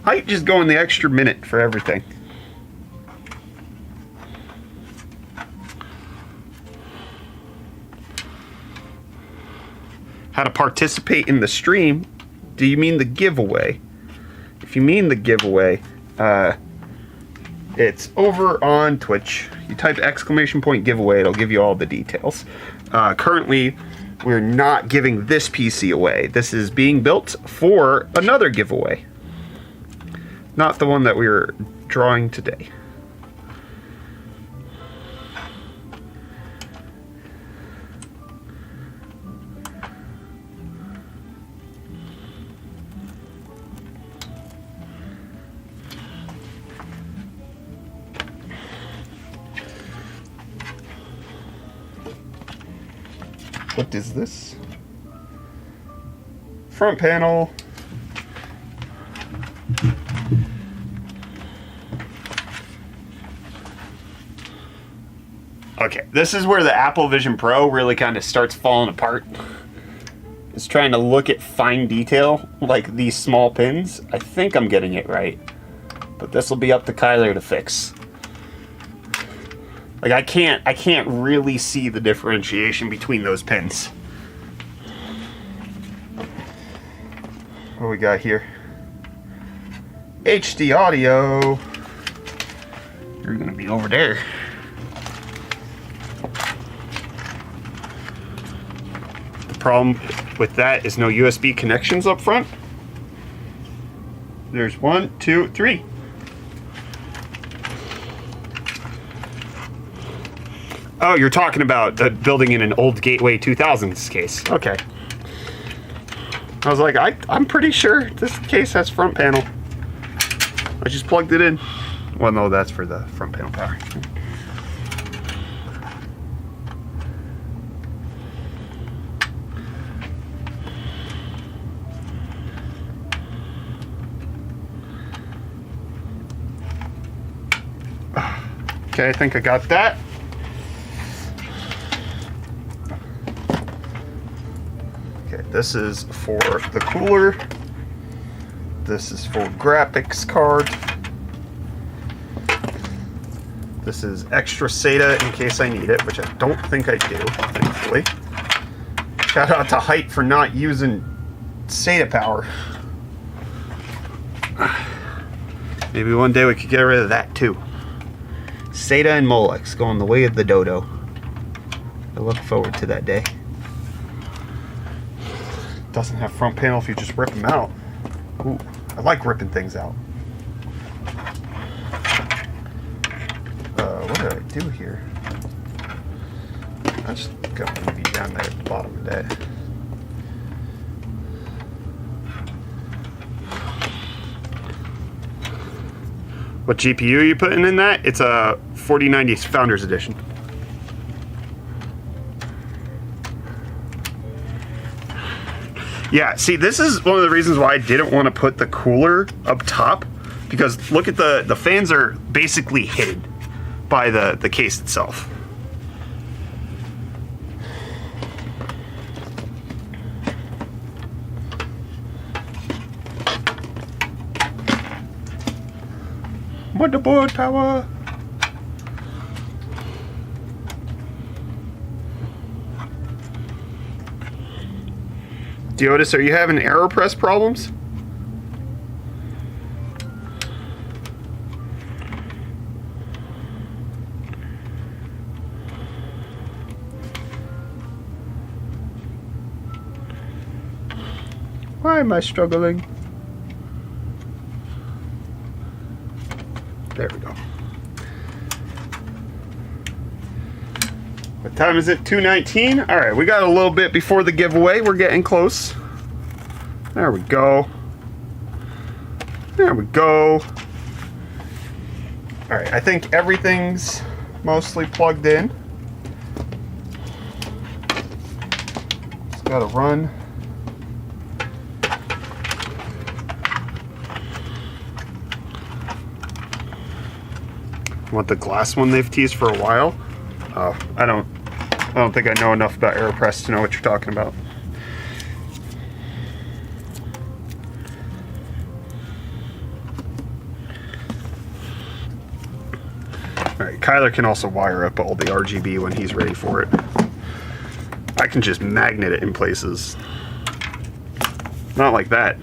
Hyte just going the extra minute for everything. How to participate in the stream? Do you mean the giveaway? If you mean the giveaway, it's over on Twitch. You type !giveaway, it'll give you all the details. Currently, we're not giving this PC away. This is being built for another giveaway. Not the one that we were drawing today. What is this? Front panel. Okay, this is where the Apple Vision Pro really kind of starts falling apart. It's trying to look at fine detail, like these small pins. I think I'm getting it right, but this will be up to Kyler to fix. Like I can't really see the differentiation between those pins. What do we got here? HD audio. You're gonna be over there. The problem with that is no USB connections up front. There's 1, 2, 3. Oh, you're talking about building in an old Gateway 2000s case. Okay. I was like, I'm pretty sure this case has front panel. I just plugged it in. Well, no, that's for the front panel power. Okay, I think I got that. Okay, this is for the cooler. This is for graphics card. This is extra SATA in case I need it, which I don't think I do, thankfully. Shout out to Hyte for not using SATA power. Maybe one day we could get rid of that too. SATA and Molex going the way of the dodo. I look forward to that day. Doesn't have front panel if you just rip them out. Ooh, I like ripping things out. What did I do here? I just got one be down there at the bottom of that. What GPU are you putting in that? It's a 4090 Founders Edition. Yeah, see, this is one of the reasons why I didn't want to put the cooler up top, because look at the fans are basically hidden by the case itself. Motherboard power. Deotis, are you having AeroPress problems? Why am I struggling? There we go. What time is it? 2:19? All right, we got a little bit before the giveaway. We're getting close. There we go. There we go. All right, I think everything's mostly plugged in. Just gotta run. Want the glass one they've teased for a while? Oh, I don't think I know enough about AeroPress to know what you're talking about. Alright, Kyler can also wire up all the RGB when he's ready for it. I can just magnet it in places. Not like that.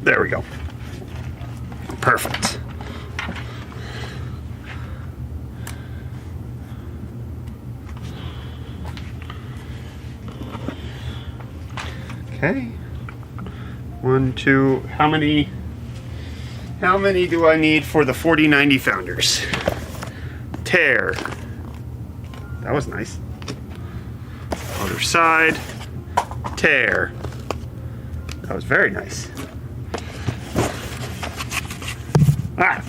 There we go. Perfect. Okay. 1, 2. How many do I need for the 4090 Founders? Tear. That was nice. Other side. Tear. That was very nice. Ah!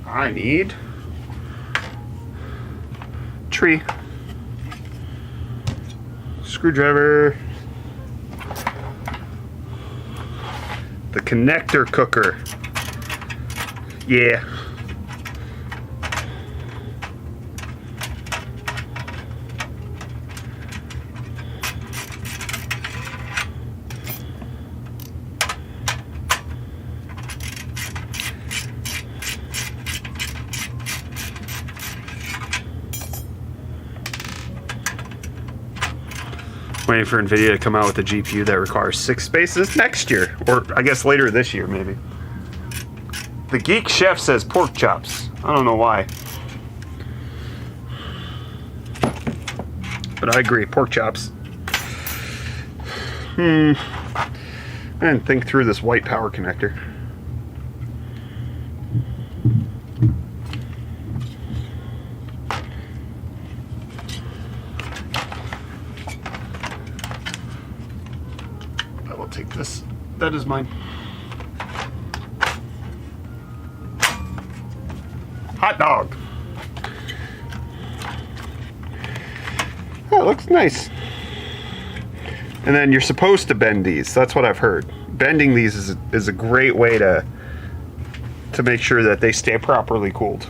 I need tree, screwdriver, the connector cooker. Yeah. Waiting for NVIDIA to come out with a GPU that requires 6 spaces next year, or I guess later this year, maybe. The Geek Chef says pork chops. I don't know why. But I agree, pork chops. I didn't think through this white power connector. Take this. That is mine. Hot dog. That looks nice. And then you're supposed to bend these. That's what I've heard. Bending these is a great way to make sure that they stay properly cooled.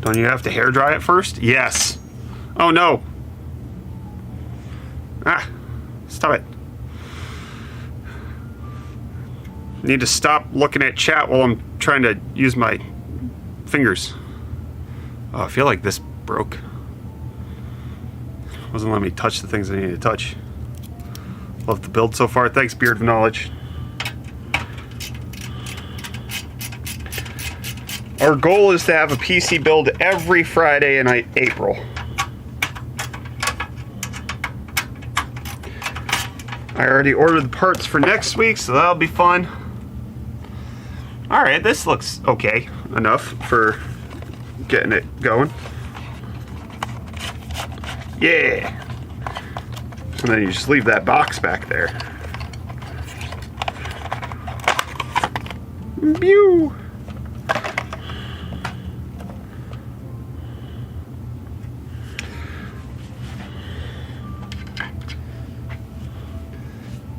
Don't you have to hair dry it first? Yes. Oh no. Ah, stop it. Need to stop looking at chat while I'm trying to use my fingers. Oh, I feel like this broke. Wasn't letting me touch the things I needed to touch. Love the build so far. Thanks, Beard of Knowledge. Our goal is to have a PC build every Friday in April. I already ordered the parts for next week, so that'll be fun. Alright, this looks okay enough for getting it going. Yeah! And then you just leave that box back there. Pew!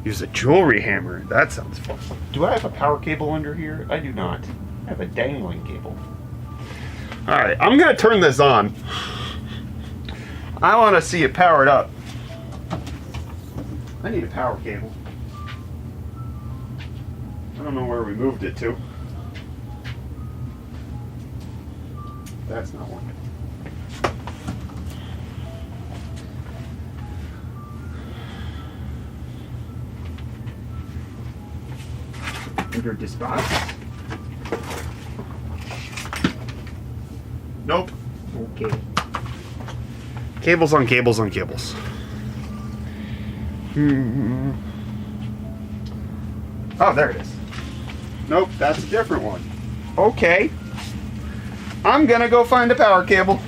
Use a jewelry hammer. That sounds fun. Do I have a power cable under here? I do not. I have a dangling cable. Alright, I'm going to turn this on. I want to see it powered up. I need a power cable. I don't know where we moved it to. That's not one. Under this box. Nope. Okay. Cables on cables on cables. Oh, there it is. Nope, that's a different one. Okay. I'm gonna go find a power cable.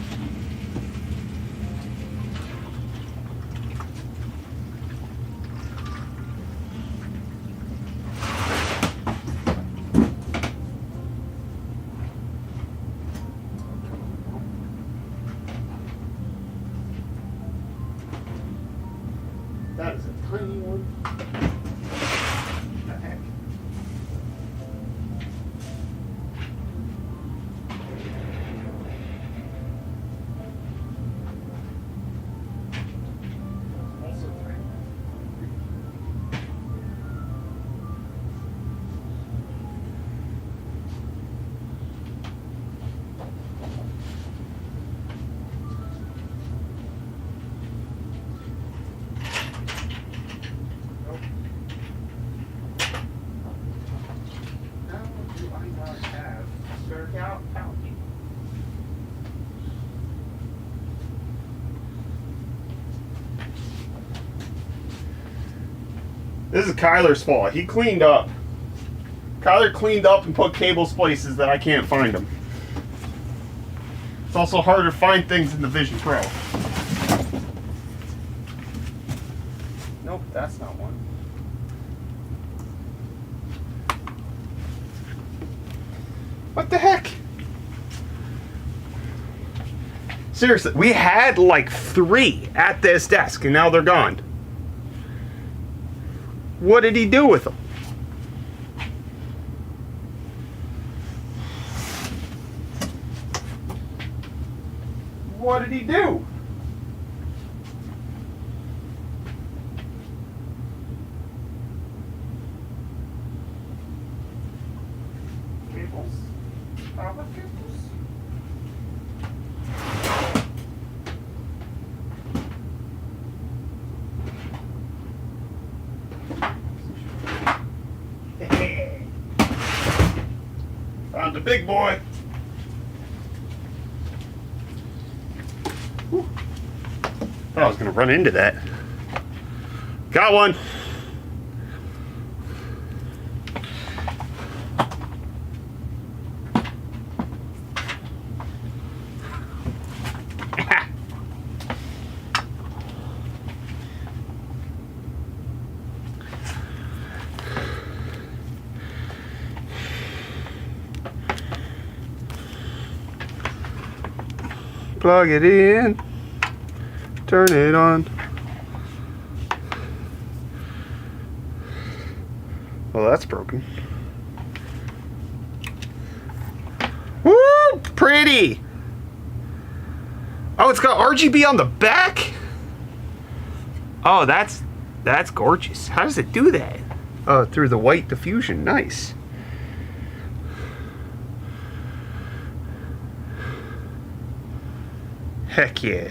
That is a tiny one. What the heck? Also tiny. This is Kyler's fault. He cleaned up. Kyler cleaned up and put cables places that I can't find them. It's also harder to find things in the Vision Pro. Nope, that's not one. What the heck? Seriously, we had like 3 at this desk and now they're gone. What did he do with them? What did he do? Cables? Power cables? Found the big boy. Whew. Thought I was going to run into that. Got one. Plug it in, turn it on. Well, that's broken. Woo! Pretty!
Oh, it's got RGB on the back? Oh, that's gorgeous. How does it do that? Oh, through the white diffusion. Nice. Heck yeah.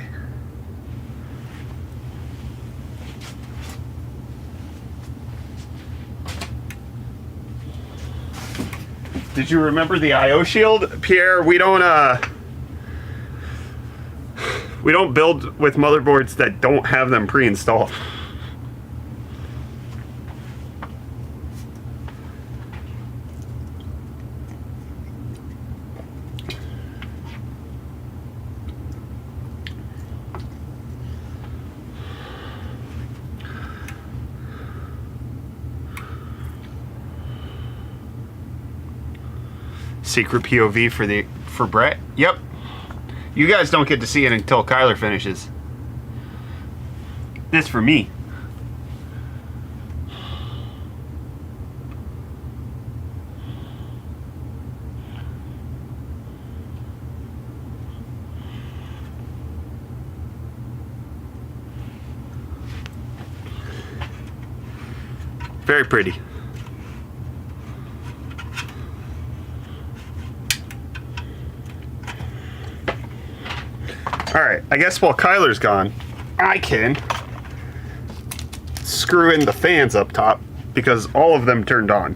Did you remember the IO shield? Pierre, we don't build with motherboards that don't have them pre-installed. Secret POV for Brett. Yep. You guys don't get to see it until Kyler finishes. This for me. Very pretty. Alright, I guess while Kyler's gone, I can screw in the fans up top because all of them turned on.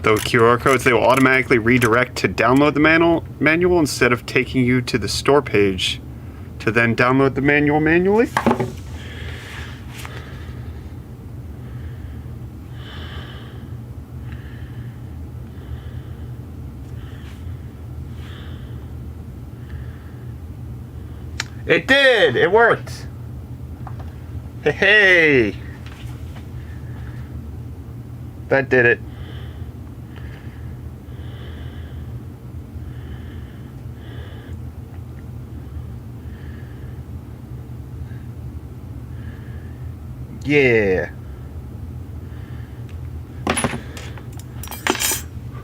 Those QR codes, they will automatically redirect to download the manual instead of taking you to the store page to then download the manual manually. It did! It worked! Hey! That did it. Yeah.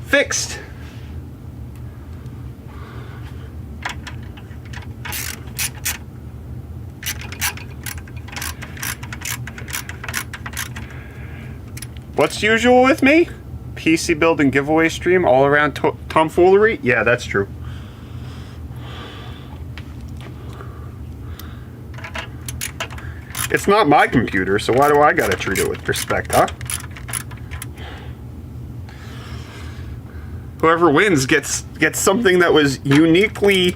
Fixed. What's usual with me? PC build and giveaway stream, all around tomfoolery? Yeah, that's true. It's not my computer, so why do I gotta treat it with respect, huh? Whoever wins gets something that was uniquely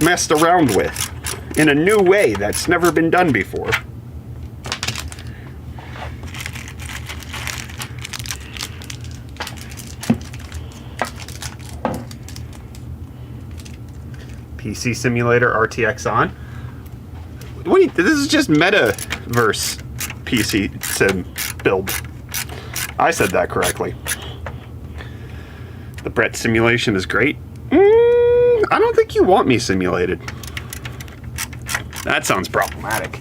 messed around with in a new way that's never been done before. PC Simulator RTX on. Wait, this is just Metaverse PC Sim build. I said that correctly. The Brett simulation is great. I don't think you want me simulated. That sounds problematic.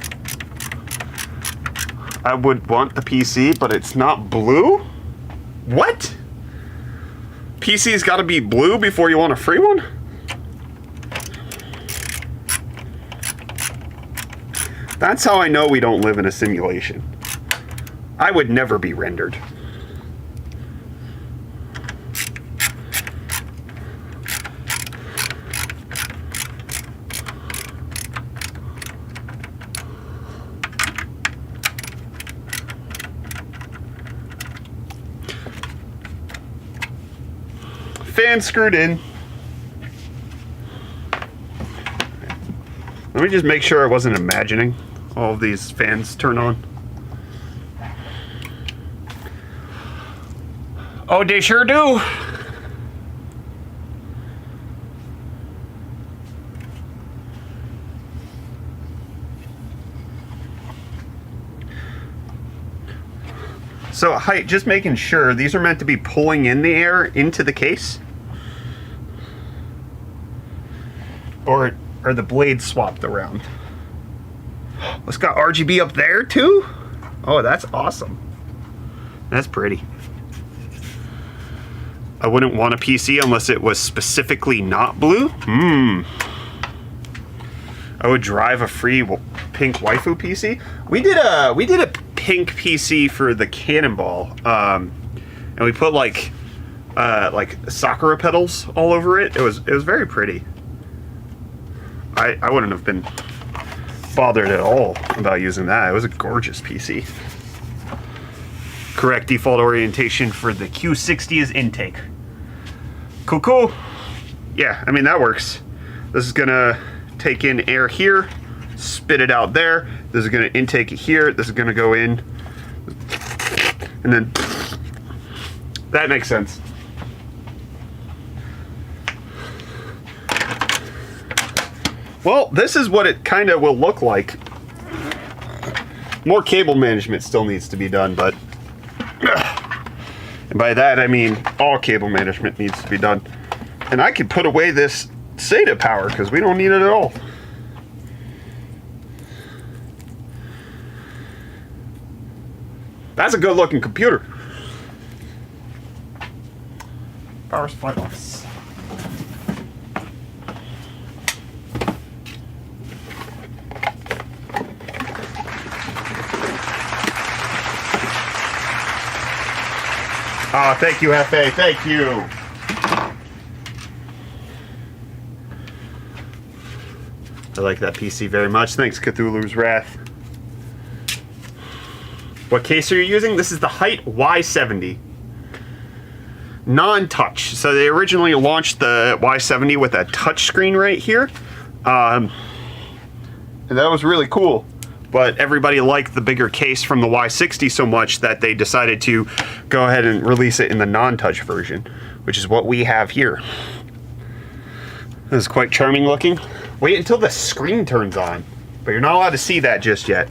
I would want the PC, but it's not blue? What? PC's gotta be blue before you want a free one? That's how I know we don't live in a simulation. I would never be rendered. Fan screwed in. Let me just make sure I wasn't imagining all of these fans turn on. Oh, they sure do.
So, Hyte, just making sure, these are meant to be pulling in the air into the case? Or are the blades swapped around? It's got RGB up there too? Oh, that's awesome. That's pretty. I wouldn't want a PC unless it was specifically not blue. I would drive a free pink waifu PC. We did a pink PC for the Cannonball, and we put like Sakura petals all over it. It was very pretty. I wouldn't have been bothered at all about using that. It was a gorgeous PC. Correct default orientation for the Q60 is intake. Cool. Yeah, I mean, that works. This is gonna take in air here, spit it out there. This is gonna intake it here. This is gonna go in, and then that makes sense. Well, this is what it kind of will look like. More cable management still needs to be done, but and by that I mean all cable management needs to be done. And I could put away this SATA power because we don't need it at all. That's a good looking computer. Power supply box. Oh, thank you, FA. Thank you. I like that PC very much. Thanks, Cthulhu's Wrath. What case are you using? This is the Hyte Y70. Non-touch. So they originally launched the Y70 with a touch screen right here. And that was really cool. But everybody liked the bigger case from the Y60 so much that they decided to go ahead and release it in the non-touch version, which is what we have here. This is quite charming looking. Wait until the screen turns on, but you're not allowed to see that just yet.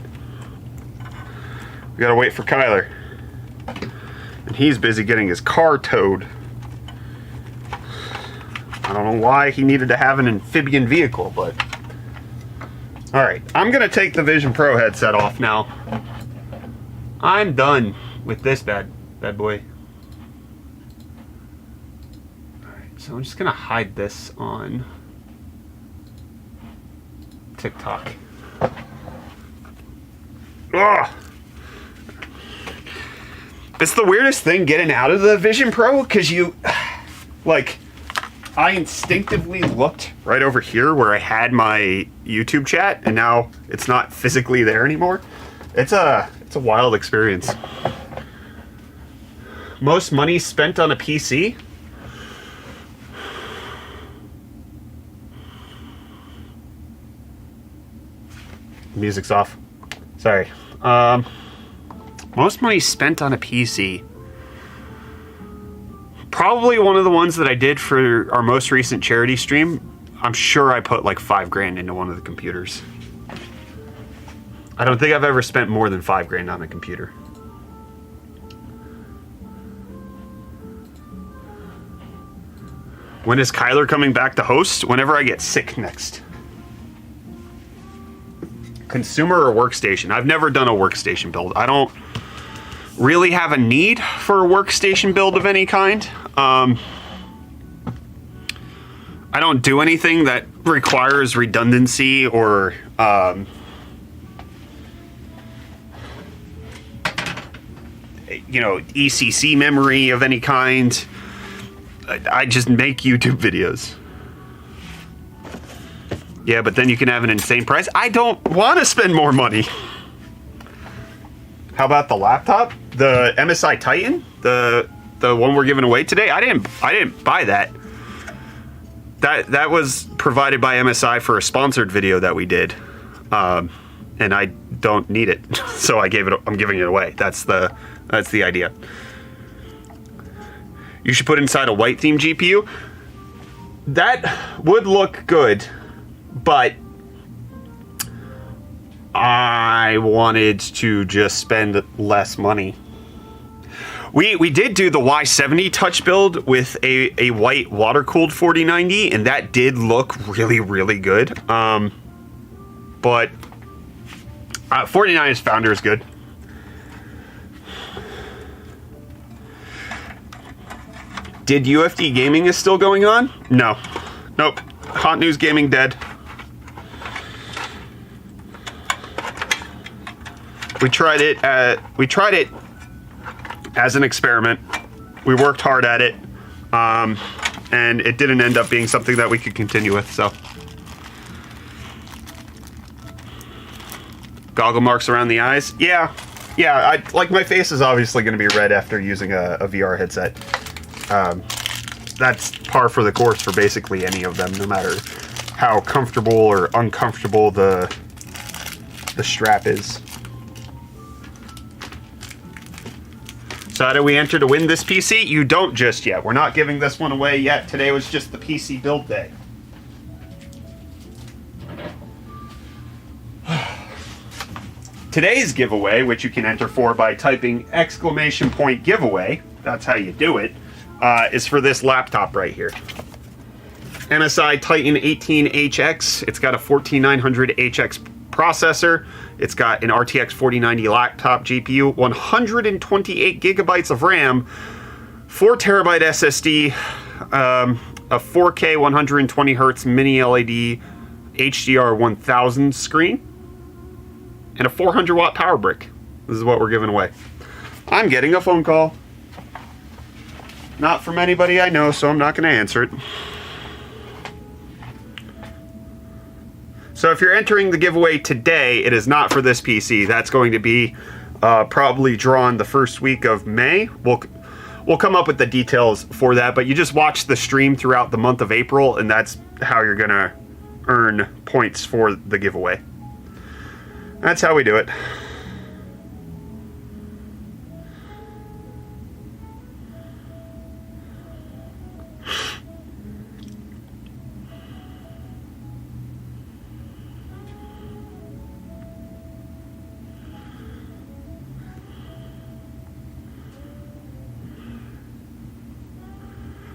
We gotta wait for Kyler. And he's busy getting his car towed. I don't know why he needed to have an amphibian vehicle, but... Alright, I'm gonna take the Vision Pro headset off now. I'm done with this bad boy. Alright, so I'm just gonna hide this on TikTok. Ugh! It's the weirdest thing getting out of the Vision Pro, because you, like, I instinctively looked right over here where I had my YouTube chat, and now it's not physically there anymore. It's a wild experience. Most money spent on a PC? Music's off. Sorry. Most money spent on a PC. Probably one of the ones that I did for our most recent charity stream. I'm sure I put like $5,000 into one of the computers. I don't think I've ever spent more than $5,000 on a computer. When is Kyler coming back to host? Whenever I get sick next. Consumer or workstation? I've never done a workstation build. I don't really have a need for a workstation build of any kind. I don't do anything that requires redundancy or ECC memory of any kind. I just make YouTube videos. Yeah, but then you can have an insane price. I don't want to spend more money. How about the laptop? The MSI Titan? The one we're giving away today? I didn't buy that. That was provided by MSI for a sponsored video that we did. And I don't need it. So I'm giving it away. That's the idea. You should put inside a white theme GPU. That would look good, but I wanted to just spend less money.
We did do the Y70 touch build with a white water-cooled 4090, and that did look really, really good. But 49's founder is good. Did UFD Gaming is still going on? No. Nope. Hot News Gaming dead. We tried it as an experiment. We worked hard at it, and it didn't end up being something that we could continue with, so. Goggle marks around the eyes? Yeah, like my face is obviously going to be red after using a VR headset. That's par for the course for basically any of them, no matter how comfortable or uncomfortable the strap is. So how do we enter to win this PC? You don't just yet. We're not giving this one away yet. Today was just the PC build day. Today's giveaway, which you can enter for by typing !giveaway, that's how you do it, is for this laptop right here. MSI Titan 18HX. It's got a 14900HX processor. It's got an RTX 4090 laptop GPU, 128 gigabytes of RAM, 4 terabyte SSD, a 4K 120 hertz mini LED HDR 1000 screen, and a 400 watt power brick. This is what we're giving away. I'm getting a phone call. Not from anybody I know, so I'm not going to answer it. So if you're entering the giveaway today, it is not for this PC. That's going to be probably drawn the first week of May. We'll come up with the details for that, but you just watch the stream throughout the month of April, and that's how you're going to earn points for the giveaway. That's how we do it.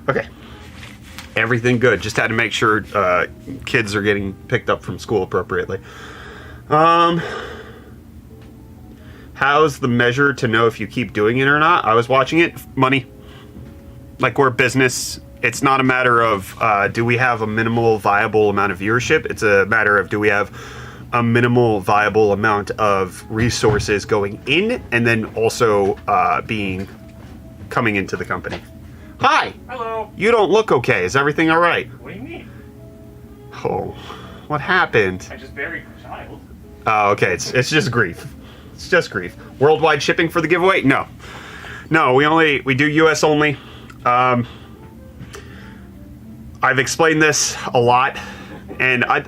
Okay. Everything good. Just had to make sure kids are getting picked up from school appropriately. How's the measure to know if you keep doing it or not? I was watching it. Money. Like, we're a business. It's not a matter of do we have a minimal viable amount of viewership. It's a matter of do we have a minimal viable amount of resources going in and then also coming into the company. Hi!
Hello.
You don't look okay. Is everything all right?
What do you mean?
Oh, what happened?
I just buried my child.
Oh, okay. It's just grief. It's just grief. Worldwide shipping for the giveaway? No. No, we do US only. I've explained this a lot, and I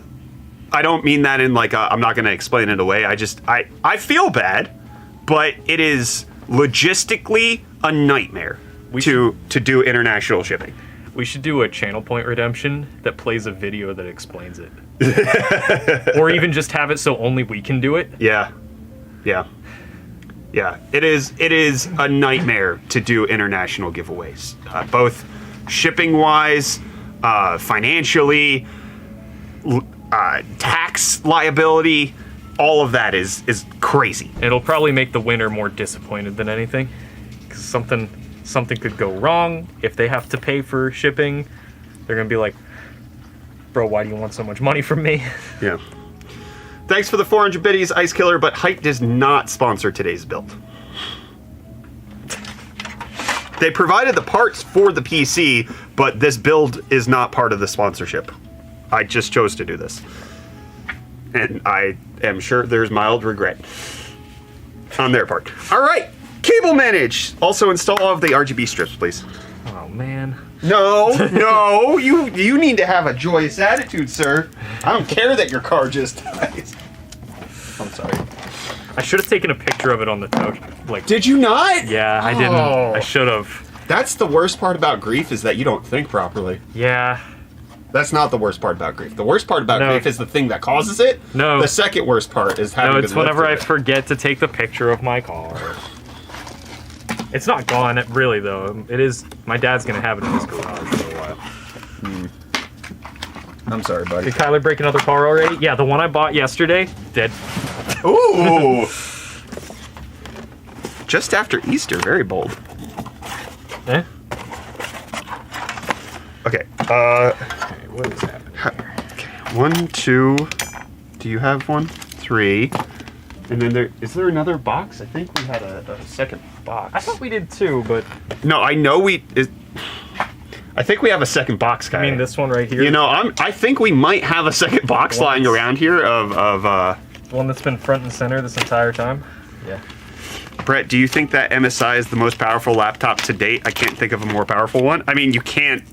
don't mean that in like I'm not going to explain it away. I feel bad, but it is logistically a nightmare to do international shipping.
We should do a channel point redemption that plays a video that explains it. Or even just have it so only we can do it.
Yeah. It is a nightmare to do international giveaways, both shipping wise, financially, tax liability. All of that is crazy.
It'll probably make the winner more disappointed than anything, because something could go wrong. If they have to pay for shipping, they're gonna be like, bro, why do you want so much money from me?
Yeah. Thanks for the 400 biddies, Ice Killer, but Hyte does not sponsor today's build. They provided the parts for the PC, but this build is not part of the sponsorship. I just chose to do this. And I am sure there's mild regret on their part. All right, cable manage. Also install all of the RGB strips, please.
Oh, man.
No, you need to have a joyous attitude, sir. I don't care that your car just died. I'm sorry.
I should have taken a picture of it on the tow. Like,
Did you not?
yeah, I didn't. I should have.
That's the worst part about grief, is that you don't think properly.
Yeah.
That's not the worst part about grief. The worst part about grief is the thing that causes it.
No.
The second worst part is having
No,
to
it's
live
whenever
through
I
it.
forget to take the picture of my car. It's not gone, really, though. It is. My dad's going to have it in his garage for a while.
I'm sorry, buddy.
Did Kyler break another car already? Yeah, the one I bought yesterday, dead.
Ooh! Just after Easter, very bold.
Eh?
Okay,
Okay, what is happening here?
1, 2. Do you have 1? 3. And then is there another box? I think we had a second box.
I thought we did too, but
No, I know I think we have a second box, guy.
I mean this one right here.
You know, I think we might have a second box lying around here of
the one that's been front and center this entire time. Yeah.
Brett, do you think that MSI is the most powerful laptop to date? I can't think of a more powerful one. I mean, you can't.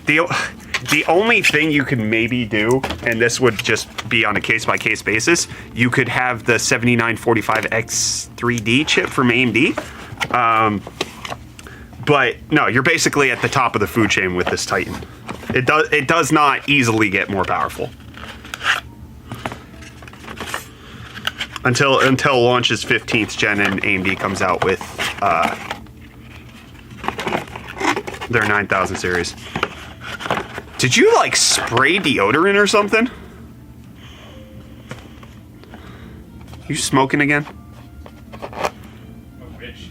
The only thing you could maybe do, and this would just be on a case-by-case basis, you could have the 7945X3D chip from AMD. But no, you're basically at the top of the food chain with this Titan. It does not easily get more powerful. Until launches 15th gen and AMD comes out with their 9000 series. Did you like spray deodorant or something? You smoking again?
I wish.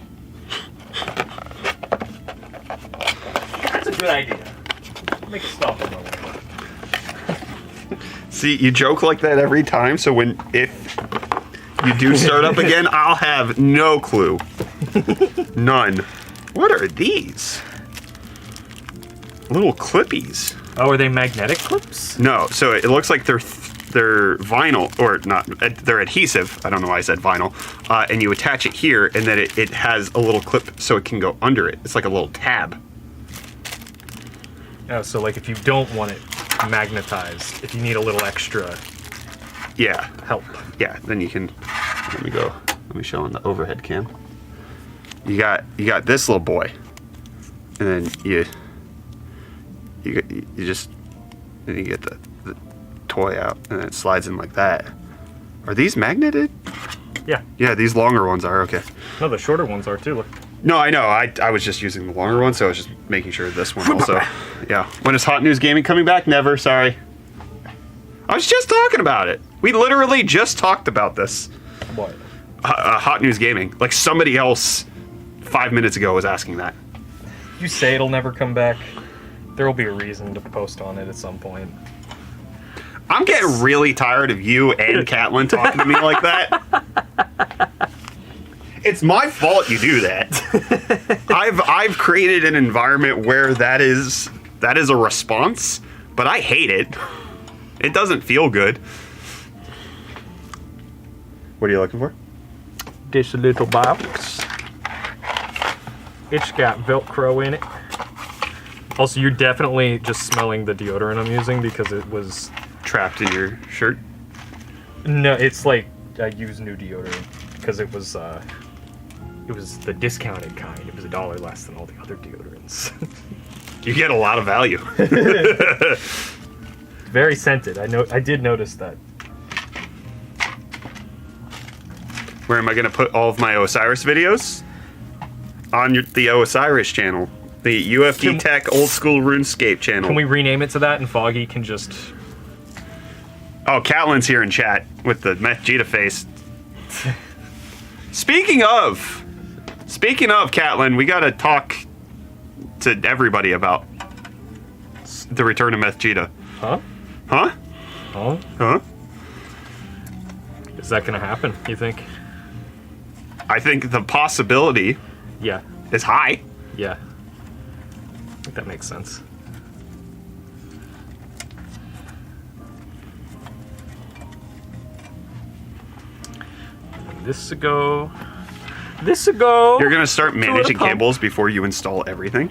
That's a good idea. Make a stop on that.
See, you joke like that every time, so if you do start up again, I'll have no clue. None. What are these? Little clippies.
Oh, are they magnetic clips?
No, so it looks like they're vinyl, or not, they're adhesive. I don't know why I said vinyl. And you attach it here, and then it has a little clip so it can go under it. It's like a little tab.
Oh, so like if you don't want it magnetized, if you need a little extra
Yeah.
help.
Yeah, then you can, let me show on the overhead cam. You got this little boy, and then you just, then you get the toy out, and then it slides in like that. Are these magneted?
Yeah.
Yeah, these longer ones are, okay.
No, the shorter ones are too. Look.
No, I know, I was just using the longer one, so I was just making sure this one also. Yeah. When is Hot News Gaming coming back? Never, sorry. I was just talking about it. We literally just talked about this.
What?
Hot News Gaming. Like somebody else 5 minutes ago was asking that.
You say it'll never come back. There will be a reason to post on it at some point.
I'm getting really tired of you and Catlin talking to me like that. It's my fault you do that. I've created an environment where that is a response, but I hate it. It doesn't feel good. What are you looking for?
This little box. It's got Velcro in it. Also, you're definitely just smelling the deodorant I'm using because it was...
Trapped in your shirt?
No, it's like I use new deodorant because it was the discounted kind. It was $1 less than all the other deodorants.
You get a lot of value.
Very scented. I did notice that.
Where am I going to put all of my Osiris videos? On the Osiris channel. The UFD Tech Old School RuneScape channel.
Can we rename it to that and Foggy can just...
Oh, Catlin's here in chat with the Meth Jita face. Speaking of, Catlin, we gotta talk to everybody about the return of Meth Jita.
Huh?
Huh?
Huh?
Huh?
Is that gonna happen, you think?
I think the possibility
Yeah.
is high.
Yeah. I think that makes sense. This ago.
You're gonna start managing cables before you install everything.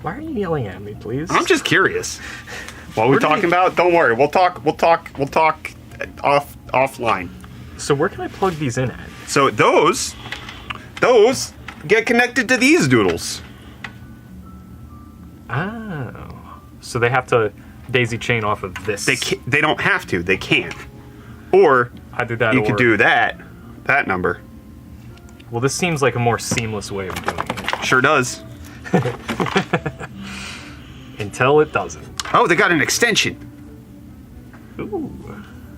Why are you yelling at me, please?
I'm just curious. What are we talking about? Don't worry. We'll talk offline.
So where can I plug these in at?
So those get connected to these doodles.
Oh. So they have to daisy chain off of this.
They don't have to. They can. Or
either that
you
or
could do that number.
Well, this seems like a more seamless way of doing it.
Sure does.
Until it doesn't.
Oh, they got an extension.
Ooh.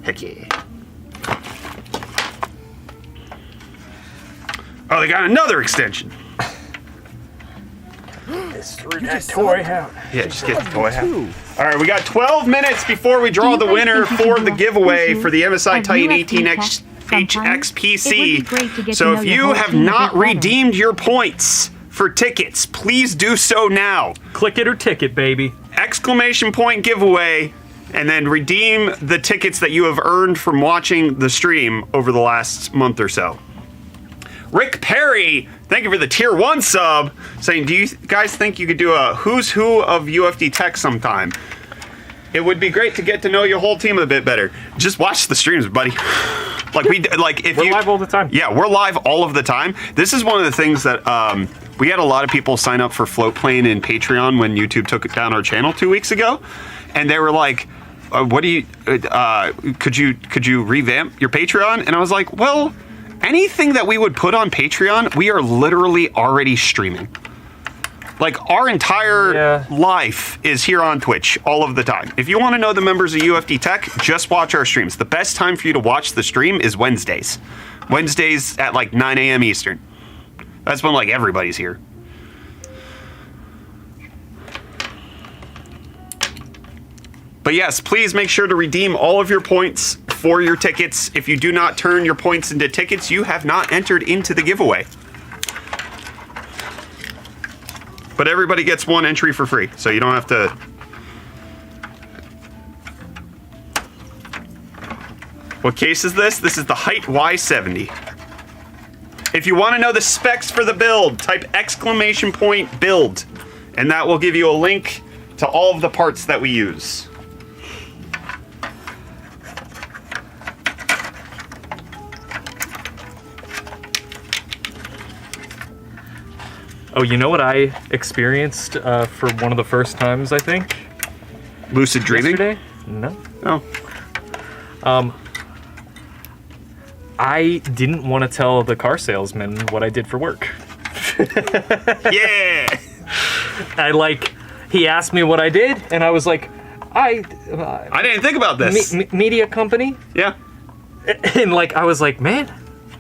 Heck yeah. Oh, they got another extension.
That toy out.
Yeah, just get the toy out. All right, we got 12 minutes before we draw the winner for the giveaway for the MSI Titan 18X HX So if you have not redeemed your points for tickets, please do so now.
Click it or ticket, baby.
Exclamation point giveaway, and then redeem the tickets that you have earned from watching the stream over the last month or so. Rick Perry, thank you for the tier 1 sub, saying, do you guys think you could do a who's who of UFD tech sometime? It would be great to get to know your whole team a bit better. Just watch the streams, buddy.
We're live all the time.
Yeah, we're live all of the time. This is one of the things that we had a lot of people sign up for Floatplane and Patreon when YouTube took down our channel 2 weeks ago, and they were like, "What do you? Could you revamp your Patreon?" And I was like, "Well, anything that we would put on Patreon, we are literally already streaming. Like, our entire life is here on Twitch all of the time. If you want to know the members of UFD Tech, just watch our streams. The best time for you to watch the stream is Wednesdays. Wednesdays at like 9 a.m. Eastern. That's when like everybody's here. But yes, please make sure to redeem all of your points for your tickets. If you do not turn your points into tickets, you have not entered into the giveaway. But everybody gets one entry for free, so you don't have to... What case is this? This is the Hyte Y70. If you want to know the specs for the build, type exclamation point build, and that will give you a link to all of the parts that we use.
Oh, you know what I experienced for one of the first times, I think?
Lucid dreaming?
Yesterday? No.
Oh.
I didn't want to tell the car salesman what I did for work.
Yeah!
He asked me what I did, and I was like, I
didn't think about this.
Media company?
Yeah.
And I was like, man,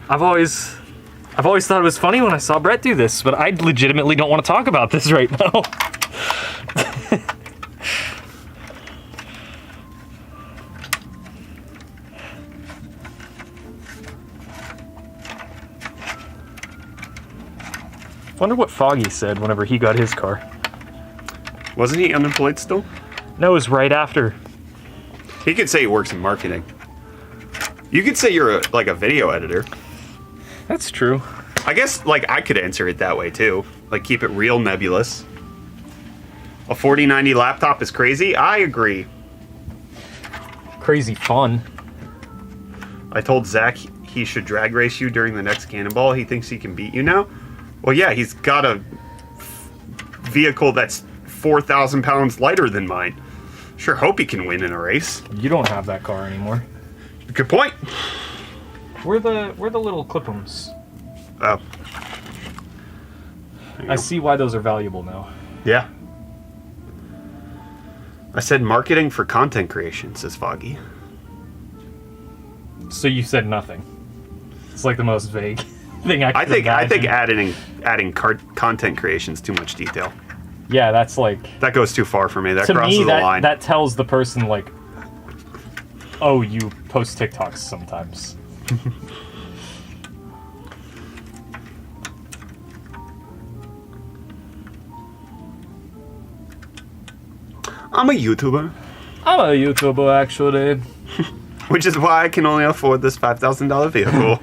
I've always thought it was funny when I saw Brett do this, but I legitimately don't want to talk about this right now. Wonder what Foggy said whenever he got his car.
Wasn't he unemployed still?
No, it was right after.
He could say he works in marketing. You could say you're a video editor.
That's true.
I guess, I could answer it that way, too. Keep it real nebulous. A 4090 laptop is crazy? I agree.
Crazy fun.
I told Zach he should drag race you during the next Cannonball. He thinks he can beat you now. Well, yeah, he's got a vehicle that's 4,000 pounds lighter than mine. Sure hope he can win in a race.
You don't have that car anymore.
Good point.
Where the little clip-ums?
Oh.
I see why those are valuable now.
Yeah. I said marketing for content creation, says Foggy.
So you said nothing. It's the most vague thing I could
I think
imagine.
adding content creation is too much detail.
Yeah, that's
That goes too far for me. That
to
crosses
me,
the line.
that tells the person oh, you post TikToks sometimes.
I'm a YouTuber.
I'm a YouTuber, actually.
Which is why I can only afford this $5,000 vehicle.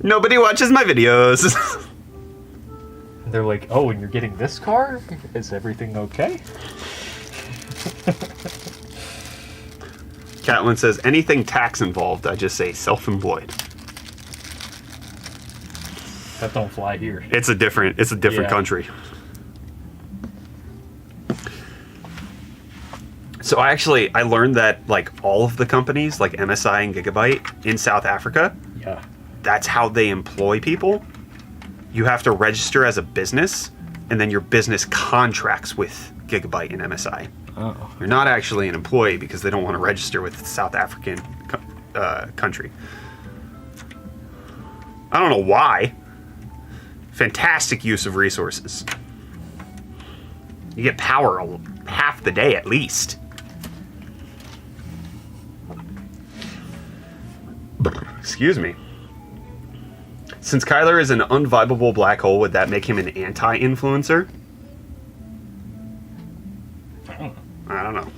Nobody watches my videos.
They're like, oh, and you're getting this car? Is everything okay?
Catlin says, anything tax involved, I just say self-employed.
That don't fly here.
It's a different country. So I learned that all of the companies, like MSI and Gigabyte in South Africa,
Yeah.
that's how they employ people. You have to register as a business, and then your business contracts with Gigabyte and MSI.
Oh.
You're not actually an employee because they don't want to register with South African country. I don't know why. Fantastic use of resources. You get power half the day at least. Excuse me. Since Kyler is an unvibable black hole, would that make him an anti-influencer? I don't know.
Are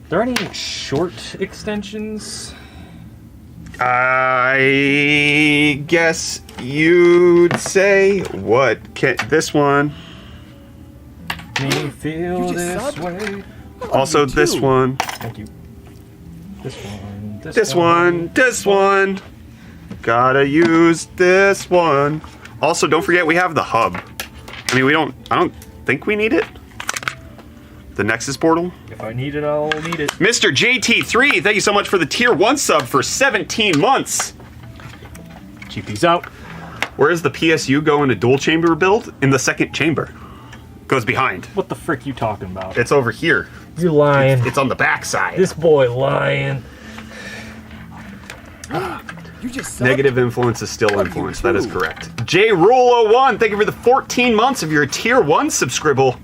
there any short extensions?
I guess you'd say what can this one.
Me feel
You just
this
subbed?
way.
I love
Also
you
this
too.
one.
Thank you. This one.
This one. Gotta use this one. Also, don't forget we have the hub. I mean, I don't think we need it. The Nexus portal.
If I need it, I'll need it.
Mr. JT3, thank you so much for the tier 1 sub for 17 months.
GP's out.
Where does the PSU go in a dual chamber build? In the second chamber. Goes behind.
What the frick you talking about?
It's over here.
You lying.
It's on the back side.
This boy lying.
You just subbed?
Negative influence is still
Love
influence.
you
That is
too.
correct. JRule01, thank you for the 14 months of your tier 1 subscribble.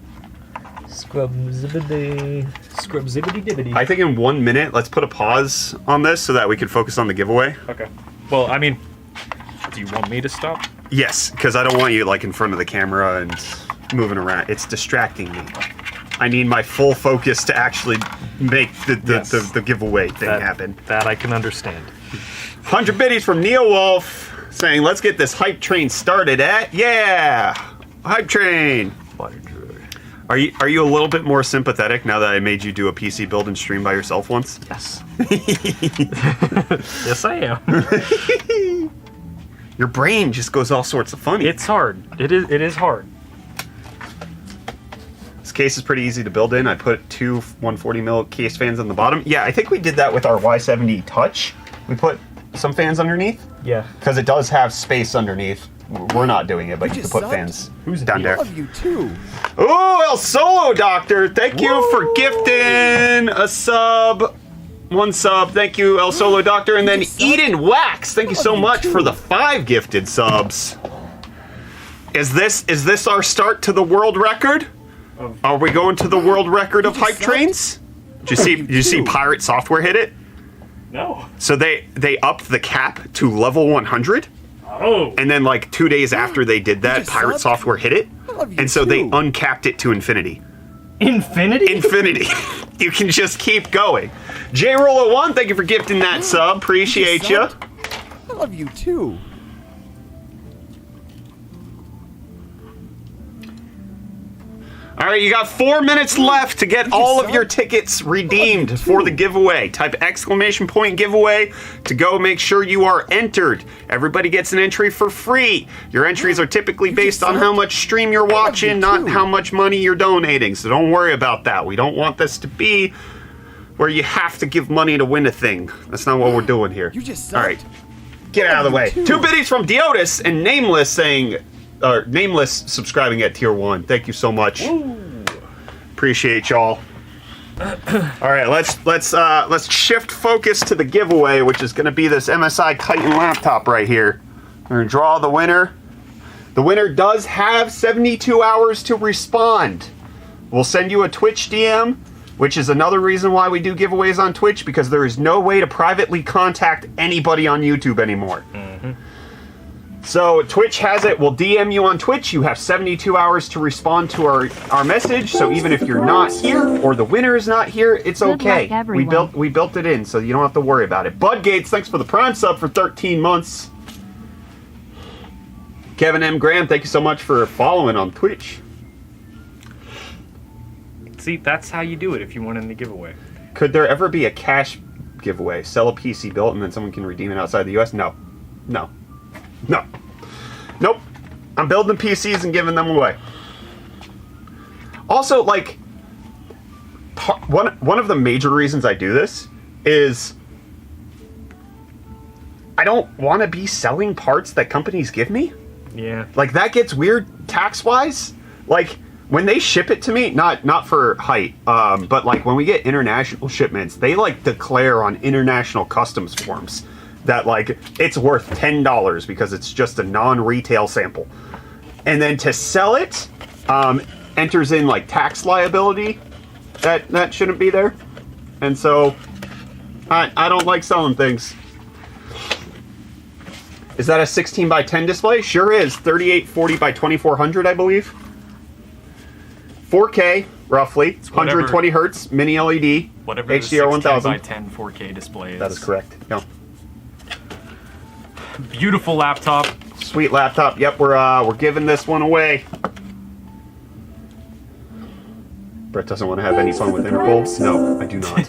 Scrub zibbity. Scrub zibbity dibbity.
I think in 1 minute, let's put a pause on this so that we can focus on the giveaway.
Okay. Well, I mean, do you want me to stop?
Yes, because I don't want you like in front of the camera and moving around. It's distracting me. I need my full focus to actually make the giveaway thing happen.
That I can understand.
100 biddies from Neo Wolf saying, let's get this hype train started at. Yeah! Hype train! Are you a little bit more sympathetic now that I made you do a PC build and stream by yourself once?
Yes. Yes, I am.
Your brain just goes all sorts of funny.
It's hard. It is hard.
This case is pretty easy to build in. I put two 140mm case fans on the bottom. Yeah, I think we did that with our Y70 Touch. We put some fans underneath.
Yeah.
Because it does have space underneath. We're not doing it, but you can
just
put
subbed?
fans
Who's
down
I
there.
love you too.
Oh, El Solo Doctor, thank you for gifting a sub. One sub, thank you, El Solo Doctor. And then Eden Wax, thank you so
you
much
too.
for the 5 gifted subs. Is this our start to the world record? Are we going to the world record of hype trains? Did you see Pirate Software hit it?
No.
So they upped the cap to level 100.
Oh.
And then like 2 days after they did that,
just
Pirate
subbed?
Software hit it.
I love you
And so they
too.
uncapped it to infinity.
Infinity?
Infinity. You can just keep going. JRolla1, thank you for gifting that sub. Appreciate you.
subbed? I love you too.
All right, you got 4 minutes left to get all of your
subbed?
tickets
I love
redeemed
you
for
too.
the giveaway. Type exclamation point giveaway to go make sure you are entered. Everybody gets an entry for free. Your entries are typically based on how much stream you're watching, not
too.
how much money you're donating. So don't worry about that. We don't want this to be where you have to give money to win a thing. That's not what we're doing here.
You just
All
subbed?
right, get out of the way.
too.
2 biddies from Diotis and Nameless saying, Nameless subscribing at tier 1. Thank you so much. Appreciate y'all. All right, let's shift focus to the giveaway, which is going to be this MSI Titan laptop right here. We're going to draw the winner. The winner does have 72 hours to respond. We'll send you a Twitch DM, which is another reason why we do giveaways on Twitch, because there is no way to privately contact anybody on YouTube anymore. So Twitch has it. We'll DM you on Twitch. You have 72 hours to respond to our message. So even if you're not here or the winner is not here, it's
Good
okay.
luck, everyone.
We built it in, so you don't have to worry about it. Bud Gates, thanks for the Prime sub for 13 months. Kevin M. Graham, thank you so much for following on Twitch.
See, that's how you do it if you want in the giveaway.
Could there ever be a cash giveaway? Sell a PC built and then someone can redeem it outside the US? No. No. No. Nope. I'm building PCs and giving them away. Also, like, one of the major reasons I do this is I don't want to be selling parts that companies give me.
Yeah.
Like, that gets weird tax-wise. Like, when they ship it to me, not for Hyte, but like when we get international shipments, they like declare on international customs forms that like it's worth $10 because it's just a non-retail sample. And then to sell it, enters in like tax liability that shouldn't be there. And so I don't like selling things. Is that a 16 by 10 display? Sure is. 3840 by 2400, I believe. 4K, roughly. 120 hertz, mini LED.
Whatever
HDR 1000.
by 10 4K display is.
That is correct. Yeah.
Beautiful laptop.
Sweet laptop. Yep, we're giving this one away. Brett doesn't want to have any fun with intervals. No, I do not.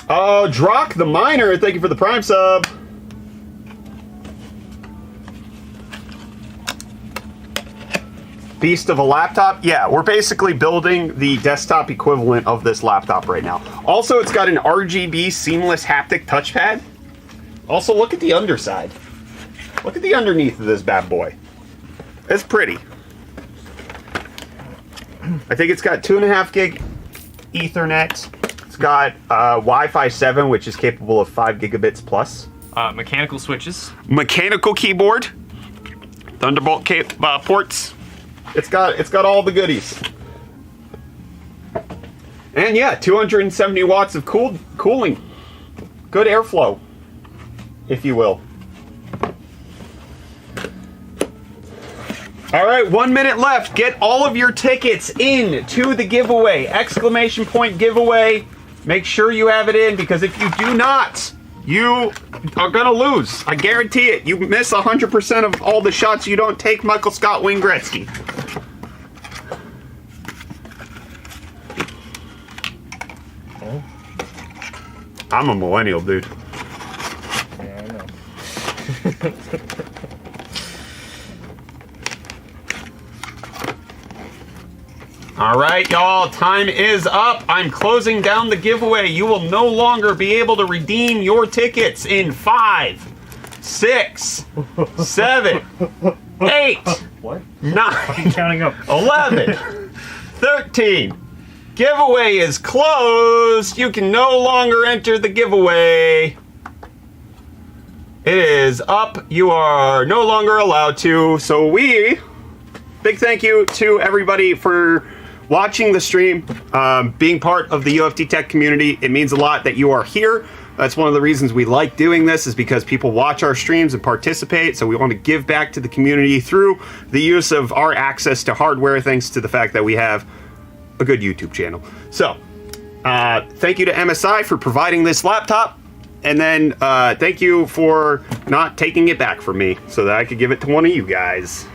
Oh, Drock the Miner, thank you for the Prime sub. Beast of a laptop. Yeah, we're basically building the desktop equivalent of this laptop right now. Also, it's got an RGB seamless haptic touchpad. Also, look at the underside. Look at the underneath of this bad boy. It's pretty. I think it's got 2.5 gig Ethernet. It's got Wi-Fi 7, which is capable of 5 gigabits plus.
Mechanical switches.
Mechanical keyboard. Thunderbolt ports. It's got all the goodies. And yeah, 270 watts of cooling. Good airflow, if you will. All right, 1 minute left. Get all of your tickets in to the giveaway. Exclamation point giveaway. Make sure you have it in, because if you do not, you are gonna lose. I guarantee it. You miss 100% of all the shots you don't take, Michael Scott Wayne Gretzky. I'm a millennial, dude.
Yeah, I know.
All right, y'all, time is up. I'm closing down the giveaway. You will no longer be able to redeem your tickets in 5, 6, 7, 8,
What?
9,
Counting up.
11, 13. Giveaway is closed. You can no longer enter the giveaway. It is up. You are no longer allowed to. So big thank you to everybody for watching the stream, being part of the UFT Tech community. It means a lot that you are here. That's one of the reasons we like doing this, is because people watch our streams and participate. So we want to give back to the community through the use of our access to hardware, thanks to the fact that we have a good YouTube channel. So thank you to MSI for providing this laptop. And then thank you for not taking it back from me so that I could give it to one of you guys.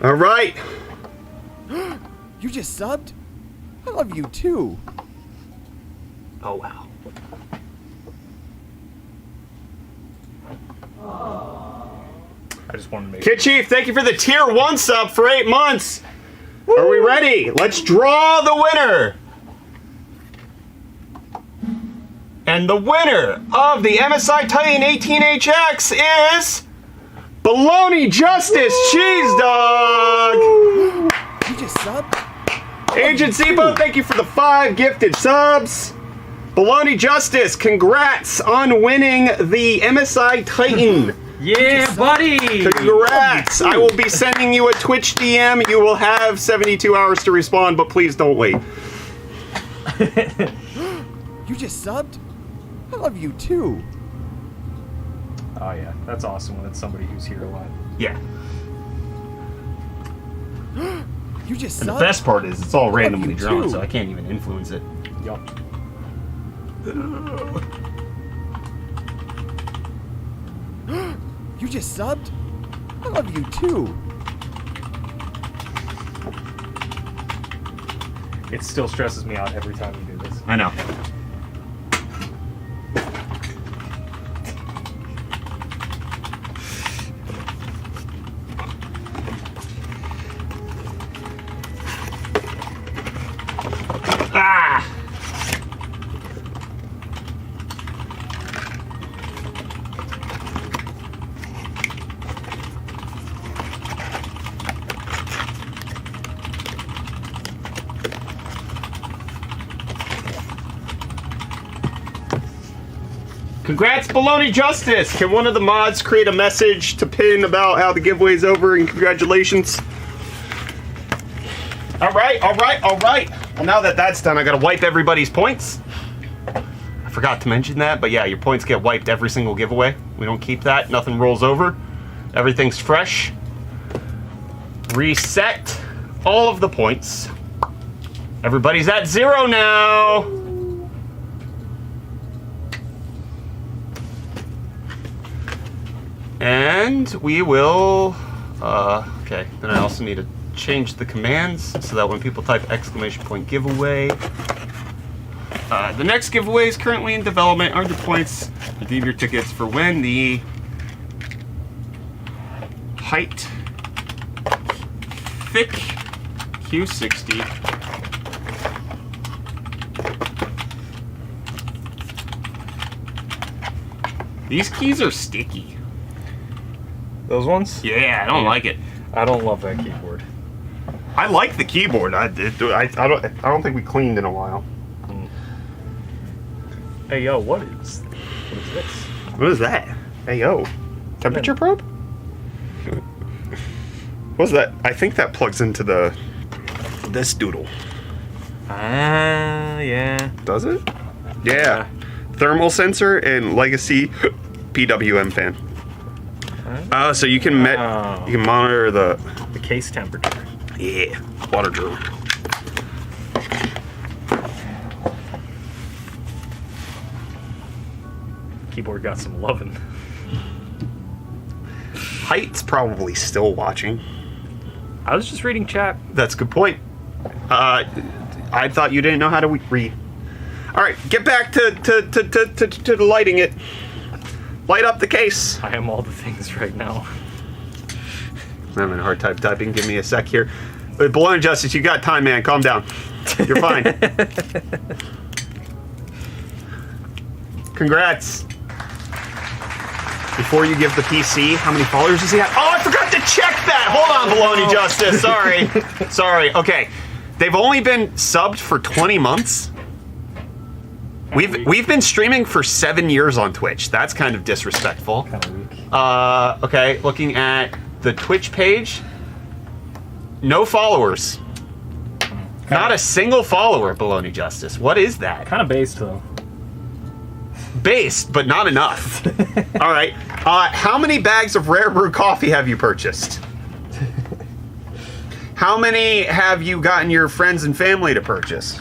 All right.
You just subbed? I love you too.
Oh, wow.
I just wanted to make
Kid Chief, thank you for the tier 1 sub for 8 months. Woo! Are we ready? Let's draw the winner. And the winner of the MSI Titan 18HX is Baloney Justice Cheese Dog.
You just subbed?
Agent Zebo, thank you for the 5 gifted subs. Baloney Justice, congrats on winning the MSI Titan.
Yeah, buddy!
Congrats! I will be sending you a Twitch DM. You will have 72 hours to respond, but please don't wait.
You just subbed? I love you too.
Oh yeah, that's awesome when it's somebody who's here a lot.
Yeah.
You just
And
subbed?
the best part is it's all randomly
you
drawn,
too.
so I can't even influence it.
Yup.
You just subbed? I love you too.
It still stresses me out every time you do this.
I know.
Congrats, Baloney Justice! Can one of the mods create a message to pin about how the giveaway's over and congratulations? Alright. Well, now that that's done, I gotta wipe everybody's points. I forgot to mention that, but yeah, your points get wiped every single giveaway. We don't keep that. Nothing rolls over. Everything's fresh. Reset all of the points. Everybody's at 0 now. And we will, okay, then I also need to change the commands so that when people type !giveaway, the next giveaway is currently in development. Earn the points, redeem your tickets for when the Hyte Thicc Q60 These keys are sticky.
Those ones?
Yeah, I don't like it.
I don't love that keyboard.
I like the keyboard. I don't think we cleaned in a while.
Hey yo, what is this?
What is that? Hey yo, temperature probe? What's that? I think that plugs into this doodle.
Yeah.
Does it? Yeah. Thermal sensor and legacy PWM fan. Oh, so you can you can monitor the
case temperature.
Yeah, water drill.
Keyboard got some lovin'.
Hyte's probably still watching.
I was just reading chat.
That's a good point. I thought you didn't know how to read. All right, get back to lighting it. Light up the case.
I am all the things right now.
I'm having a hard time typing. Give me a sec here. Balloon Justice, you got time, man. Calm down. You're fine. Congrats. Before you give the PC, how many followers does he have? Oh, I forgot to check that. Hold on, Baloney Justice. Sorry. Sorry. Okay. They've only been subbed for 20 months. We've been streaming for 7 years on Twitch. That's kind of disrespectful.
Kind of weak.
Okay, looking at the Twitch page. No followers. Not a single follower, Baloney Justice. What is that?
Kind of based though.
Based, but not enough. All right. How many bags of Rare Brew coffee have you purchased? How many have you gotten your friends and family to purchase?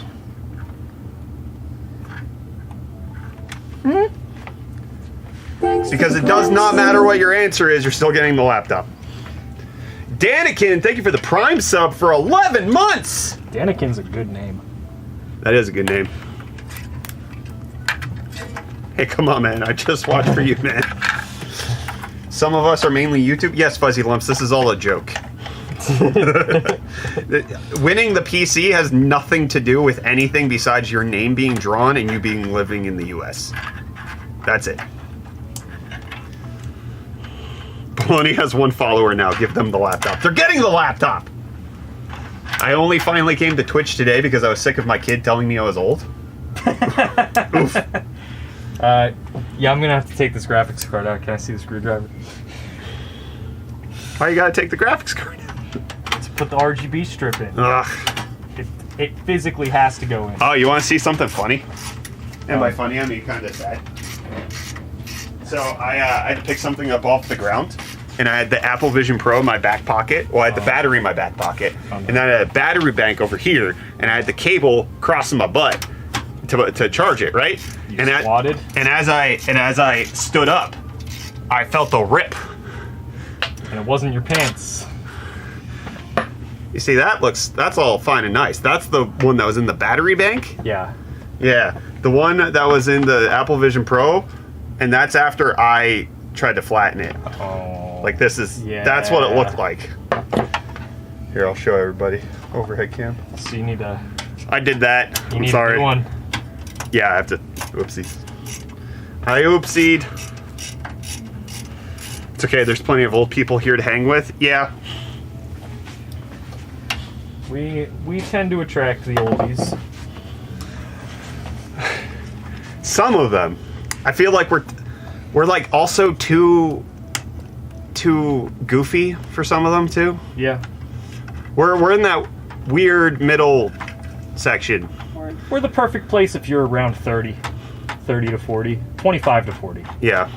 Because it does not matter what your answer is, you're still getting the laptop. Danikin, thank you for the Prime sub for 11 months!
Danikin's a good name.
That is a good name. Hey, come on, man. I just watched for you, man. Some of us are mainly YouTube. Yes, Fuzzy Lumps, this is all a joke. Winning the PC has nothing to do with anything besides your name being drawn and you being living in the US. That's it. Baloney has 1 follower now. Give them the laptop. They're getting the laptop! I only finally came to Twitch today because I was sick of my kid telling me I was old. Oof.
Yeah, I'm gonna have to take this graphics card out. Can I see the screwdriver?
Why you gotta take the graphics card out?
To put the RGB strip in.
Ugh.
It physically has to go in.
Oh, you want to see something funny? And by funny, I mean kind of sad. So I had to pick something up off the ground, and I had the Apple Vision Pro in my back pocket. Well, I had the battery in my back pocket, and then I had a battery bank over here, and I had the cable crossing my butt to charge it, right?
You
and
squatted?
And as I stood up, I felt a rip.
And it wasn't your pants.
You see, that's all fine and nice. That's the one that was in the battery bank.
Yeah.
Yeah, the one that was in the Apple Vision Pro, and that's after I tried to flatten it.
Oh.
Like this is,
Yeah.
that's what it looked like. Here, I'll show everybody. Overhead cam.
So you need to.
I did that.
You
I'm
need
sorry.
a new one.
Yeah, I have to. Oopsies. I oopsied. It's okay. There's plenty of old people here to hang with. Yeah.
We tend to attract the oldies.
Some of them.
I feel like we're like also too goofy for some of them too.
Yeah.
We're in that weird middle section.
We're the perfect place if you're around 30 to 40, 25 to 40.
Yeah.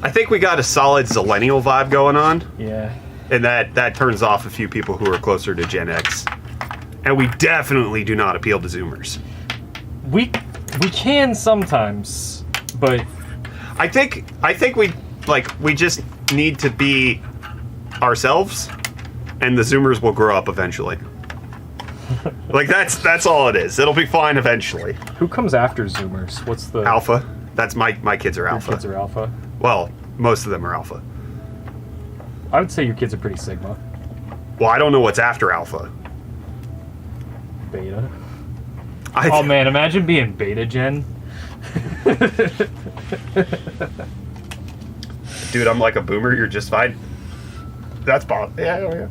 I think we got a solid Zillennial vibe going on,
Yeah.
and that turns off a few people who are closer to Gen X. And we definitely do not appeal to Zoomers.
We can sometimes, but
I think we just need to be ourselves, and the Zoomers will grow up eventually. Like that's all it is. It'll be fine eventually.
who comes after Zoomers? What's the
Alpha. That's my kids are
Your
alpha.
kids are alpha.
Well, most of them are alpha.
I would say your kids are pretty sigma,
Well, I don't know what's after alpha.
beta. Oh man, imagine being beta gen.
Dude, I'm like a boomer. You're just fine. That's Bob. Yeah.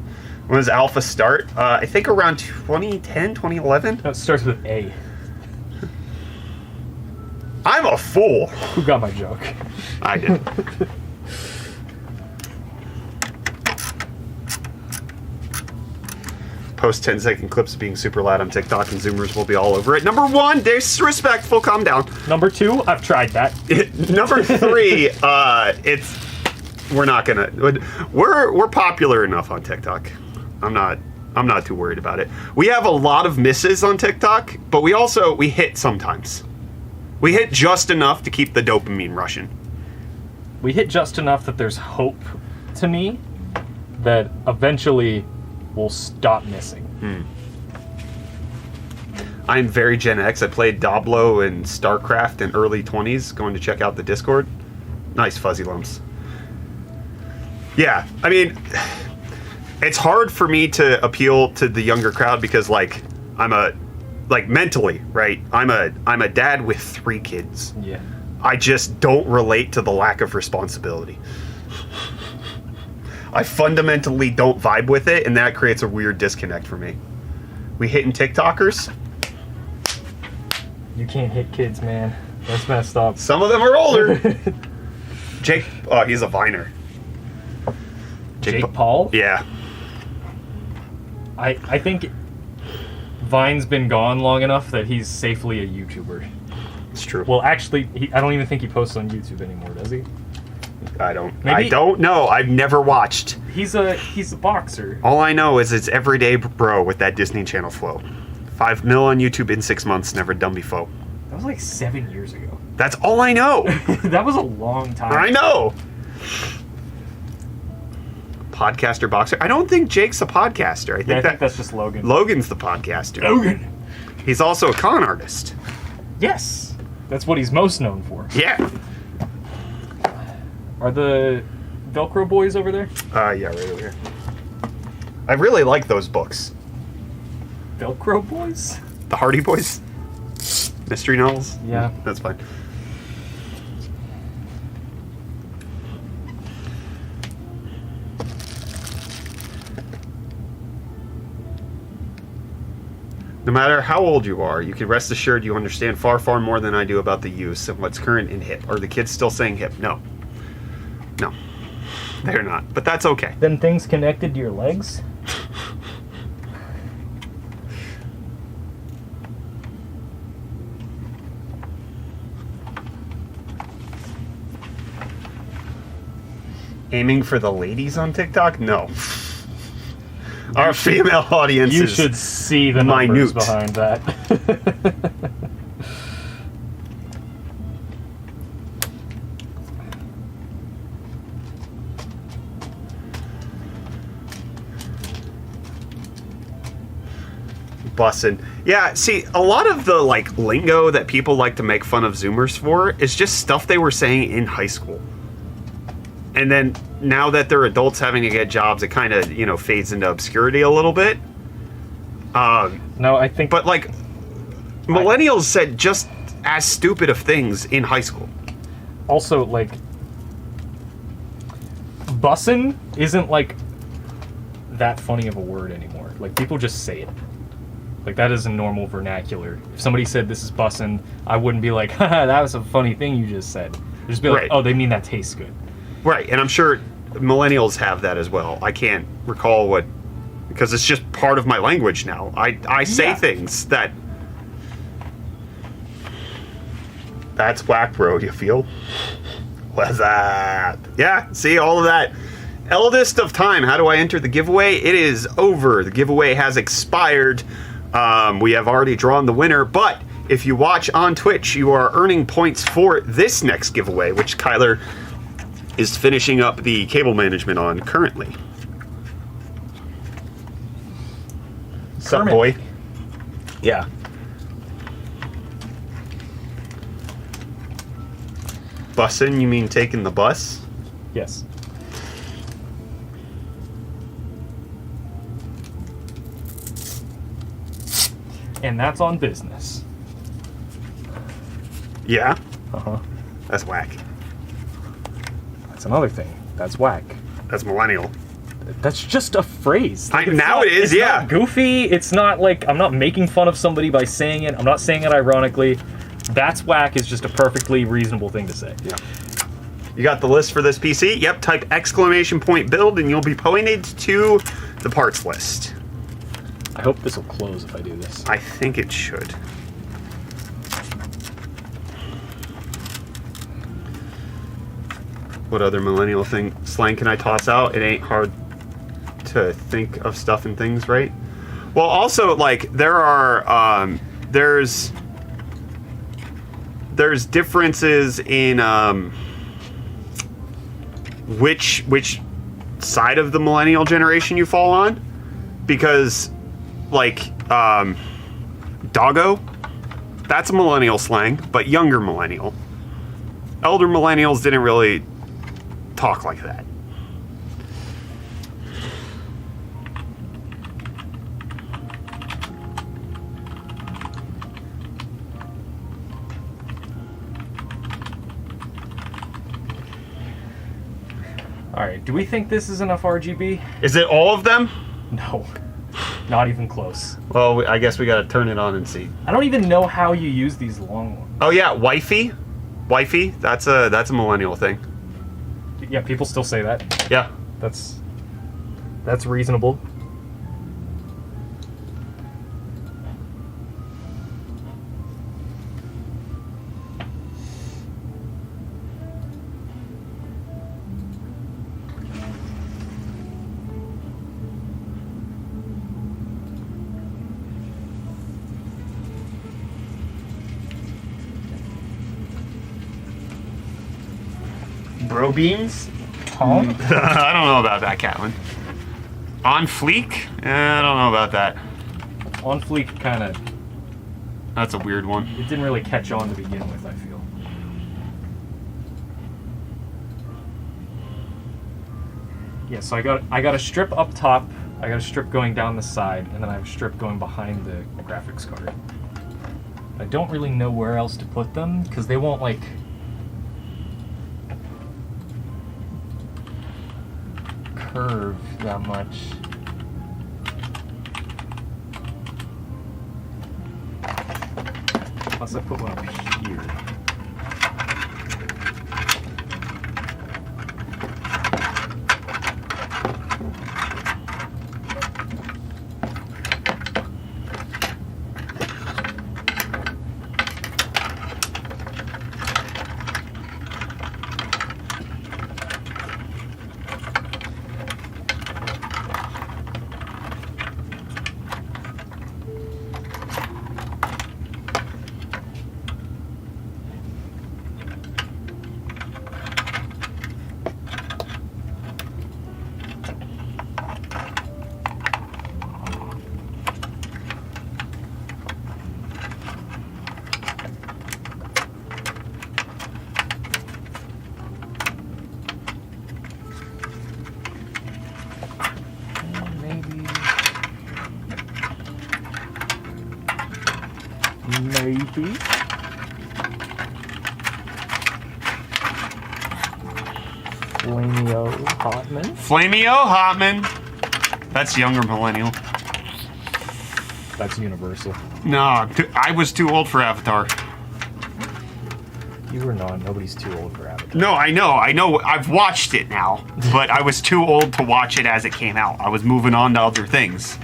When does alpha start? I think around 2010, 2011.
That starts with A.
I'm a fool.
Who got my joke?
I did. Post 10-second clips of being super loud on TikTok and Zoomers will be all over it. Number 1, disrespectful. Calm down.
Number 2, I've tried that.
Number 3, we're not gonna. We're popular enough on TikTok. I'm not too worried about it. We have a lot of misses on TikTok, but we hit sometimes. We hit just enough to keep the dopamine rushing.
We hit just enough that there's hope to me that eventually we'll stop missing.
I'm very Gen X. I played Doblo and StarCraft in early 20s. Going to check out the Discord. Nice fuzzy lumps. Yeah, I mean, it's hard for me to appeal to the younger crowd because, like, mentally, right? I'm a dad with 3 kids.
Yeah.
I just don't relate to the lack of responsibility. I fundamentally don't vibe with it, and that creates a weird disconnect for me. We hitting TikTokers?
You can't hit kids, man. That's messed up.
Some of them are older. Jake, oh, he's a Viner.
Jake Paul?
Yeah.
I think Vine's been gone long enough that he's safely a YouTuber.
It's true.
Well, actually, I don't even think he posts on YouTube anymore, does he?
I don't
Maybe-
know. I've never watched.
He's a boxer.
All I know is it's everyday bro with that Disney Channel flow. 5 mil on YouTube in 6 months, never done before.
That was like 7 years ago.
That's all I know.
That was a long time.
I know. Podcaster boxer. I don't think Jake's a podcaster. I think
that's just Logan.
Logan's the podcaster.
Logan.
He's also a con artist.
Yes. That's what he's most known for.
Yeah.
Are the Velcro boys over there?
Yeah, right over here. I really like those books.
Velcro boys?
The Hardy Boys? Mystery novels?
Yeah.
That's fine. No matter how old you are, you can rest assured you understand far, far more than I do about the use of what's current and hip. Are the kids still saying hip? No. No. They're not. But that's okay.
Then things connected to your legs?
Aiming for the ladies on TikTok? No. Our female audience
You
is
should see the numbers
minute.
behind that.
bussin'. Yeah, see, a lot of the like lingo that people like to make fun of Zoomers for is just stuff they were saying in high school. And then now that they're adults having to get jobs, it kind of, fades into obscurity a little bit.
No, I think...
But like, millennials said just as stupid of things in high school.
Also, like... bussin' isn't, like, that funny of a word anymore. Like, people just say it. Like, that is a normal vernacular. If somebody said this is bussin', I wouldn't be like, haha, that was a funny thing you just said. I'd just be like,
Right.
oh, they mean that tastes good.
Right, and I'm sure millennials have that as well. I can't recall what, because it's just part of my language now. I say
Yeah.
things that. That's whack, bro. You feel? What's that? Yeah, see all of that. Eldest of time. How do I enter the giveaway? It is over. The giveaway has expired. We have already drawn the winner, but if you watch on Twitch, you are earning points for this next giveaway, which Kyler is finishing up the cable management on currently. Sup, boy? Yeah. Bussin', you mean taking the bus?
Yes. And that's on business.
Yeah?
Uh-huh.
That's whack.
That's another thing. That's whack.
That's millennial.
That's just a phrase.
Now
not-
it is,
it's
yeah.
not goofy. It's not like I'm not making fun of somebody by saying it. I'm not saying it ironically. That's whack is just a perfectly reasonable thing to say.
Yeah. You got the list for this PC? Yep, type exclamation point build and you'll be pointed to the parts list.
I hope this will close if I do this.
I think it should. What other millennial slang can I toss out? It ain't hard to think of stuff and things, right? Well, also, like, there are, there's differences in, which side of the millennial generation you fall on. Because, like, doggo, that's a millennial slang, but younger millennial. Elder millennials didn't really talk like that.
Alright, do we think this is enough RGB?
Is it all of them?
No. Not even close.
Well, I guess we gotta turn it on and see.
I don't even know how you use these long ones.
Oh yeah, wifey, that's a millennial thing.
Yeah, people still say that.
Yeah.
That's reasonable.
Bro beans?
Huh?
I don't know about that, Catlin. On fleek? I don't know about that.
On fleek kind of,
That's a weird one.
it didn't really catch on to begin with, I feel. Yeah, so I got a strip up top, I got a strip going down the side, and then I have a strip going behind the graphics card. I don't really know where else to put them, because they won't, like, curve that much. Unless I put one up here. Maybe. Flamio Hotman.
Flamio Hotman. That's younger millennial.
That's universal.
No, I was too old for Avatar.
You were not. Nobody's too old for Avatar.
No, I know. I've watched it now, but I was too old to watch it as it came out. I was moving on to other things.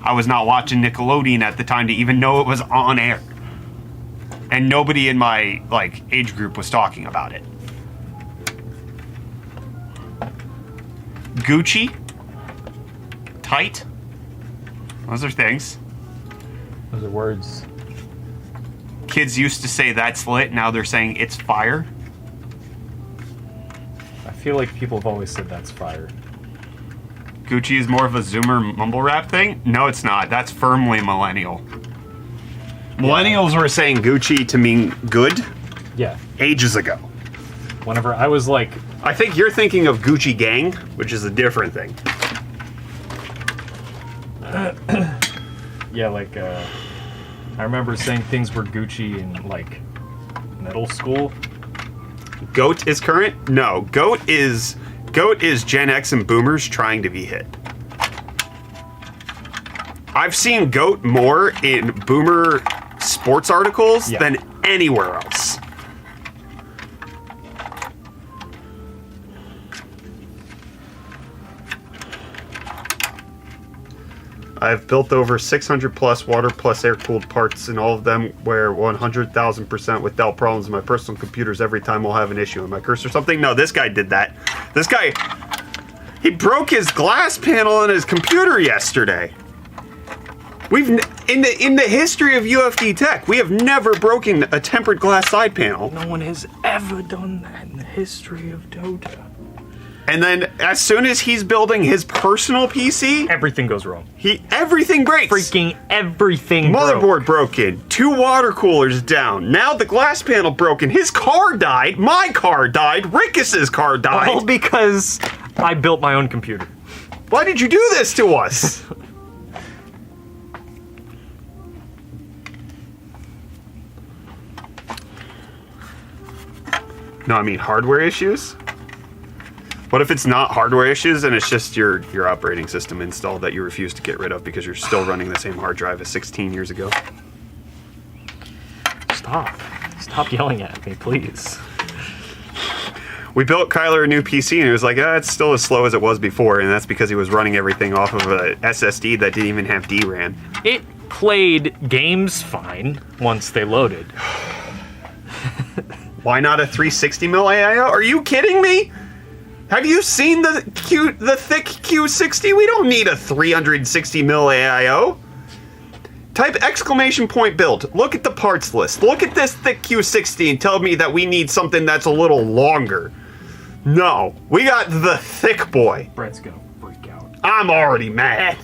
I was not watching Nickelodeon at the time to even know it was on air. And nobody in my, like, age group was talking about it. Gucci. Tight. Those are things.
Those are words.
Kids used to say that's lit, now they're saying it's fire.
I feel like people have always said that's fire.
Gucci is more of a Zoomer mumble rap thing? No, it's not. That's firmly millennial. Millennials were saying Gucci to mean good
Yeah.
ages ago.
Whenever I was like,
I think you're thinking of Gucci Gang, which is a different thing.
yeah, like, I remember saying things were Gucci in, like, middle school.
Goat is current? No, Goat is Gen X and Boomers trying to be hit. I've seen Goat more in Boomer sports articles
Yeah.
than anywhere else. I've built over 600 plus water plus air cooled parts, and all of them where 100,000% without problems. My personal computers every time will have an issue. Am I cursed or something? No, this guy did that. This guy, he broke his glass panel on his computer yesterday. In the history of UFD Tech, we have never broken a tempered glass side panel.
No one has ever done that in the history of Dota.
And then as soon as he's building his personal PC,
Everything goes wrong.
everything breaks.
Freaking everything
Motherboard broken, 2 water coolers down, now the glass panel broken, his car died, my car died, Rickus's car died.
All because I built my own computer.
Why did you do this to us? No, I mean hardware issues? What if it's not hardware issues and it's just your operating system installed that you refuse to get rid of because you're still running the same hard drive as 16 years ago?
Stop yelling at me, please.
We built Kyler a new PC and he was like, it's still as slow as it was before, and that's because he was running everything off of a SSD that didn't even have DRAM.
It played games fine once they loaded.
Why not a 360 mil AIO? Are you kidding me? Have you seen the Thicc Q60? We don't need a 360 mil AIO. Type exclamation point build. Look at the parts list. Look at this Thicc Q60 and tell me that we need something that's a little longer. No, we got the Thicc boy.
Brett's gonna freak out.
I'm already mad.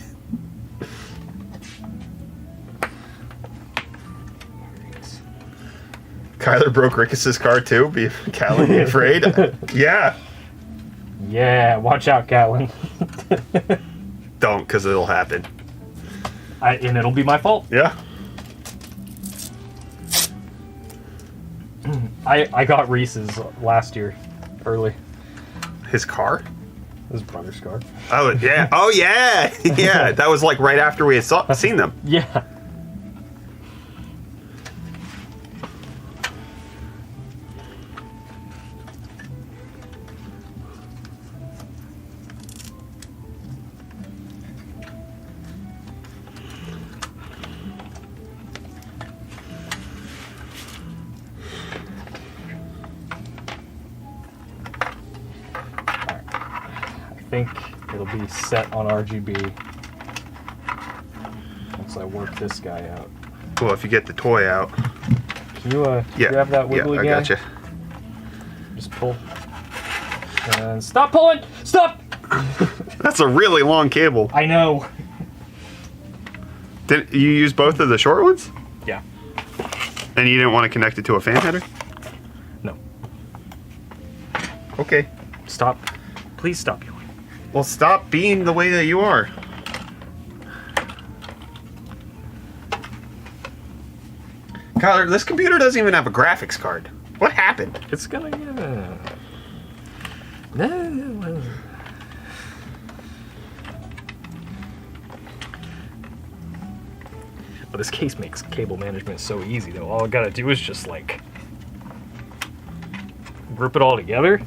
Kyler broke Rickus's car too. Be Callan, be afraid. Yeah.
Yeah, watch out, Gatlin.
Don't, because it'll happen.
And it'll be my fault.
Yeah.
I got Reese's last year, early.
His car?
His brother's car.
Oh, yeah. Oh, yeah. Yeah. That was like right after we had seen them.
Yeah. I think it'll be set on RGB once I work this guy out.
Well, if you get the toy out.
Can you grab that wiggly
I
guy?
gotcha.
Just pull. And stop pulling! Stop!
That's a really long cable.
I know.
Did you use both of the short ones?
Yeah.
And you didn't want to connect it to a fan header?
No.
Okay.
Stop. Please stop yelling.
Well, stop being the way that you are. Kyler, this computer doesn't even have a graphics card. What happened?
It's gonna get... No. But this case makes cable management so easy, though. All I gotta do is just, like, group it all together.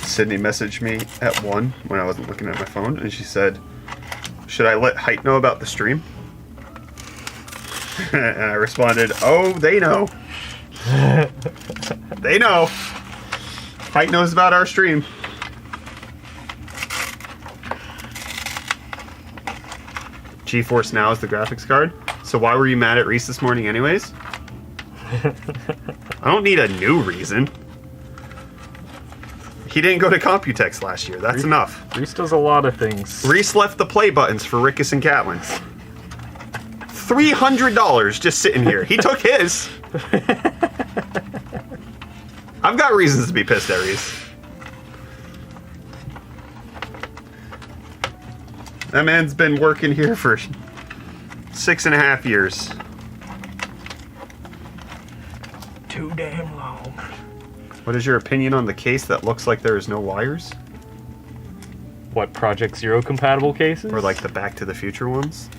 Sydney messaged me at 1 when I wasn't looking at my phone, and she said, should I let Hyte know about the stream? And I responded, oh, they know. They know. Hyte knows about our stream. GeForce Now is the graphics card. So why were you mad at Reese this morning anyways? I don't need a new reason. He didn't go to Computex last year. That's enough.
Reese does a lot of things.
Reese left the play buttons for Rickus and Catlin's. $300 just sitting here. He took his. I've got reasons to be pissed at Reese. That man's been working here for 6.5 years.
Too damn long.
What is your opinion on the case that looks like there is no wires?
What, Project Zero compatible cases?
Or like the Back to the Future ones?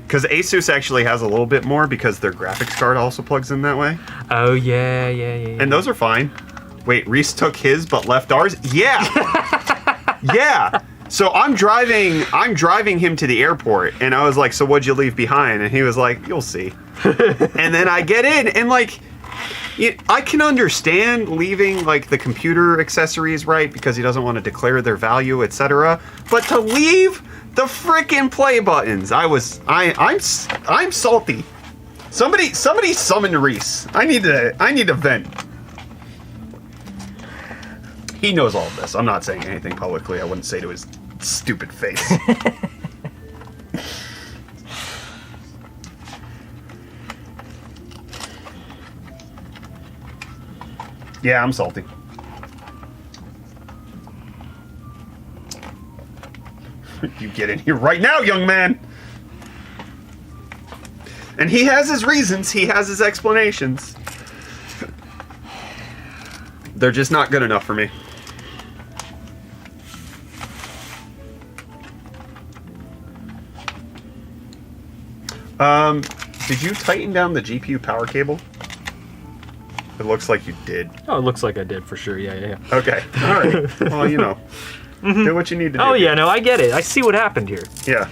Because Asus actually has a little bit more because their graphics card also plugs in that way.
Oh, yeah.
And those are fine. Wait, Reese took his but left ours? Yeah! Yeah! So I'm driving him to the airport, and I was like, so what'd you leave behind? And he was like, you'll see. And then I get in, and like, I can understand leaving like the computer accessories, right, because he doesn't want to declare their value, etc. But to leave the frickin' play buttons, I'm salty. Somebody summon Reese. I need to vent. He knows all of this. I'm not saying anything publicly. I wouldn't say to his stupid face. Yeah, I'm salty. You get in here right now, young man! And he has his reasons, he has his explanations. They're just not good enough for me. Did you tighten down the GPU power cable? It looks like you did.
Oh, it looks like I did for sure. Yeah.
Okay. All right. Well, you know. Do what you need to do.
Oh, yeah, no, I get it. I see what happened here.
Yeah.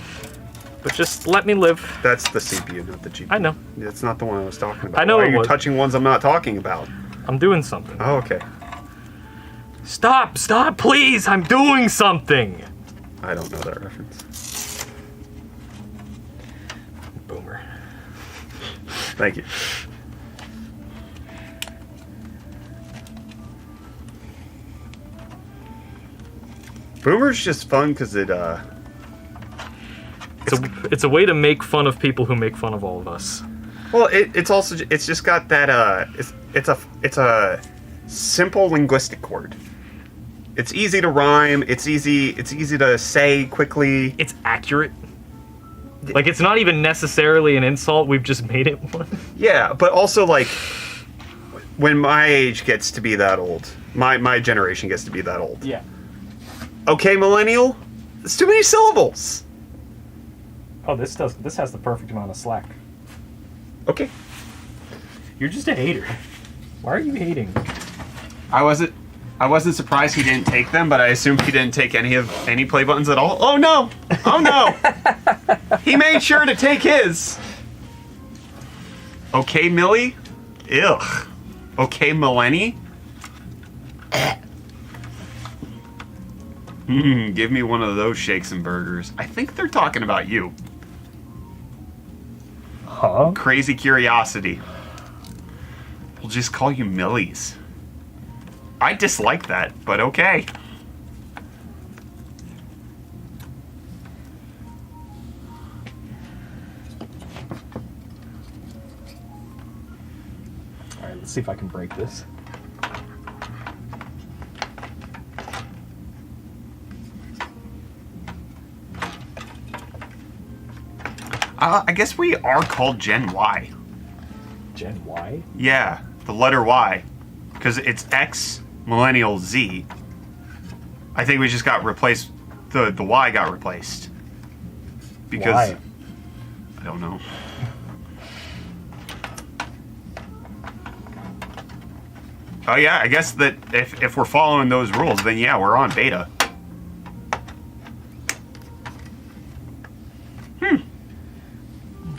But just let me live.
That's the CPU, not the GPU.
I know.
That's not the one I was talking about.
I know
Why
it
are you
was.
touching ones I'm not talking about?
I'm doing something.
Oh, okay.
Stop, please. I'm doing something.
I don't know that reference.
Boomer.
Thank you. Boomer's just fun because
It's a way to make fun of people who make fun of all of us.
well, it's also it's just got that it's a simple linguistic word. It's easy to rhyme. It's easy to say quickly.
It's accurate. Like, it's not even necessarily an insult. We've just made it one.
Yeah, but also like when my age gets to be that old, my generation gets to be that old.
Yeah.
Okay, millennial, it's too many syllables.
Oh, this has the perfect amount of slack.
Okay.
You're just a hater. Why are you hating?
I wasn't surprised he didn't take them, but I assumed he didn't take any play buttons at all. Oh no! Oh no! He made sure to take his. Okay, Millie? Ugh. Okay, Millennie? Give me one of those shakes and burgers. I think they're talking about you.
Huh?
Crazy curiosity. We'll just call you Millies. I dislike that, but okay.
Alright, let's see if I can break this.
I guess we are called Gen Y.
Gen Y?
Yeah, the letter Y. Because it's X, Millennial, Z. I think we just got replaced. The Y got replaced. Because...
Why?
I don't know. Oh yeah, I guess that if we're following those rules, then yeah, we're on beta.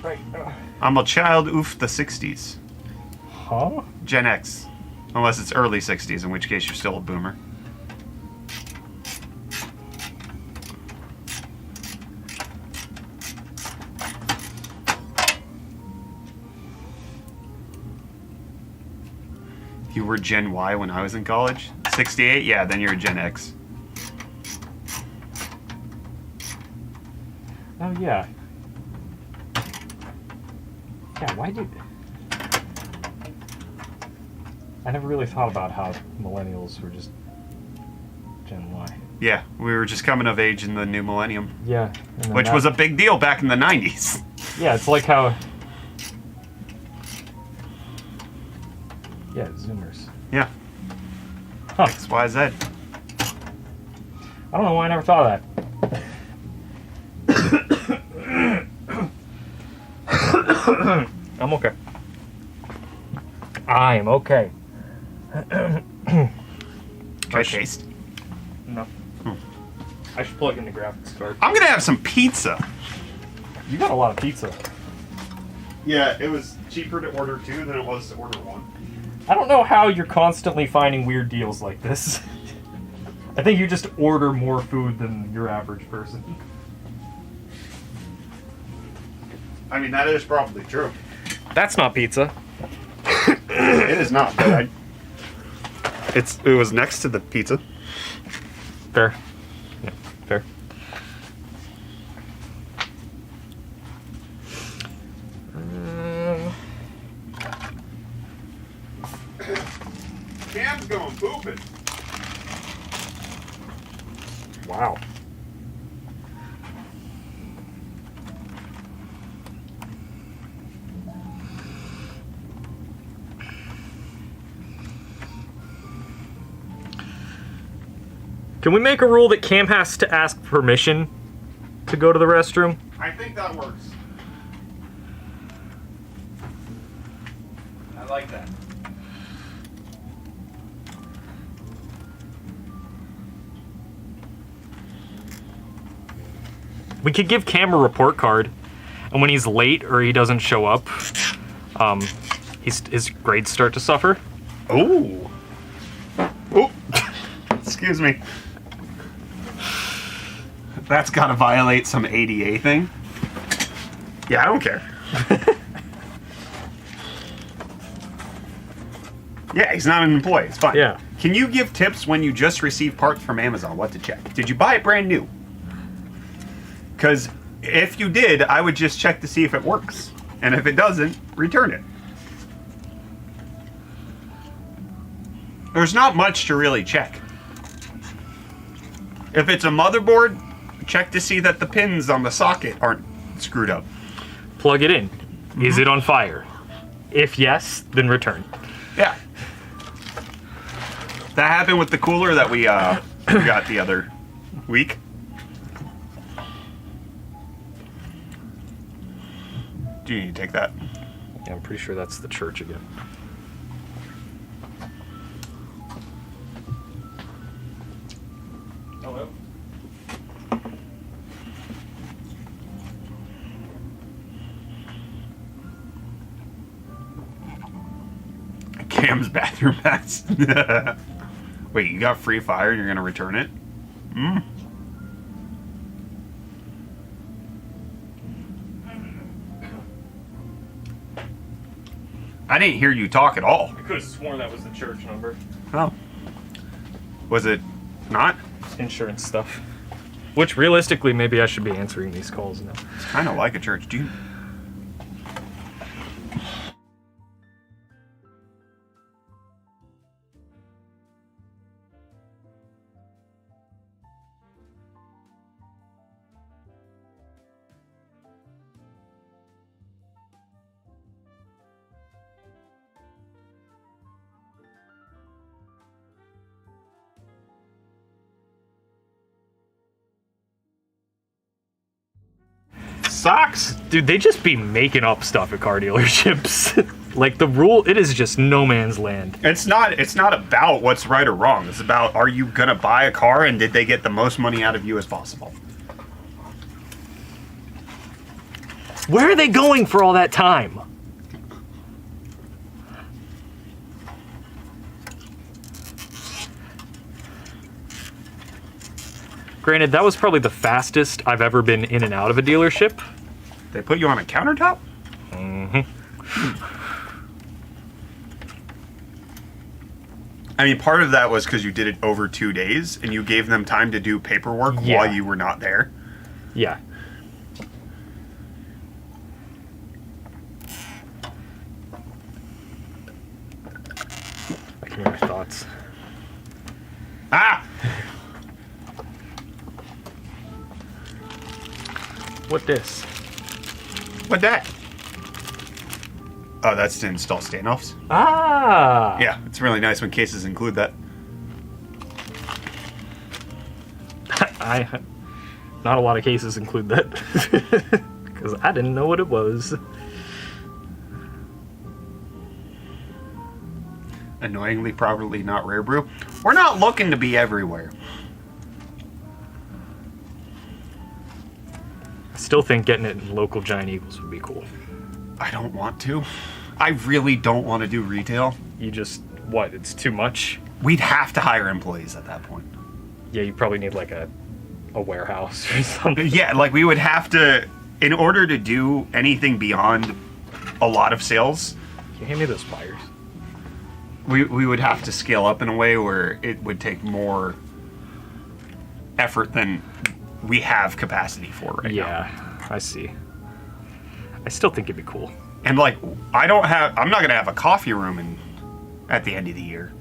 Right.
I'm a child oof the 60s.
Huh?
Gen X. Unless it's early 60s, in which case you're still a boomer. You were Gen Y when I was in college? 68? Yeah, then you're a Gen X.
Oh, yeah. Yeah, why did... I never really thought about how millennials were just Gen Y.
Yeah, we were just coming of age in the new millennium.
Yeah.
Which was a big deal back in the 90s.
Yeah, it's like how... Yeah, Zoomers.
Yeah.
Huh.
X, Y, Z.
I don't know why I never thought of that. I'm okay. I'm okay.
Can I taste?
No. I should plug in the graphics card.
I'm gonna have some pizza.
You got a lot of pizza.
Yeah, it was cheaper to order 2 than it was to order 1.
I don't know how you're constantly finding weird deals like this. I think you just order more food than your average person.
I mean, that is probably true.
That's not pizza.
It is not, but it was next to the pizza.
Fair. Yeah, fair.
Cam's going pooping.
Wow. Can we make a rule that Cam has to ask permission to go to the restroom?
I think that works. I like that.
We could give Cam a report card, and when he's late or he doesn't show up, his grades start to suffer.
Oh. Oh. Excuse me. That's got to violate some ADA thing. Yeah, I don't care. Yeah, he's not an employee. It's fine.
Yeah.
Can you give tips when you just receive parts from Amazon? What to check? Did you buy it brand new? Because if you did, I would just check to see if it works. And if it doesn't, return it. There's not much to really check. If it's a motherboard, check to see that the pins on the socket aren't screwed up.
Plug it in. Is it on fire? If yes, then return.
Yeah. That happened with the cooler that we got the other week. Do you need to take that?
Yeah, I'm pretty sure that's the church again. Hello?
Cam's bathroom mats. Wait, you got free fire and you're gonna return it? Hmm. I didn't hear you talk at all.
I could have sworn that was the church number.
Oh. Was it not?
Insurance stuff. Which, realistically, maybe I should be answering these calls now.
It's kind of like a church. Do you...
socks.
Dude, they just be making up stuff at car dealerships. Like the rule, it is just no man's land.
It's not about what's right or wrong. It's about, are you gonna buy a car and did they get the most money out of you as possible?
Where are they going for all that time? Granted, that was probably the fastest I've ever been in and out of a dealership.
They put you on a countertop? I mean, part of that was because you did it over 2 days and you gave them time to do paperwork while you were not there.
Yeah. I can hear my thoughts.
Ah!
What this?
What that? Oh, that's to install standoffs?
Ah!
Yeah, it's really nice when cases include that.
Not a lot of cases include that. Because I didn't know what it was.
Annoyingly, probably not rare brew. We're not looking to be everywhere.
I still think getting it in local Giant Eagles would be cool.
I don't want to. I really don't want to do retail.
You just, what, it's too much?
We'd have to hire employees at that point.
Yeah, you probably need like a warehouse or something.
Yeah, like we would have to, in order to do anything beyond a lot of sales,
Can you hand me those pliers?
we would have to scale up in a way where it would take more effort than we have capacity for right now.
Yeah, I see. I still think it'd be cool.
And like, I'm not gonna have a coffee room at the end of the year.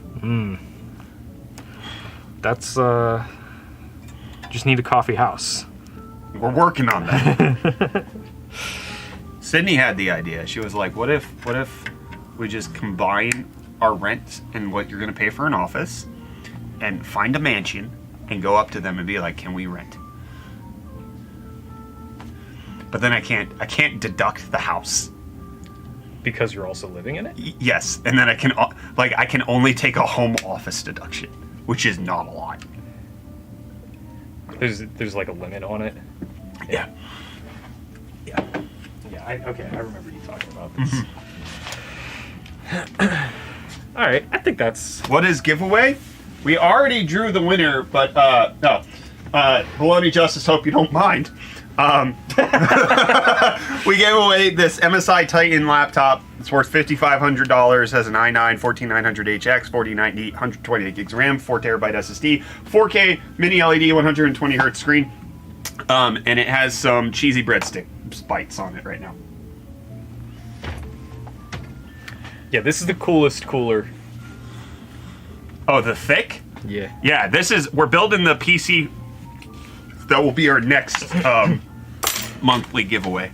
That's, just need a coffee house.
We're working on that. Sydney had the idea. She was like, what if we just combine our rent and what you're gonna pay for an office and find a mansion and go up to them and be like, can we rent? But then I can't deduct the house.
Because you're also living in it?
Yes, and then I can only take a home office deduction, which is not a lot.
There's like a limit on it.
Yeah.
Yeah. Yeah, okay, I remember you talking about this. All right, I think that's...
What is giveaway? We already drew the winner, but no. Baloney Justice, hope you don't mind. We gave away this MSI Titan laptop. It's worth $5,500. Has an i9 14900HX, 4090, 128 gigs of RAM, 4 terabyte SSD, 4K mini LED, 120 hertz screen, and it has some cheesy breadstick bites on it right now.
Yeah, this is the coolest cooler.
Oh, the Thicc?
Yeah.
Yeah, we're building the PC. That will be our next monthly giveaway.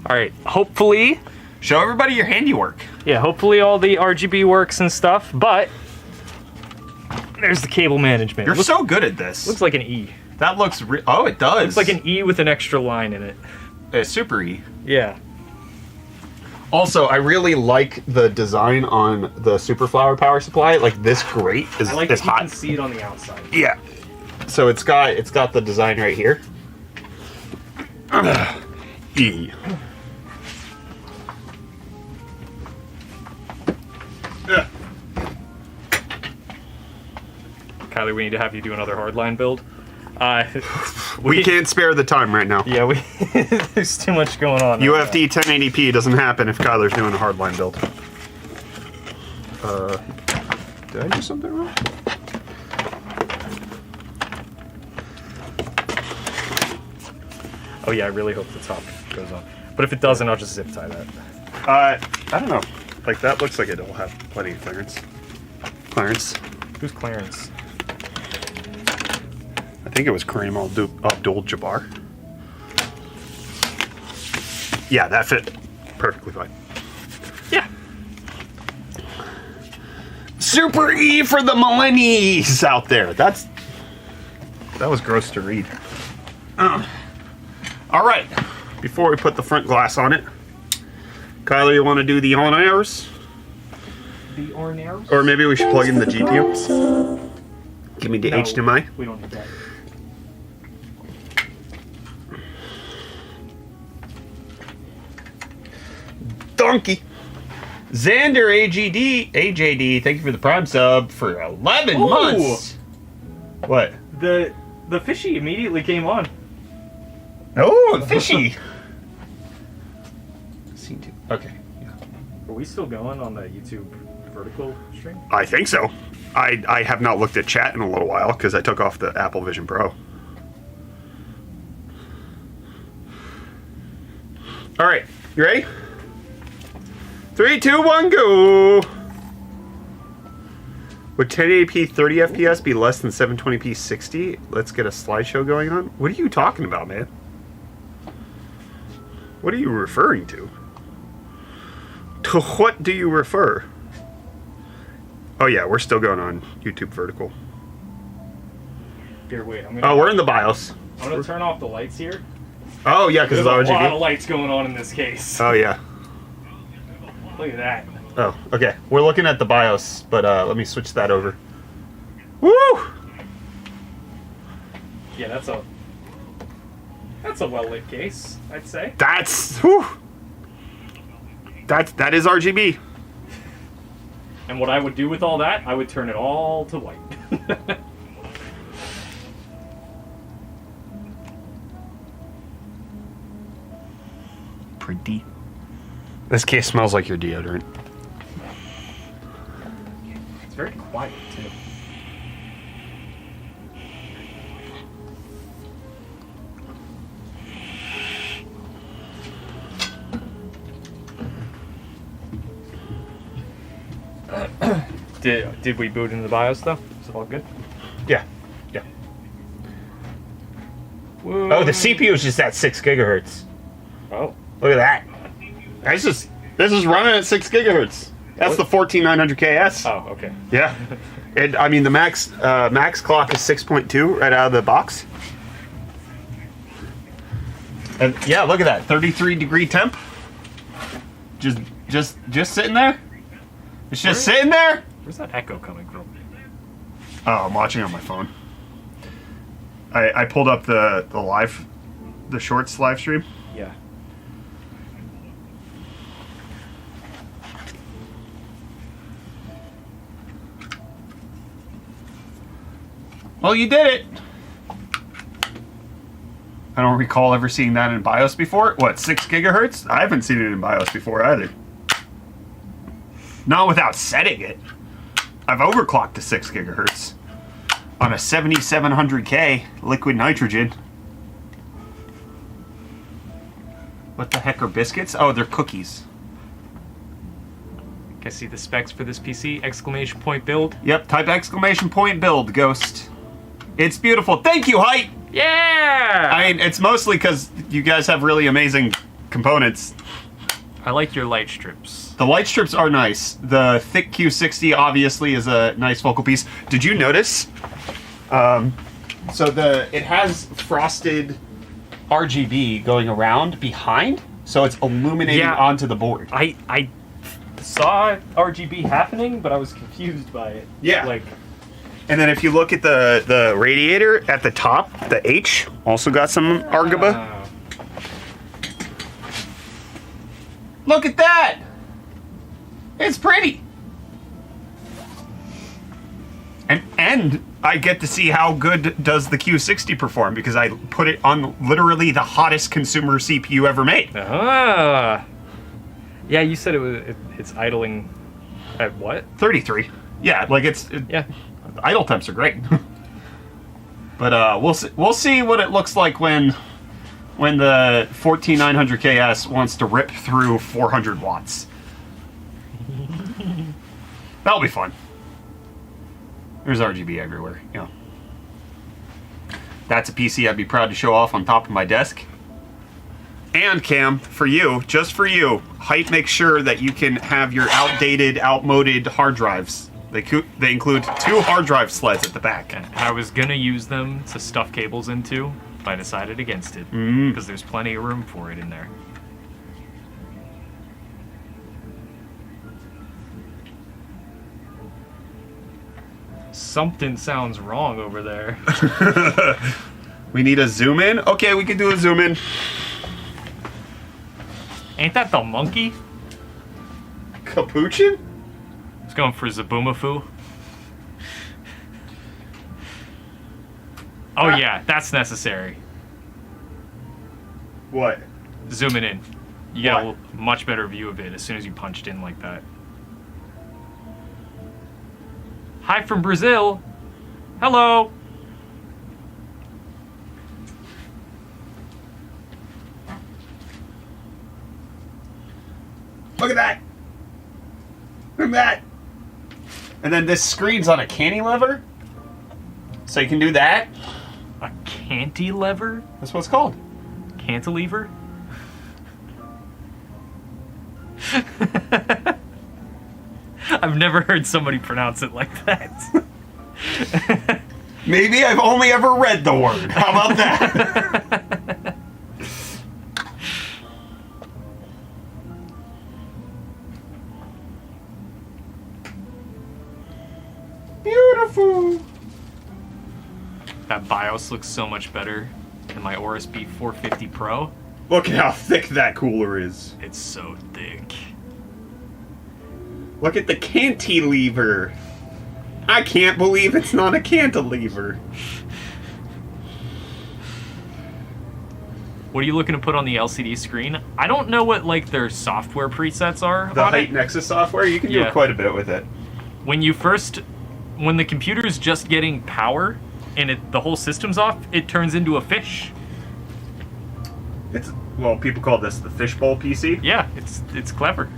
All right, hopefully...
Show everybody your handiwork.
Yeah, hopefully all the RGB works and stuff, but... There's the cable management.
You're so good at this.
Looks like an E.
That looks... oh, it does.
Looks like an E with an extra line in it.
A Super E.
Yeah.
Also, I really like the design on the Superflower power supply. Like this grate is
I like
is
that you
hot.
can see it on the outside.
Yeah. So it's got the design right here.
E.
Kylie, we need to have you do another hardline build.
We can't spare the time right now.
Yeah, there's too much going on.
UFD 1080p doesn't happen if Kyler's doing a hardline build. Did I do something wrong?
Oh yeah, I really hope the top goes on. But if it doesn't, I'll just zip tie that.
I don't know. Like that looks like it'll have plenty of clearance.
Who's Clarence?
I think it was Kareem Abdul-Jabbar. Yeah, that fit perfectly fine.
Yeah.
Super E for the millennials out there. That was gross to read.
All right.
before we put the front glass on it, Kyler, you want to do the on-airs?
The Ornaires?
Or maybe we should plug in the GPU. Give me the
No,
HDMI.
We don't need that.
Donkey.
Xander AJD, thank you for the Prime sub for 11
Ooh.
months. What?
The fishy immediately came on.
Oh, fishy. Scene 2. Okay. Yeah.
Are we still going on the YouTube vertical stream?
I think so. I have not looked at chat in a little while because I took off the Apple Vision Pro. All right, you ready? 3, 2, 1, go! Would 1080p 30 FPS be less than 720p 60? Let's get a slideshow going on. What are you talking about, man? What are you referring to? To what do you refer? Oh yeah, we're still going on YouTube vertical.
Here, wait. I'm gonna.
Oh, we're in the BIOS.
I'm gonna turn off the lights here.
Oh yeah, because
There's
it's
a lot of
RGB.
lights going on in this case.
Oh yeah.
Look at that.
Oh, okay. We're looking at the BIOS, but let me switch that over. Woo!
Yeah, that's a well lit case, I'd say.
That's whew. That is RGB.
And what I would do with all that, I would turn it all to white.
Pretty.
This case smells like your deodorant.
It's very quiet too. Did we boot into the BIOS though? Is it all good?
Yeah. Yeah.
Whoa.
Oh, the CPU is just at 6 gigahertz.
Oh.
Look at that. This is running at 6 gigahertz. That's the 14900KS.
Oh, okay.
Yeah. And I mean the max clock is 6.2 right out of the box.
And yeah, look at that. 33-degree temp. Just sitting there. It's just sitting there.
Where's that echo coming from?
Oh, I'm watching on my phone. I pulled up the shorts live stream.
Yeah.
Well, you did it. I don't recall ever seeing that in BIOS before. What, 6 gigahertz? I haven't seen it in BIOS before either. Not without setting it. I've overclocked to 6 gigahertz on a 7700K liquid nitrogen. What the heck are biscuits? Oh, they're cookies.
Can I see the specs for this PC? Exclamation point build.
Yep, type exclamation point build, Ghost. It's beautiful. Thank you, Hyte!
Yeah!
I mean, it's mostly because you guys have really amazing components.
I like your light strips.
The light strips are nice. The Thicc Q60 obviously is a nice focal piece. Did you notice? So it has frosted RGB going around behind, so it's illuminating
Yeah.
onto the board.
I saw RGB happening, but I was confused by it.
Yeah.
Like,
And then if you look at the radiator at the top, the H also got some RGB.
Look at that! It's pretty. And I get to see how good does the Q60 perform because I put it on literally the hottest consumer CPU ever made.
yeah, you said it's idling at what?
33. Yeah, like
Yeah.
idle temps are great. But we'll see what it looks like when the 14900KS wants to rip through 400 watts. That'll be fun. There's RGB everywhere, you know. That's a PC I'd be proud to show off on top of my desk. And Cam, for you, just for you, Hyte makes sure that you can have your outdated, outmoded hard drives. They include 2 hard drive sleds at the back.
And I was gonna use them to stuff cables into, but I decided against it
Mm.
because there's plenty of room for it in there. Something sounds wrong over there.
We need a zoom in? Okay, we can do a zoom in.
Ain't that the monkey?
Capuchin?
It's going for Zaboomafoo. Oh yeah, that's necessary.
What?
Zooming in. You get
What?
a much better view of it as soon as you punched in like that. Hi from Brazil. Hello.
Look at that! Look at that! And then this screen's on a cantilever? So you can do that?
A cantilever?
That's what it's called.
Cantilever? I've never heard somebody pronounce it like that.
Maybe I've only ever read the word. How about that? Beautiful.
That BIOS looks so much better than my ORSB 450 Pro.
Look at how thick that cooler is.
It's so thick.
Look at the cantilever. I can't believe it's not a cantilever.
What are you looking to put on the LCD screen? I don't know what like their software presets are
The
on
Hyte
it.
Nexus software, you can do
Yeah.
quite a bit with it.
When the computer's just getting power and the whole system's off, it turns into a fish.
Well, people call this the fishbowl PC.
Yeah, it's clever.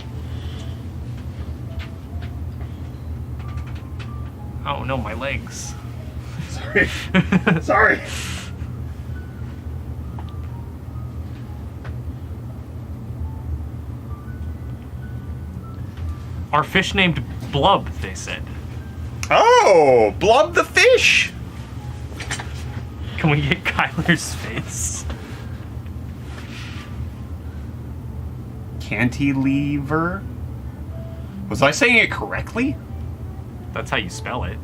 Oh no, my legs.
Sorry. Sorry.
Our fish named Blub, they said.
Oh, Blub the fish.
Can we get Kyler's face?
Cantilever? Was I saying it correctly?
That's how you spell it,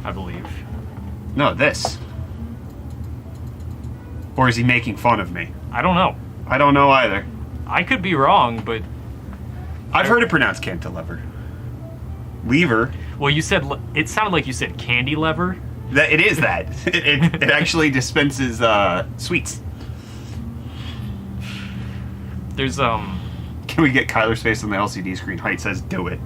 I believe.
No, this. Or is he making fun of me?
I don't know.
I don't know either.
I could be wrong, but
I've heard it pronounced cantilever. Lever.
well, you said it sounded like you said candy lever.
That it is that. It actually dispenses sweets.
There's
Can we get Kyler's face on the LCD screen? Hyte says do it.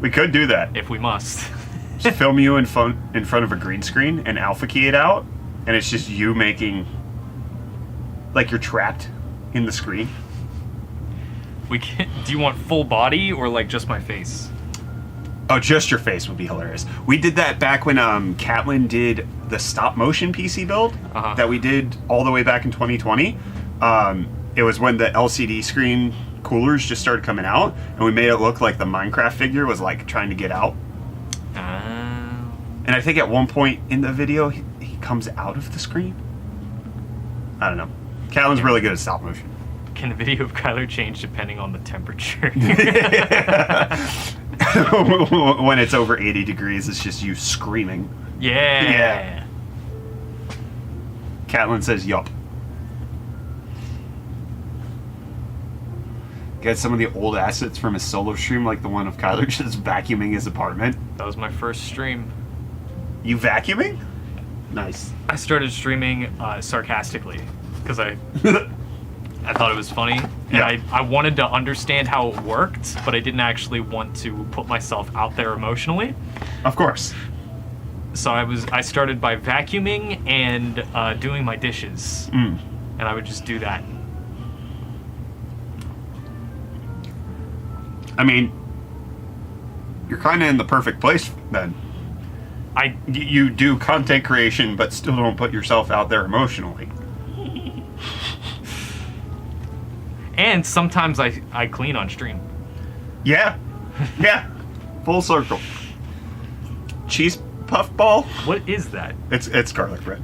We could do that.
if we must.
Just film you in front of a green screen and alpha key it out, and it's just you making like you're trapped in the screen.
We can. Do you want full body or like just my face?
Oh, just your face would be hilarious. We did that back when Catlin did the stop motion PC build
Uh-huh.
that we did all the way back in 2020. It was when the LCD screen coolers just started coming out, and we made it look like the Minecraft figure was like trying to get out. And I think at one point in the video, he comes out of the screen. I don't know. Catlin's really good at stop motion.
Can the video of Kyler change depending on the temperature?
When it's over 80 degrees, it's just you screaming.
Yeah.
Yeah. Catlin says yup. Get some of the old assets from his solo stream, like the one of Kyler just vacuuming his apartment.
That was my first stream.
You vacuuming? Nice.
I started streaming sarcastically because I thought it was funny, and
Yeah.
I wanted to understand how it worked, but I didn't actually want to put myself out there emotionally.
Of course.
So I started by vacuuming and doing my dishes, and I would just do that.
I mean, you're kind of in the perfect place then. You do content creation, but still don't put yourself out there emotionally.
And sometimes I clean on stream.
Yeah. Yeah. Full circle. Cheese puff ball?
What is that?
It's garlic bread.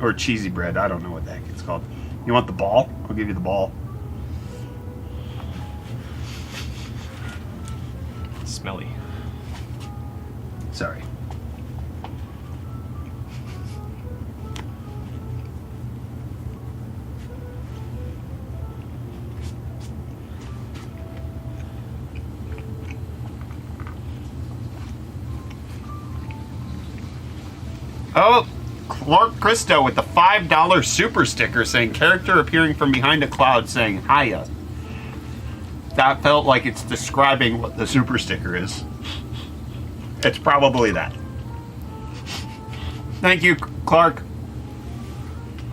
Or cheesy bread. I don't know what the heck it's called. You want the ball? I'll give you the ball.
Smelly.
Sorry. Oh, Clark Christo with the $5 super sticker saying character appearing from behind a cloud saying hiya. That felt like it's describing what the super sticker is. It's probably that. Thank you, Clark.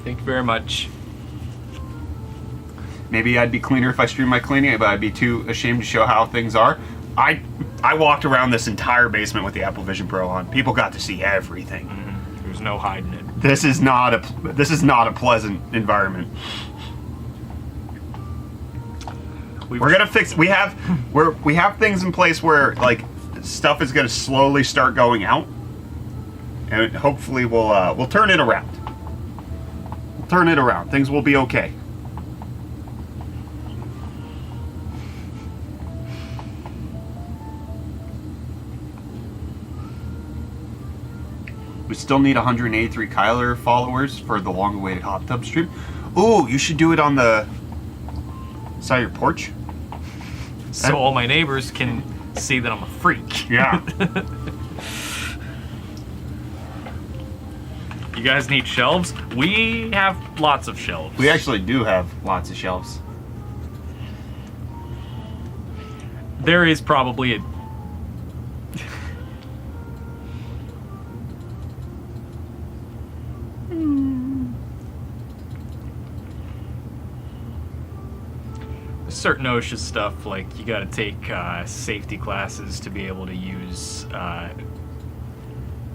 Thank you very much.
Maybe I'd be cleaner if I streamed my cleaning, but I'd be too ashamed to show how things are. I walked around this entire basement with the Apple Vision Pro on. People got to see everything.
There's no hiding it.
This is not a pleasant environment. We're gonna fix. We have things in place where like stuff is gonna slowly start going out, and hopefully we'll turn it around. We'll turn it around. Things will be okay. We still need 183 Kyler followers for the long-awaited hot tub stream. Ooh, you should do it on the side of your porch.
So all my neighbors can see that I'm a freak.
Yeah.
You guys need shelves? We have lots of shelves.
We actually do have lots of shelves.
There is probably a certain OSHA stuff, like you got to take safety classes to be able to use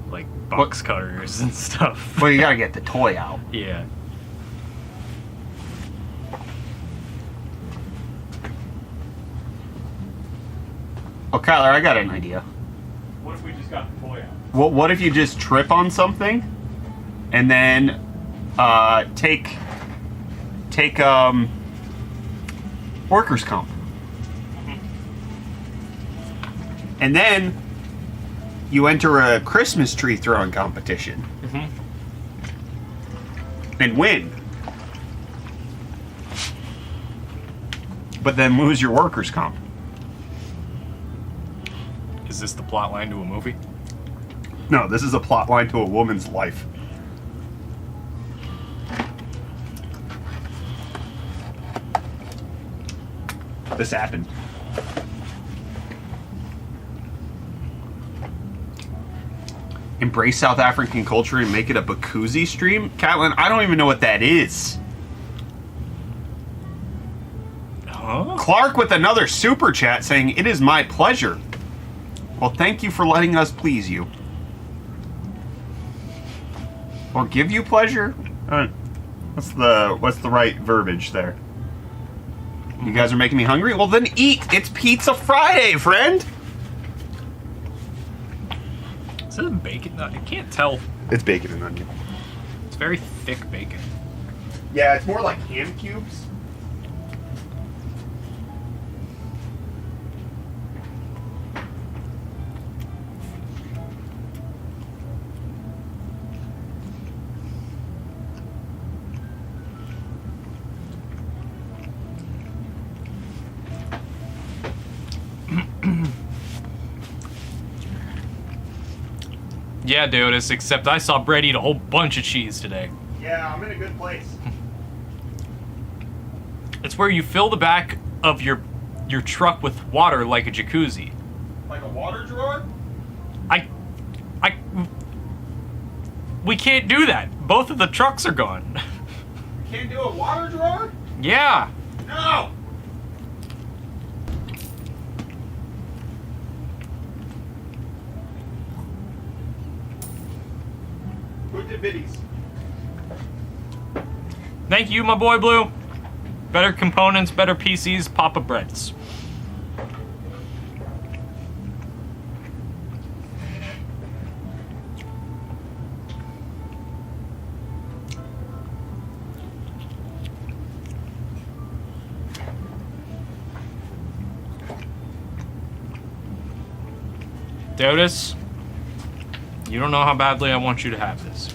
like box cutters and stuff.
Well, you gotta get the toy out.
Yeah.
Oh, Kyler, I got an idea.
What if we just got the toy out?
Well, what if you just trip on something, and then take workers' comp, and then you enter a Christmas tree throwing competition and win, but then lose your workers' comp.
Is this the plot line to a movie?
No, this is a plot line to a woman's life. This happened. Embrace South African culture and make it a Bakuzi stream? Catlin, I don't even know what that is.
Huh?
Clark with another super chat saying, it is my pleasure. Well, thank you for letting us please you. Or give you pleasure? What's the right verbiage there? You guys are making me hungry? Well, then eat! It's Pizza Friday, friend!
Is it bacon? I can't tell.
It's bacon and onion.
It's very thick bacon.
Yeah, it's more like ham cubes.
Yeah, Deotis, except I saw Brett eat a whole bunch of cheese today.
Yeah, I'm in a good place.
It's where you fill the back of your truck with water like a jacuzzi.
Like a water drawer?
We can't do that. Both of the trucks are gone.
Can't do a water drawer?
Yeah.
No! Who did biddies?
Thank you, my boy Blue. Better components, better PCs, Papa Breads. Deotis, you don't know how badly I want you to have this.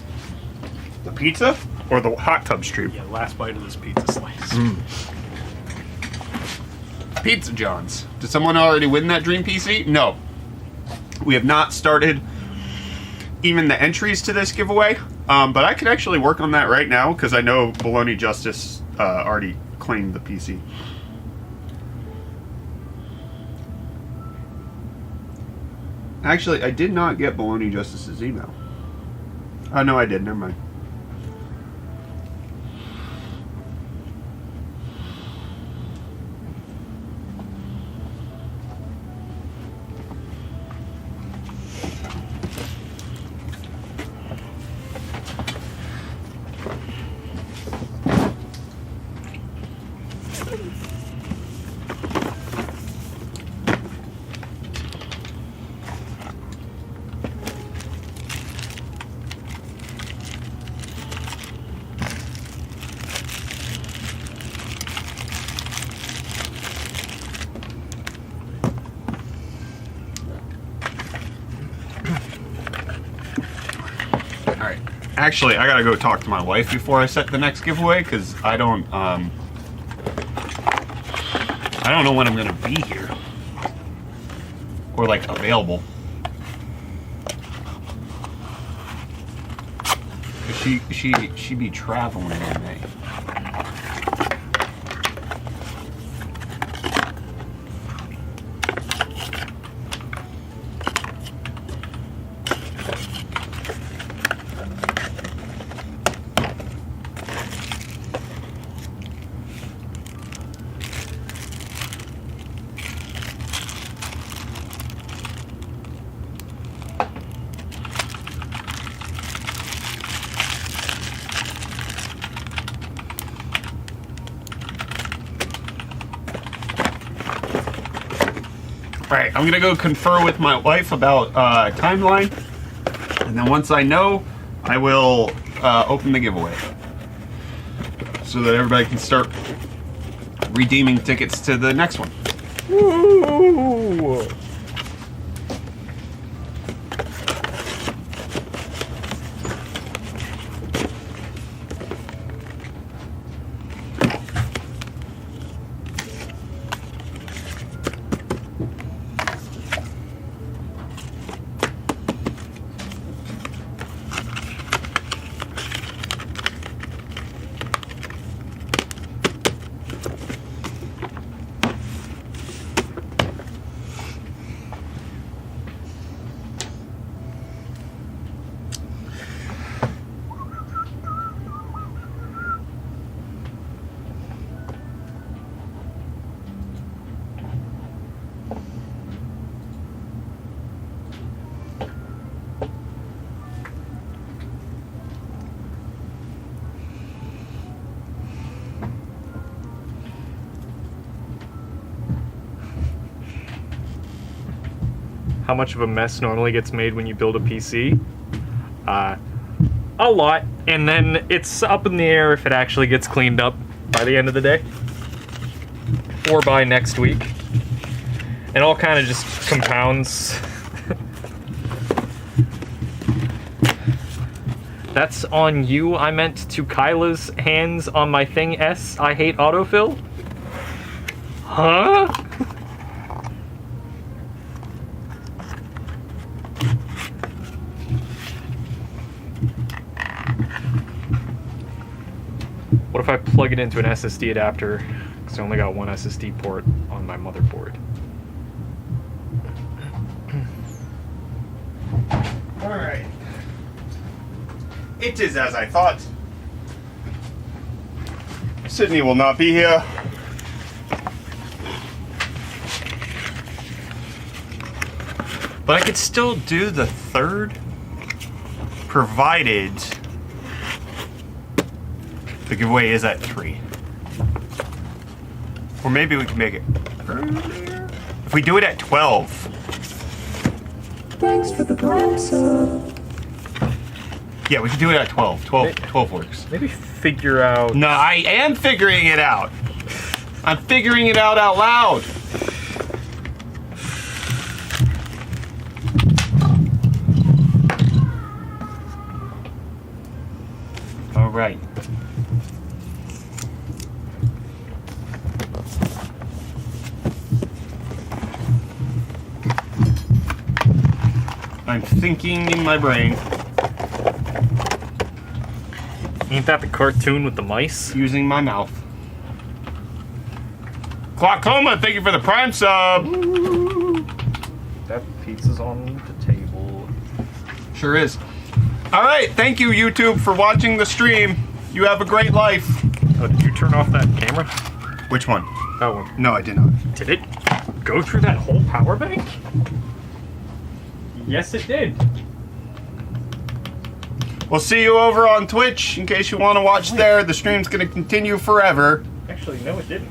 The pizza or the hot tub stream?
Yeah, last bite of this pizza slice.
Pizza John's. Did someone already win that Dream PC? No. We have not started even the entries to this giveaway, but I can actually work on that right now because I know Baloney Justice already claimed the PC. Actually, I did not get Baloney Justice's email. Oh, no, I did. Never mind. Actually, I gotta go talk to my wife before I set the next giveaway because I don't know when I'm gonna be here or like available. She be traveling in May. Alright, I'm gonna go confer with my wife about timeline, and then once I know, I will open the giveaway so that everybody can start redeeming tickets to the next one.
Woo! How much of a mess normally gets made when you build a PC? A lot, and then it's up in the air if it actually gets cleaned up by the end of the day or by next week. It all kind of just compounds. That's on you. I meant to Kyla's hands on my thing S. I hate autofill. Huh? What if I plug it into an SSD adapter? Because I only got one SSD port on my motherboard.
Alright. It is as I thought. Sydney will not be here. But I could still do the third, provided the giveaway is at 3. Or maybe we can make it earlier. If we do it at 12.
Thanks for the Prime sub.
Yeah, we can do it at 12. 12 works.
Maybe figure out...
No, I am figuring it out. I'm figuring it out loud. I'm thinking in my brain.
Ain't that the cartoon with the mice?
Using my mouth. Clockoma, thank you for the Prime sub.
That pizza's on the table.
Sure is. All right, thank you, YouTube, for watching the stream. You have a great life.
Oh, did you turn off that camera?
Which one?
That one.
No, I did not.
Did it go through that whole power bank? Yes, it did.
We'll see you over on Twitch in case you want to watch there. The stream's going to continue forever.
Actually, no, it didn't.